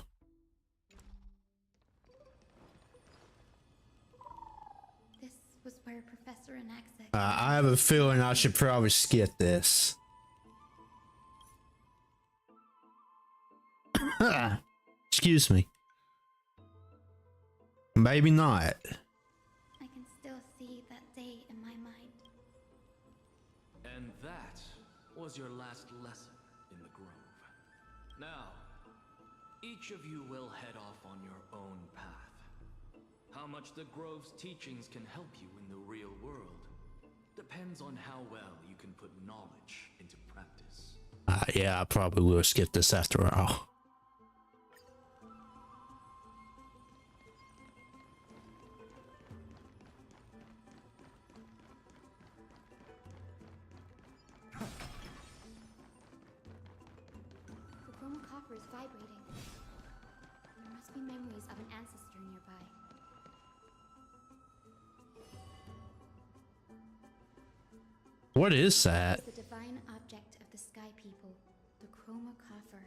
This was where Professor Anaxa... I have a feeling I should probably skip this. Excuse me. Maybe not. I can still see that day in my mind. And that was your last lesson in the grove. Now, each of you will head off on your own path. How much the grove's teachings can help you in the real world depends on how well you can put knowledge into practice. Yeah, I probably will skip this after all. The chroma coffer is vibrating. There must be memories of an ancestor nearby. What is that? It's the divine object of the Sky People, the chroma coffer.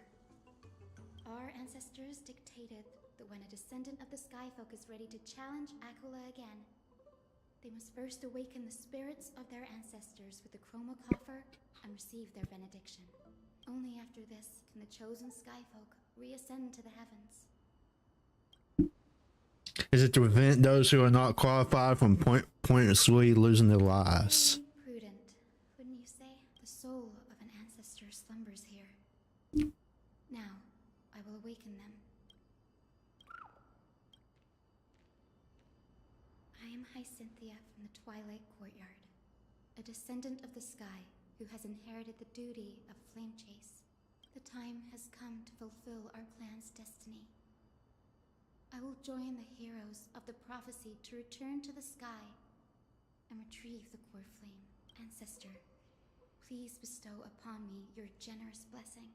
Our ancestors dictated that when a descendant of the Skyfolk is ready to challenge Aquila again, they must first awaken the spirits of their ancestors with the chroma coffer and receive their benediction. Only after this can the chosen Skyfolk reascend to the heavens. Is it to prevent those who are not qualified from pointlessly losing their lives? Prudent, wouldn't you say? The soul of an ancestor slumbers here. Now, I will awaken them. I am Hyacinthia from the Twilight Courtyard, a descendant of the sky who has inherited the duty of Flame Chase. The time has come to fulfill our clan's destiny. I will join the heroes of the prophecy to return to the sky and retrieve the core flame. Ancestor, please bestow upon me your generous blessing.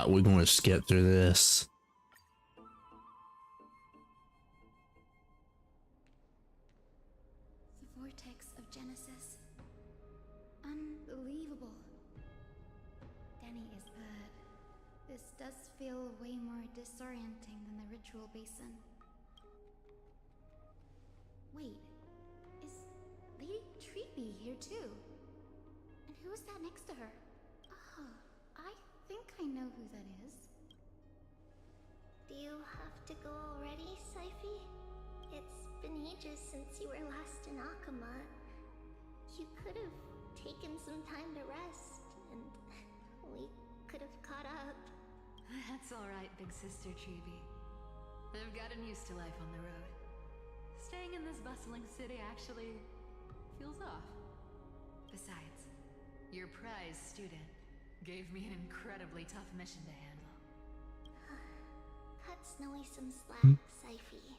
We're going to skip through this. The vortex of Genesis. Unbelievable. Danny is bad. This does feel way more disorienting than the ritual basin. Wait, is Lady Treeby here too? And who is that next to her? Oh, I think I know who that is. Do you have to go already, Syphi? It's been ages since you were last in Akama. You could have taken some time to rest, and we could have caught up. That's alright, big sister Treeby. I've gotten used to life on the road. Staying in this bustling city actually feels off. Besides, your prize student gave me an incredibly tough mission to handle. Cut Snowy some slack, Syphy.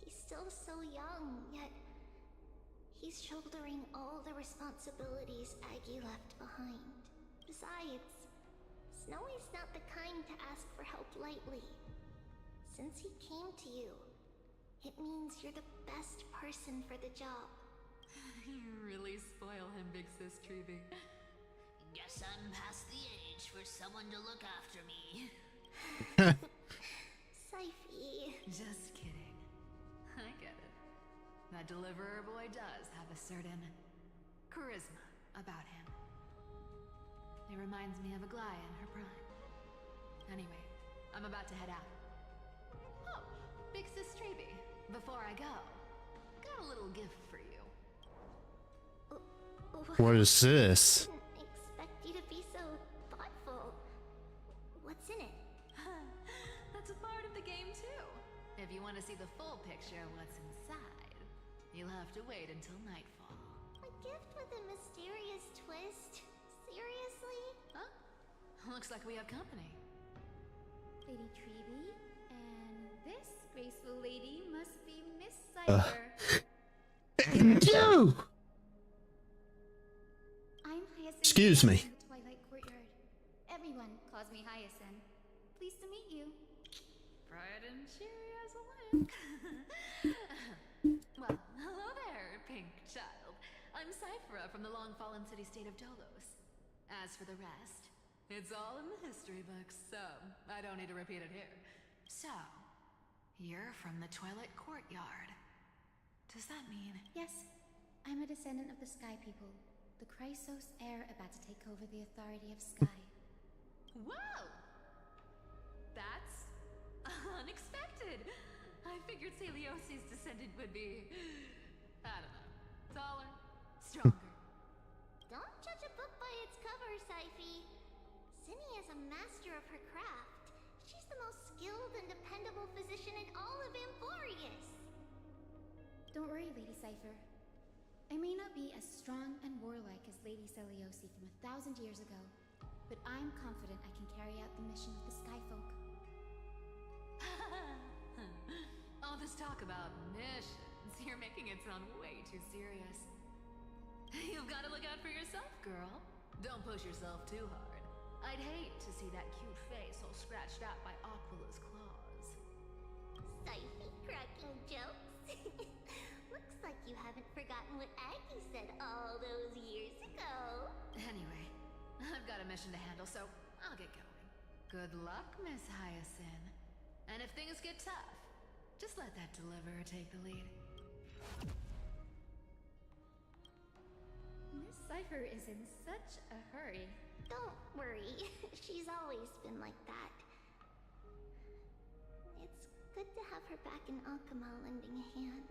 He's still so young, yet he's shouldering all the responsibilities Aggie left behind. Besides, Snowy's not the kind to ask for help lightly. Since he came to you, it means you're the best person for the job. You really spoil him, Big Sis Treevy. Guess I'm past the age for someone to look after me. Syphy. Just kidding. I get it. That deliverer boy does have a certain charisma about him. He reminds me of a Glaya in her prime. Anyway, I'm about to head out. Oh, Big Sis Treevy, before I go, got a little gift for you. What is this? I didn't expect you to be so thoughtful. What's in it? That's a part of the game too. If you want to see the full picture of what's inside, you'll have to wait until nightfall. A gift with a mysterious twist? Seriously? Huh? Looks like we have company. Lady Treevy, and this graceful lady must be Miss Cypher. You! I'm Hyacinth. Excuse me. In the Twilight Courtyard. Everyone calls me Hyacinth. Pleased to meet you. Bright and cheery as a lamp. Well, hello there, pink child. I'm Cyphera from the long-fallen city-state of Dolos. As for the rest, it's all in the history books, so I don't need to repeat it here. So, you're from the Twilight Courtyard. Does that mean... Yes, I'm a descendant of the Sky People. The Chrysos heir about to take over the authority of Sky. Whoa! That's unexpected. I figured Celiosi's descendant would be, I don't know, taller, stronger. Don't judge a book by its cover, Syphy. Cinny is a master of her craft. She's the most skilled and dependable physician in all of Amphorius. Don't worry, Lady Cypher. I may not be as strong and warlike as Lady Celiosi from 1,000 years ago, but I'm confident I can carry out the mission of the Skyfolk. All this talk about missions, you're making it sound way too serious. You've got to look out for yourself, girl. Don't push yourself too hard. I'd hate to see that cute face all scratched out by Aquala's claws. Syphy cracking jokes? Looks like you haven't forgotten what Aggie said all those years ago. Anyway, I've got a mission to handle, so I'll get going. Good luck, Miss Hyacinth. And if things get tough, just let that deliverer take the lead. Miss Cypher is in such a hurry. Don't worry, she's always been like that. It's good to have her back in Akama lending a hand.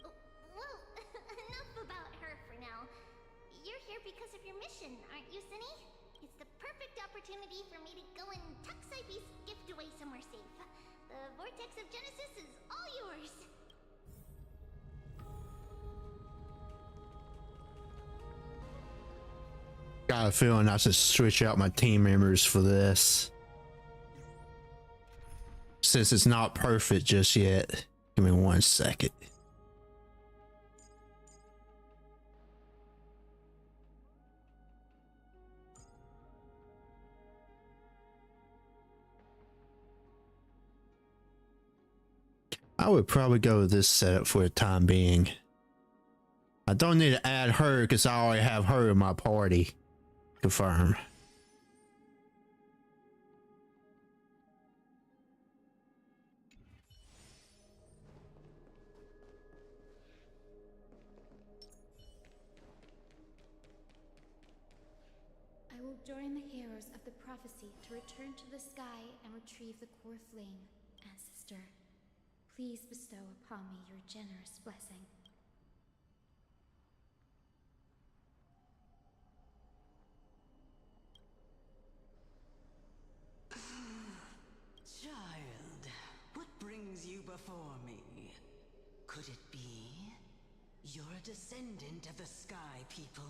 Oh, well, enough about her for now. You're here because of your mission, aren't you, Cinny? It's the perfect opportunity for me to go and tuck Syphy's gift away somewhere safe. The Vortex of Genesis is all yours. Got a feeling I should switch out my team members for this. Since it's not perfect just yet. Give me 1 second. I would probably go with this setup for the time being. I don't need to add her because I already have her in my party. Confirm. I will join the heroes of the prophecy to return to the sky and retrieve the core flame. Ancestor, please bestow upon me your generous blessing. Child, what brings Could it be? You're a descendant of the Sky People?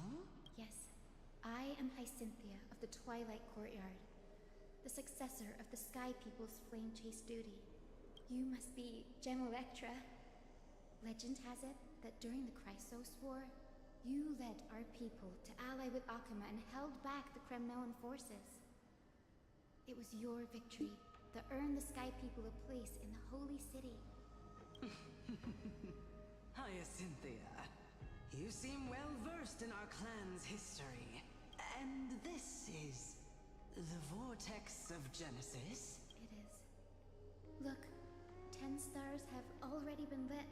Yes, I am Hyacinthia of the Twilight Courtyard, the successor of the Sky People's flame chase duty. You must be General Electra. Legend has it that during the Chrysos War, you led our people to ally with Akuma and held back the Kremnoan forces. It was your victory that earned the Sky People a place in the Holy City. Hyacinthia, you seem well versed in our clan's history. And this is the Vortex of Genesis? It is. Look, 10 stars have already been lit.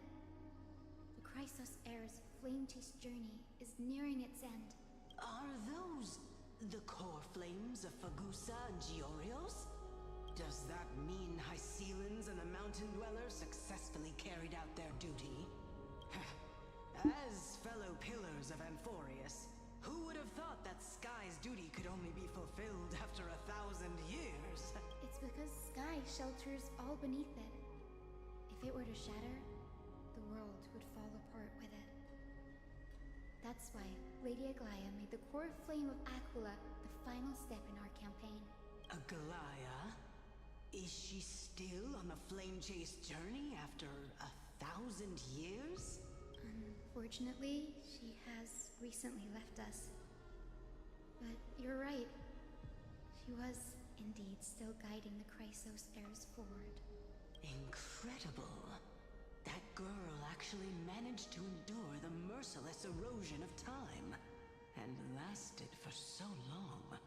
The Chrysos Heir's flame chase journey is nearing its end. Are those the core flames of Fagusa and Giorios? Does that mean Hycelans and the Mountain Dwellers successfully carried out their duty? As fellow pillars of Amphorius, who would have thought that Sky's duty could only be fulfilled after 1,000 years? It's because Sky shelters all beneath it. If it were to shatter, the world would fall apart with it. That's why Lady Aglaya made the core flame of Aquila the final step in our campaign. Aglaya? Is she still on the flame chase journey after 1,000 years? Unfortunately, she has recently left us. But you're right. She was indeed still guiding the Chrysos heirs forward. Incredible. That girl actually managed to endure the merciless erosion of time. And lasted for so long.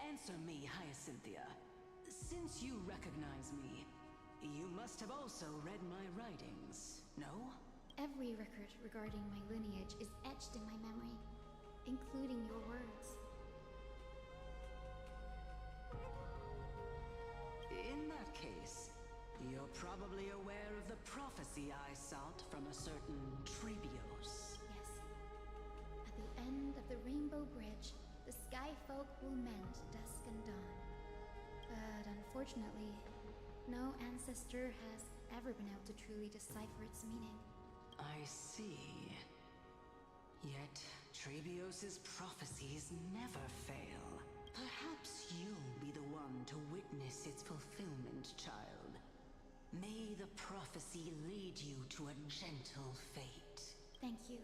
Answer me, Hyacinthia. Since you recognize me, you must have also read my writings, no? Every record regarding my lineage is etched in my memory, including your words. In that case, you're probably aware of the prophecy I sought from a certain Trebios. Yes. At the end of the Rainbow Bridge, the Sky Folk will mend dusk and dawn. But unfortunately, no ancestor has ever been able to truly decipher its meaning. I see. Yet, Trebios's prophecies never fail. Perhaps you'll be the one to witness its fulfillment, child. May the prophecy lead you to a gentle fate. Thank you,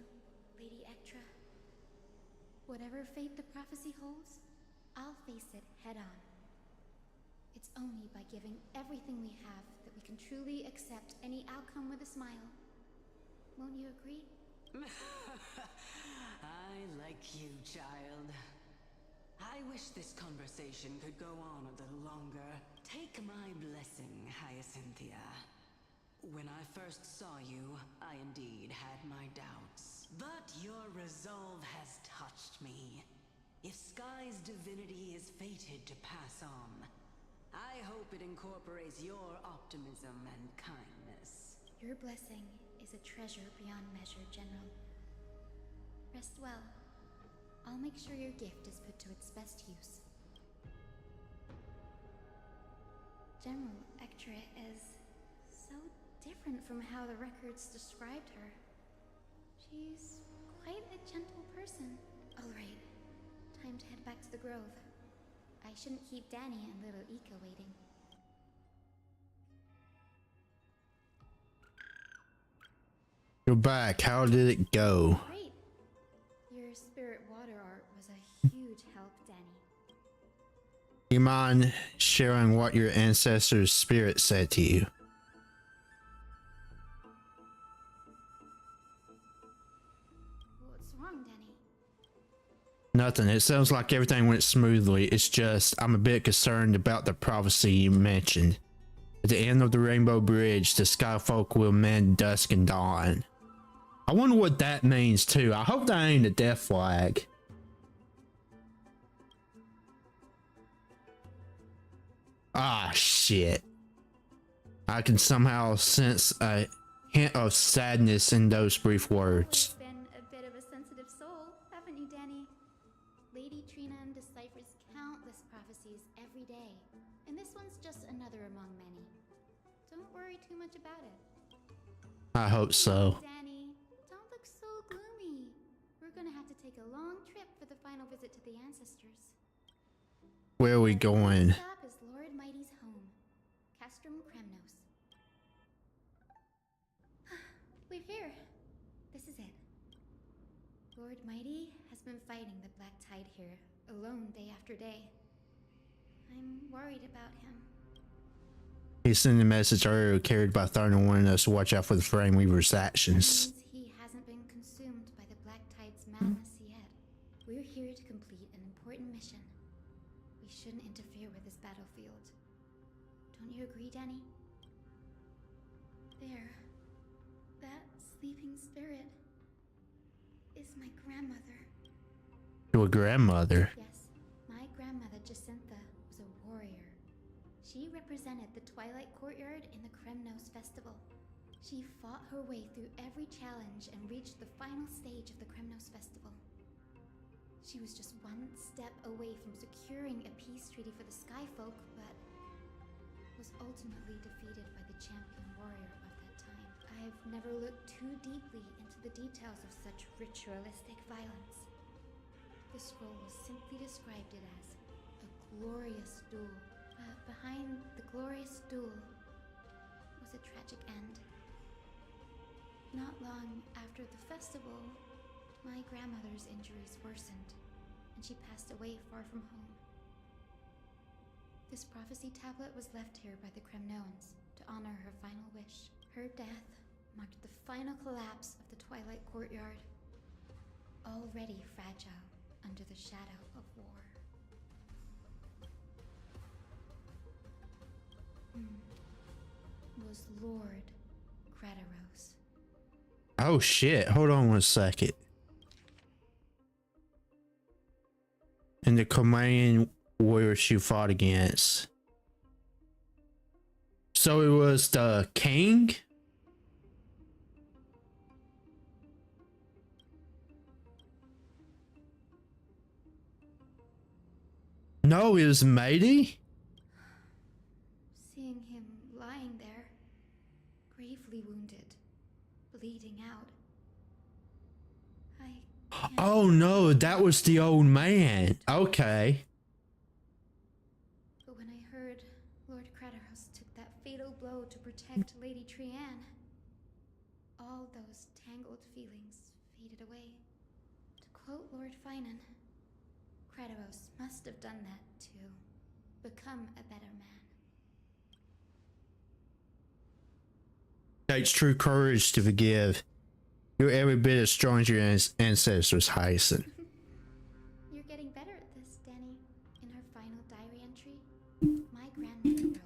Lady Ectra. Whatever fate the prophecy holds, I'll face it head on. It's only by giving everything we have that we can truly accept any outcome with a smile. Won't you agree? I like you, child. I wish this conversation could go on a little longer. Take my blessing, Hyacinthia. When I first saw you, I indeed had my doubts. But your resolve has touched me. If Sky's divinity is fated to pass on, I hope it incorporates your optimism and kindness. Your blessing is a treasure beyond measure, General. Rest well. I'll make sure your gift is put to its best use. General Ectra is so different from how the records described her. She's quite a gentle person. All right, time to head back to the Grove. I shouldn't keep Danny and little Ika waiting. You're back. How did it go? Great. Your spirit water art was a huge help, Danny. You mind sharing what your ancestors' spirit said to you? What's wrong, Danny? Nothing. It sounds like everything went smoothly. It's just I'm a bit concerned about the prophecy you mentioned. At the end of the Rainbow Bridge, the Skyfolk will mend dusk and dawn. I wonder what that means too. I hope that ain't a death flag. Ah, shit. I can somehow sense a hint of sadness in those brief words. You've been a bit of a sensitive soul, haven't you, Danny? Lady Trina deciphers countless prophecies every day, and this one's just another among many. Don't worry too much about it. I hope so. Danny, don't look so gloomy. We're gonna have to take a long trip for the final visit to the ancestors. Where are we going? Stop is Lord Mighty's home, Castrum Kremnos. We're here. This is it. Lord Mighty has been fighting the Black Tide here, alone day after day. I'm worried about him. He sent a message earlier carried by Thorn warning us to watch out for the Flame Weaver's actions. He hasn't been consumed by the Black Tide's madness yet. We're here to complete an important mission. We shouldn't interfere with this battlefield. Don't you agree, Danny? There. That sleeping spirit is my grandmother. Your grandmother? Yes, my grandmother Jacintha was a warrior. She represented the Twilight Courtyard in the Kremnos Festival. She fought her way through every challenge and reached the final stage of the Kremnos Festival. She was just one step away from securing a peace treaty for the Skyfolk, but was ultimately defeated by the champion warrior of that time. I've never looked too deeply into the details of such ritualistic violence. The scroll simply described it as a glorious duel. Behind the glorious duel was a tragic end. Not long after the festival, my grandmother's injuries worsened, and she passed away far from home. This prophecy tablet was left here by the Kremnoans to honor her final wish. Her death marked the final collapse of the Twilight Courtyard, already fragile under the shadow of war. Was Lord Crataros. Oh shit, hold on 1 second. And the Command warrior she fought against. So it was the king? No, it was Matey? Seeing him lying there, gravely wounded, bleeding out. Oh no, that was the old man. Okay. But when I heard Lord Crataros took that fatal blow to protect Lady Trianne, all those tangled feelings faded away. To quote Lord Finan, Crataros must have done that to become a better man. Takes true courage to forgive. You're every bit as strong as your ancestors, Hyacinth. You're getting better at this, Danny. In her final diary entry, my grandmother wrote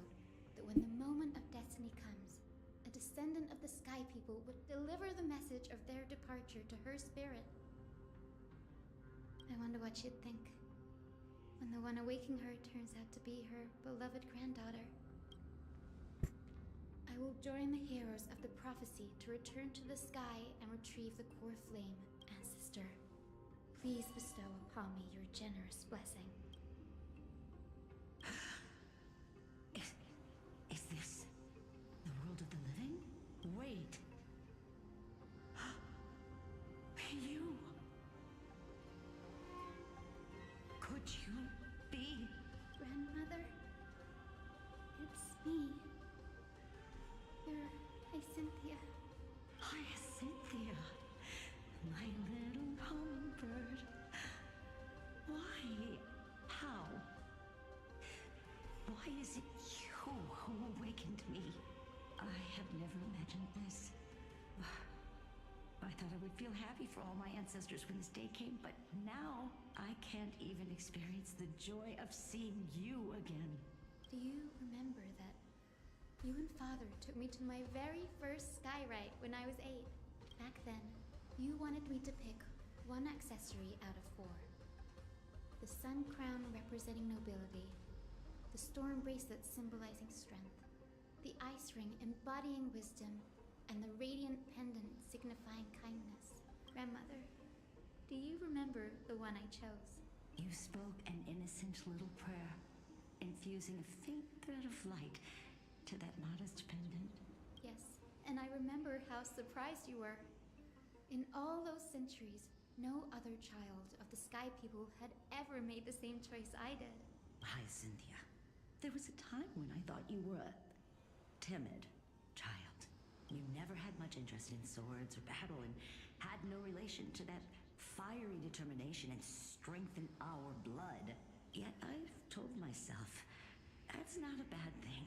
that when the moment of destiny comes, a descendant of the Sky People would deliver the message of their departure to her spirit. I wonder what she'd think when the one awaking her turns out to be her beloved granddaughter. I will join the heroes of the prophecy to return to the sky and retrieve the core flame. Ancestor, please bestow upon me your generous blessing. Is this the world of the living? Wait. You. Could you be? Grandmother? It's me. You're Hyacinthia. Hyacinthia, my little hummingbird. Why? How? Why is it you who awakened me? I have never imagined this. I thought I would feel happy for all my ancestors when this day came, but now I can't even experience the joy of seeing you again. Do you remember that you and Father took me to my very first skyride when I was 8? Back then, you wanted me to pick one accessory out of 4. The sun crown representing nobility, the storm bracelet symbolizing strength, the ice ring embodying wisdom, and the radiant pendant signifying kindness. Grandmother, do you remember the one I chose? You spoke an innocent little prayer, infusing a faint thread of light to that modest pendant. Yes, and I remember how surprised you were. In all those centuries, no other child of the Sky People had ever made the same choice I did. Hyacinthia, there was a time when I thought you were a timid child. You never had much interest in swords or battle and had no relation to that fiery determination and strength in our blood. Yet I've told myself, that's not a bad thing.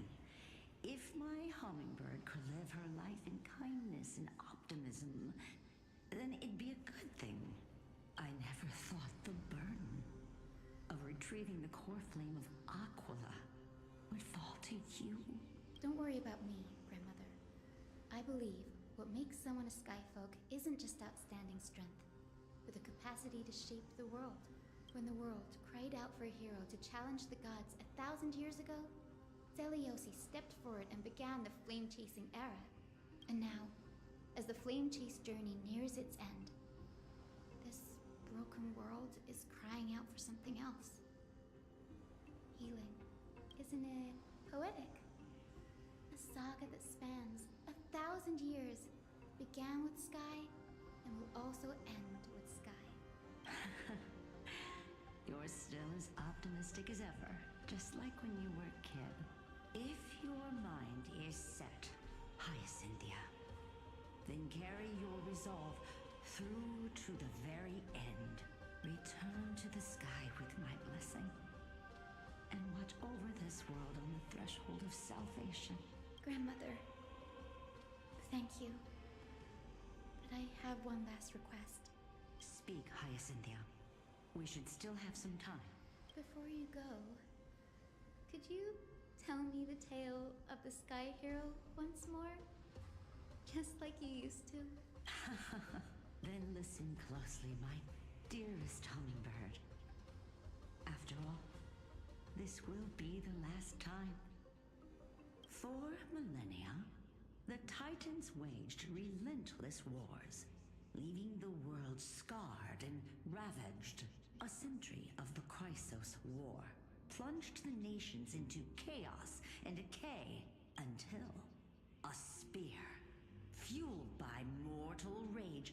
If my hummingbird could live her life in kindness and optimism, then it'd be a good thing. I never thought the burden of retrieving the core flame of Aquila would fall to you. Don't worry about me, Grandmother. I believe what makes someone a Skyfolk isn't just outstanding strength, but the capacity to shape the world. When the world cried out for a hero to challenge the gods 1,000 years ago, Zeliosi stepped forward and began the flame-chasing era. And now, as the flame-chase journey nears its end, this broken world is crying out for something else. Healing. Isn't it poetic? A saga that spans 1,000 years, began with Sky, and will also end with Sky. You're still as optimistic as ever, just like when you were a kid. If your mind is set, Hyacinthia, then carry your resolve through to the very end. Return to the sky with my blessing, and watch over this world on the threshold of salvation. Grandmother, thank you. But I have one last request. Speak, Hyacinthia. We should still have some time. Before you go, could you tell me the tale of the Sky Hero once more? Just like you used to. Then listen closely, my dearest hummingbird. After all, this will be the last time. For millennia, the Titans waged relentless wars, leaving the world scarred and ravaged. A century of the Chrysos War plunged the nations into chaos and decay until a spear, fueled by mortal rage,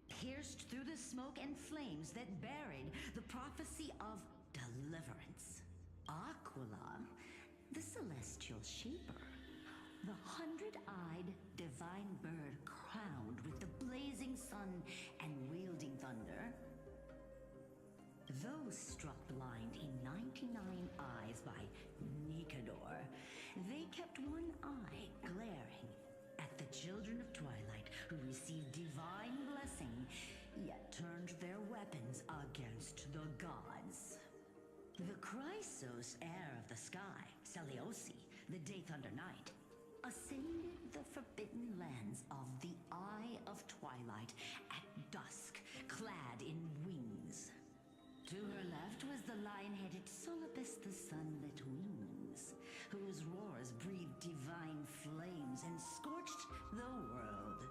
pierced through the smoke and flames that buried the prophecy of deliverance. Aquila, the celestial shaper, the 100-eyed divine bird crowned with the blazing sun and wielding thunder. Though struck blind in 99 eyes by Nikador, they kept one eye glaring at the children of Twilight who received divine blessing, yet turned their weapons against the gods. The Chrysos heir of the sky, Seliosi, the Day Thunder Knight, ascended the forbidden lands of the Eye of Twilight at dusk, clad in wings. To her left was the lion-headed Solibus the Sunlit Wings, whose roars breathed divine flames and scorched the world.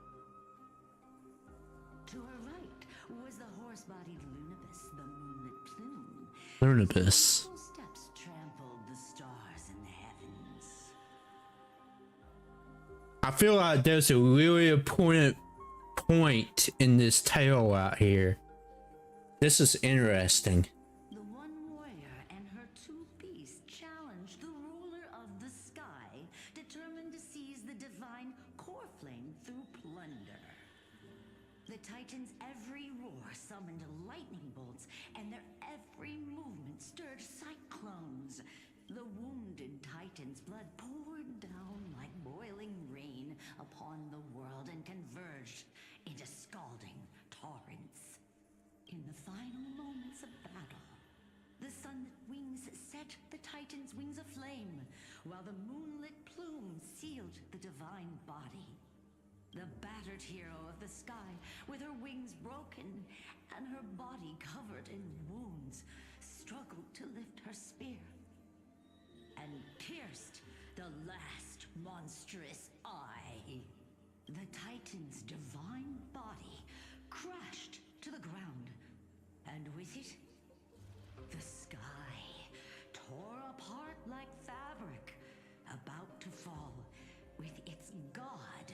To her right was the horse-bodied Lunibus, the Moonlit Plume. Lunibus. Whose steps trampled the stars in the heavens. I feel like there's a really important point in this tale out here. This is interesting. The one warrior and her two beasts challenged the ruler of the sky, determined to seize the divine core flame through plunder. The Titans' every roar summoned lightning bolts, and their every movement stirred cyclones. The wounded Titan's blood poured down like boiling rain upon the world and converged into scalding torrents. In the final moments of battle, the sunlit wings set the Titan's wings aflame, while the moonlit plume sealed the divine body. The battered hero of the sky, with her wings broken and her body covered in wounds, struggled to lift her spear and pierced the last monstrous eye. The Titan's divine body crashed to the ground, and with it, the sky tore apart like fabric, about to fall with its god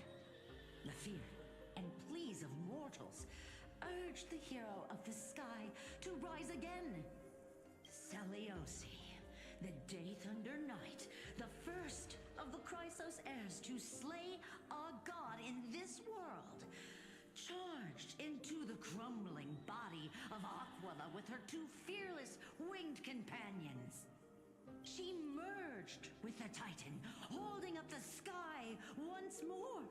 of the sky to rise again. Seliosi, the Day Thunder Knight, the first of the Chrysos heirs to slay our god in this world, charged into the crumbling body of Aquila with her two fearless winged companions. She merged with the Titan, holding up the sky once more,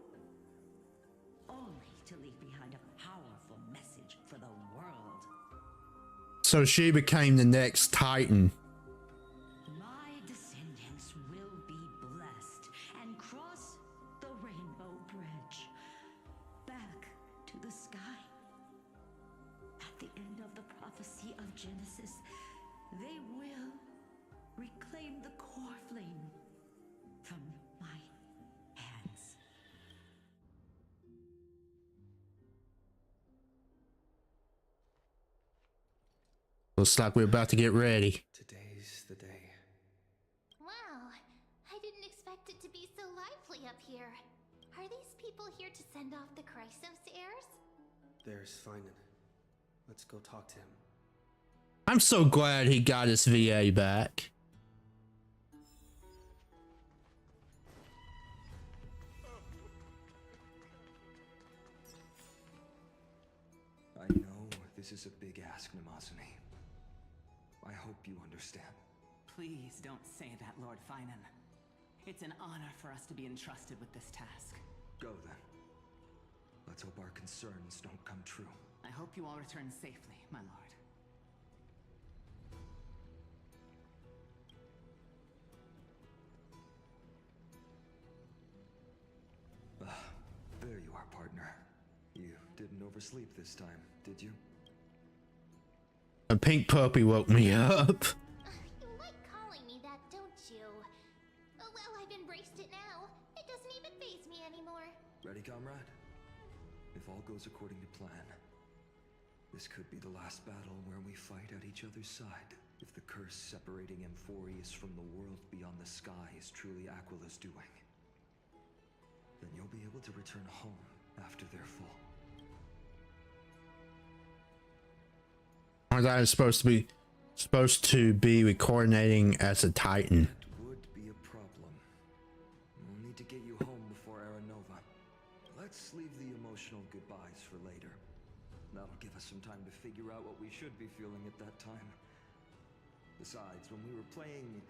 only to leave behind a powerful message for the world. So she became the next Titan. My descendants will be blessed and cross the Rainbow Bridge back to the sky. At the end of the prophecy of Genesis, they will reclaim the core flame from my hands. Looks like we're about to get ready. Today's the day. Wow, I didn't expect it to be so lively up here. Are these people here to send off the Chrysos heirs? There's Finan. Let's go talk to him. I'm so glad he got his VA back. I know this is a big ask, Namazuni. I hope you understand. Please don't say that, Lord Finan. It's an honor for us to be entrusted with this task. Go then. Let's hope our concerns don't come true. I hope you all return safely, my lord. There you are, partner. You didn't oversleep this time, did you? A pink puppy woke me up. You like calling me that, don't you? Oh, well, I've embraced it now. It doesn't even faze me anymore. Ready, comrade? If all goes according to plan, this could be the last battle where we fight at each other's side. If the curse separating Amphorius from the world beyond the sky is truly Aquila's doing, then you'll be able to return home after their fall. Aren't I supposed to be coordinating as a Titan? That would be a problem. We'll need to get you home before Aranova. Let's leave the emotional goodbyes for later. That'll give us some time to figure out what we should be feeling at that time. Besides, when we were playing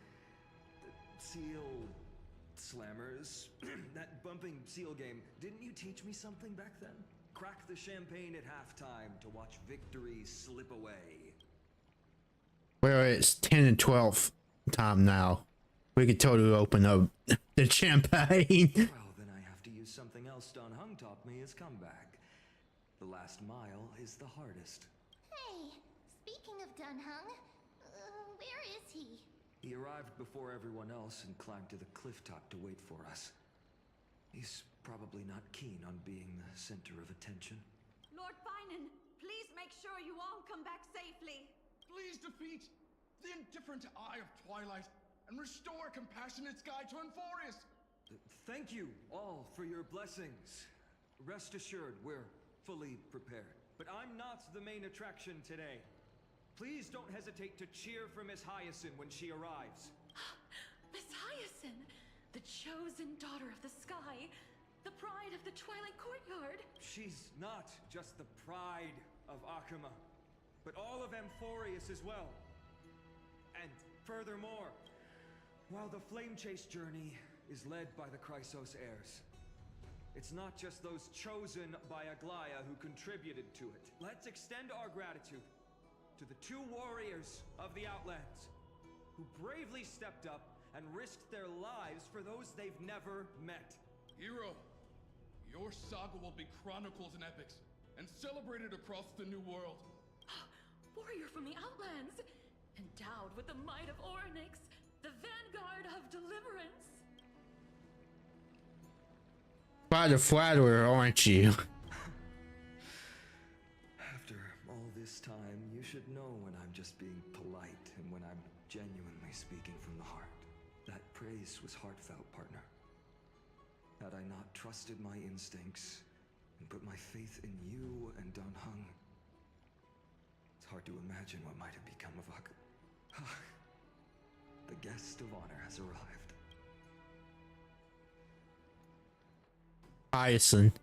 Seal Slammers, that bumping seal game, didn't you teach me something back then? Crack the champagne at halftime to watch victory slip away. Well, it's 10 and 12 time now. We could totally open up the champagne. Well, then I have to use something else Don Hung taught me as comeback. The last mile is the hardest. Hey, speaking of Dunhung, where is he? He arrived before everyone else and climbed to the cliff top to wait for us. He's probably not keen on being the center of attention. Lord Finan, please make sure you all come back safely. Please defeat the indifferent eye of Twilight and restore a compassionate sky to Amphorius. Thank you all for your blessings. Rest assured, we're fully prepared. But I'm not the main attraction today. Please don't hesitate to cheer for Miss Hyacinth when she arrives. Miss Hyacinth, the chosen daughter of the sky, the pride of the Twilight Courtyard. She's not just the pride of Akuma, but all of Amphorius as well. And furthermore, while the Flame Chase journey is led by the Chrysos heirs, it's not just those chosen by Aglaya who contributed to it. Let's extend our gratitude to the two warriors of the Outlands who bravely stepped up and risked their lives for those they've never met. Hero, your saga will be chronicled in epics and celebrated across the New World. Warrior from the Outlands, endowed with the might of Orynyx, the vanguard of deliverance. Quite a flatterer, aren't you? After all this time, you should know when I'm just being polite and when I'm genuinely speaking from the heart. That praise was heartfelt, partner. Had I not trusted my instincts and put my faith in you and Don Hung, hard to imagine what might have become of Huck. The guest of honor has arrived. Hyacinth.